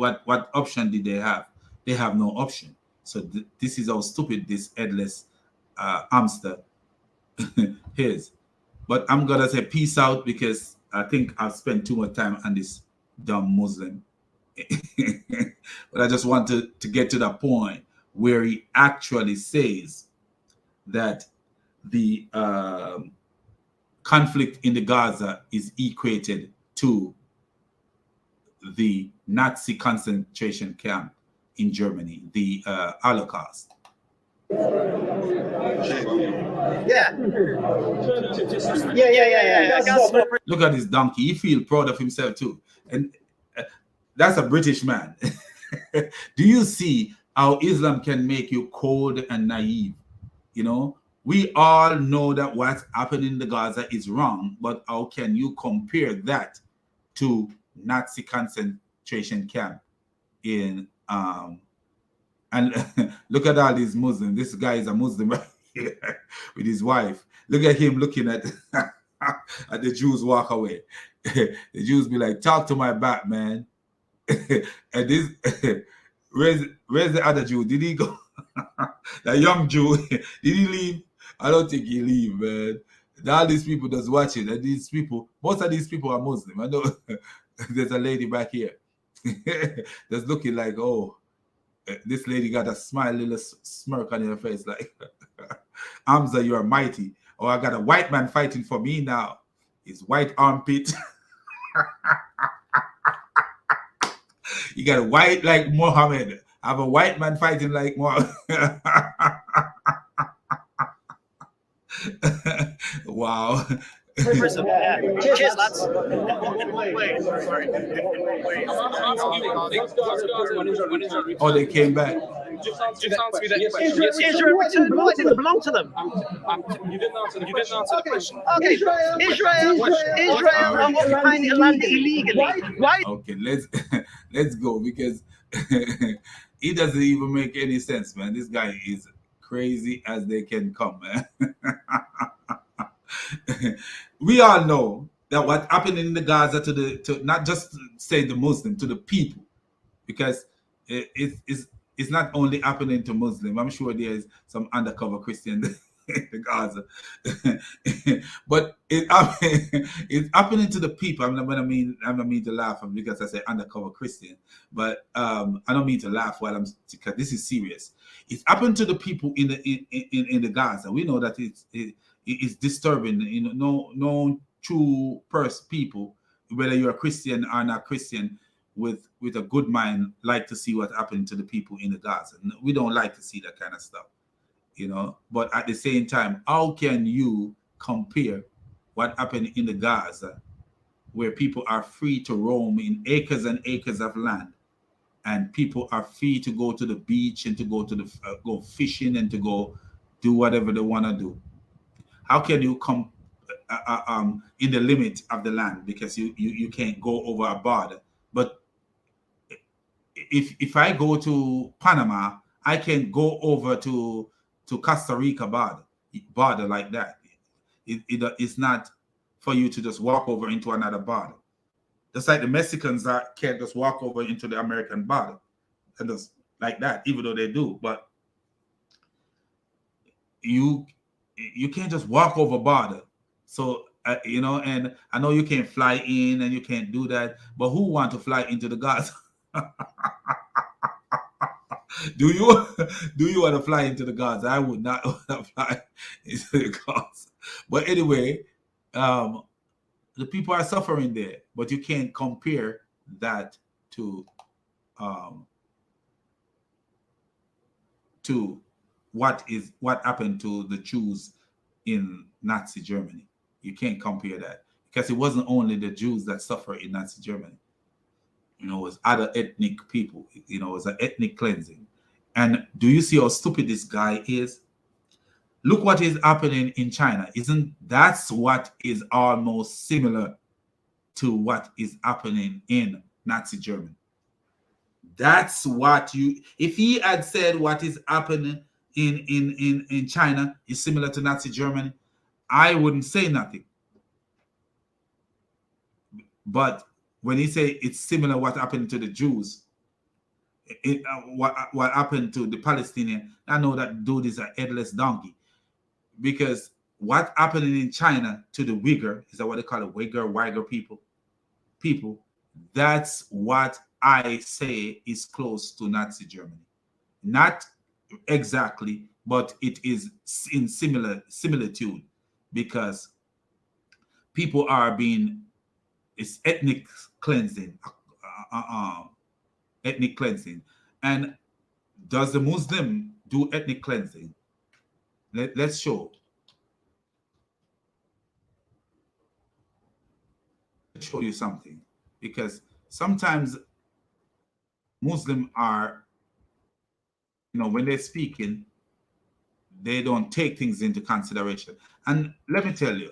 option did they have? They have no option. So this is how stupid this headless hamster is. But I'm gonna say peace out, because I think I've spent too much time on this dumb Muslim. But I just want to get to the point where he actually says that the conflict in the Gaza is equated to the Nazi concentration camp in Germany, the Holocaust. Yeah. Look at this donkey. He feels proud of himself too. And that's a British man. Do you see how Islam can make you cold and naive? You know, we all know that what's happening in the Gaza is wrong, but how can you compare that to Nazi concentration camp in And look at all these Muslims. This guy is a Muslim right here with his wife. Look at him looking at at the Jews walk away. The Jews be like, talk to my back, man. And this where's the other Jew? Did he go? That young Jew, did he leave? I don't think he leave, man. All these people just watch it, and these people, most of these people are Muslim. I know there's a lady back here that's looking like, oh, this lady got a smile, little smirk on her face, like, Hamza, you are mighty. Oh, I got a white man fighting for me now. His white armpit. You got a white like Muhammad. I have a white man fighting like Muhammad. Wow. Cheers, lads. Oh, they came back. Just answer me that question. Israel returned the light, didn't belong to them. You didn't answer the question. Okay, Israel are occupying the land illegally. Why? Okay, let's go, because it doesn't even make any sense, man. This guy is crazy as they can come, man. We all know that what happened in the Gaza to not just say the Muslim, to the people, because it's not only happening to Muslim. I'm sure there's some undercover Christian in the Gaza, but it's happening to the people. I don't mean to laugh because I say undercover Christian, but I don't mean to laugh because this is serious. It's happened to the people in the Gaza. We know that it's disturbing. You know, no true people, whether you're a Christian or not Christian, with a good mind, like to see what happened to the people in the Gaza. We don't like to see that kind of stuff, you know. But at the same time, how can you compare what happened in the Gaza, where people are free to roam in acres and acres of land, and people are free to go to the beach and to go to go fishing and to go do whatever they want to do? How can you come in the limit of the land, because you can't go over a border? But if I go to Panama, I can go over to Costa Rica border like that. It's not for you to just walk over into another border. Just like the Mexicans can't just walk over into the American border and just like that, even though they do. But you can't just walk over border. So you know, and I know you can't fly in and you can't do that, but who want to fly into the Gaza? Do you want to fly into the Gaza? I would not want to fly into the Gaza. But anyway, the people are suffering there, but you can't compare that to what happened to the Jews in Nazi Germany. You can't compare that, because it wasn't only the Jews that suffered in Nazi Germany. You know, it was other ethnic people. You know, it was an ethnic cleansing. And do you see how stupid this guy is? Look what is happening in China. Isn't that's what is almost similar to what is happening in Nazi Germany? That's what if he had said what is happening in China is similar to Nazi Germany, I wouldn't say nothing. But when he say it's similar what happened to the Jews, what happened to the Palestinian, I know that dude is a headless donkey. Because what happened in China to the Uyghur, is that what they call it, Uyghur people, that's what I say is close to Nazi Germany. Not exactly, but it is in similitude, because people are it's ethnic cleansing. Ethnic cleansing. And does the Muslim do ethnic cleansing? Let's show. Let's show you something, because sometimes Muslims are, you know, when they're speaking, they don't take things into consideration. And let me tell you,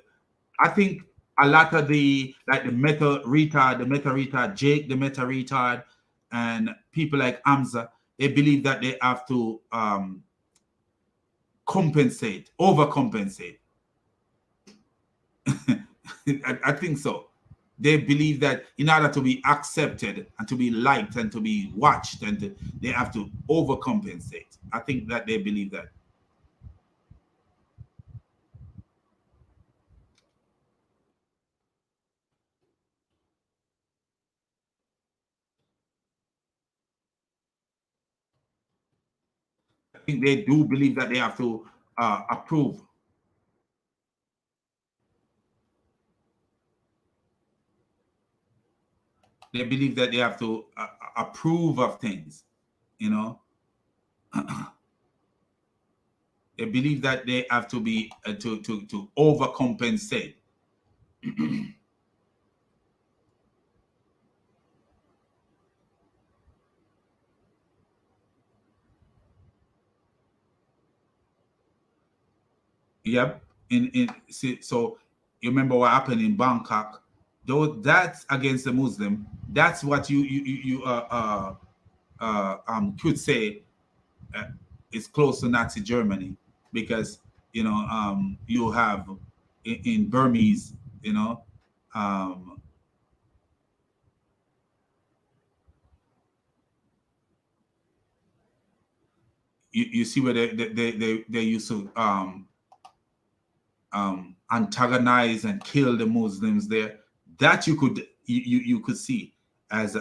I think a lot of the meta retard Jake, the meta retard, and people like Hamza, they believe that they have to compensate, overcompensate. I think so. They believe that in order to be accepted and to be liked and to be watched, and they have to overcompensate. I think that they believe that. I think they do believe that they have to approve. They believe that they have to approve of things, you know. They believe that they have to be to overcompensate. Yep. So you remember what happened in Bangkok? Though that's against the Muslim. That's what you could say is close to Nazi Germany, because you know you have in Burmese, you know, you see where they used to antagonize and kill the Muslims there. That you could see as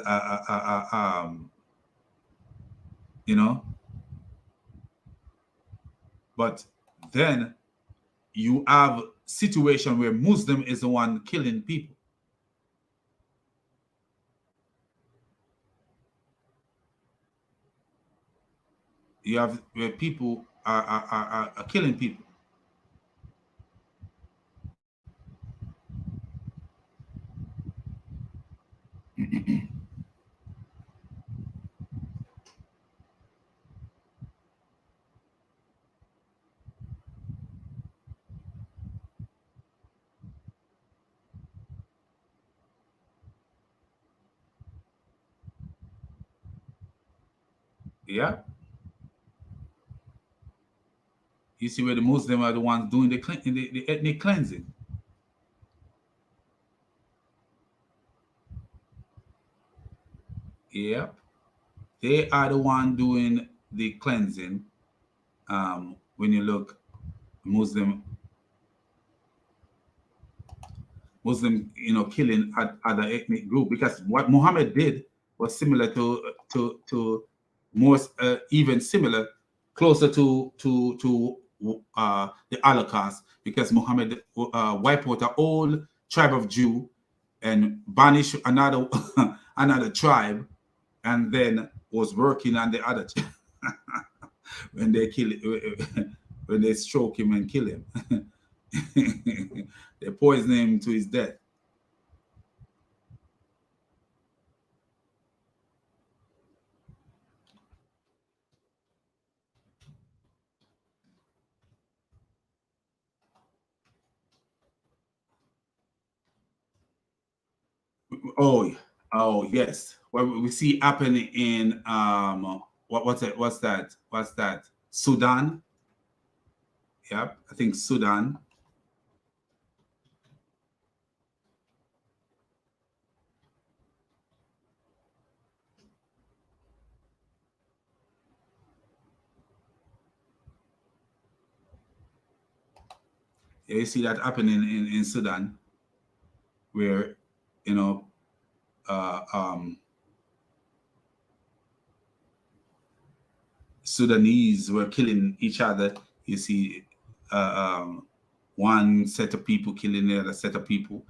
you know. But then you have situation where Muslim is the one killing people. You have where people are killing people. Yeah. You see where the Muslims are the ones doing the ethnic cleansing. Yeah. They are the one doing the cleansing. When you look, Muslim, you know, killing other ethnic group, because what Muhammad did was similar to more even similar, closer to the Holocaust, because Muhammad wiped out the whole tribe of Jew and banished another another tribe, and then was working on the other when they kill when they stroke him and kill him. They poison him to his death. Oh yes. What we see happening in what's that? Sudan. Yep, I think Sudan. Yeah, you see that happening in Sudan, where you know Sudanese were killing each other. You see one set of people killing the other set of people.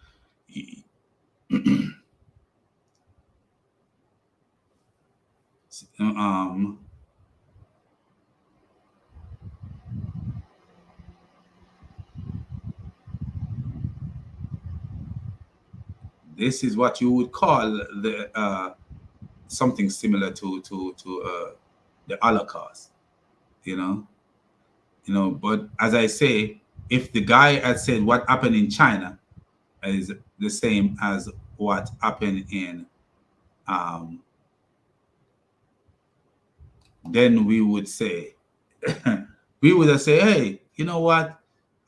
This is what you would call the something similar to the Holocaust, you know. But as I say, if the guy had said what happened in China is the same as what happened in then we would say, we would say, hey, you know what?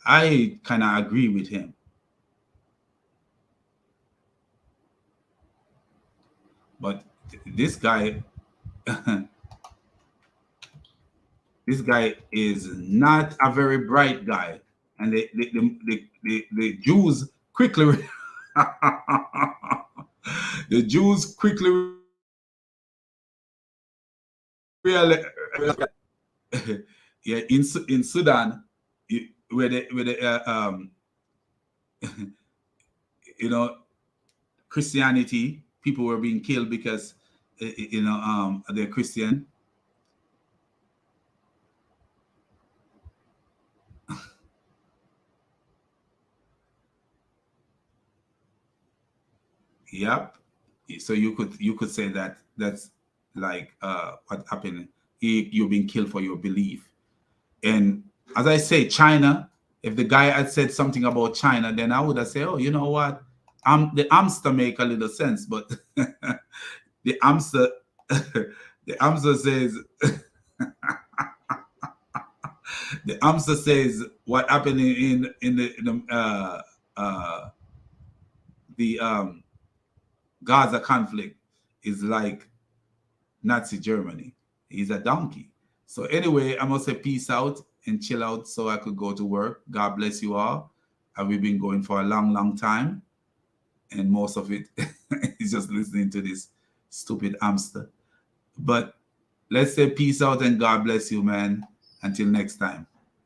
I kind of agree with him. But this guy, this guy is not a very bright guy. And the Jews quickly, the Jews quickly realized, yeah, in Sudan, where the you know, Christianity, people were being killed because you know they're Christian. Yep. So you could say that that's like what happened. You're being killed for your belief. And as I say, China, if the guy had said something about China, then I would have said, oh, you know what? The Hamster make a little sense, but the Hamster the Hamster says the Hamster says what happened in the Gaza conflict is like Nazi Germany. He's a donkey. So anyway, I must say peace out and chill out so I could go to work. God bless you all. We've been going for a long, long time. And most of it is just listening to this stupid hamster. But let's say peace out and God bless you, man. Until next time.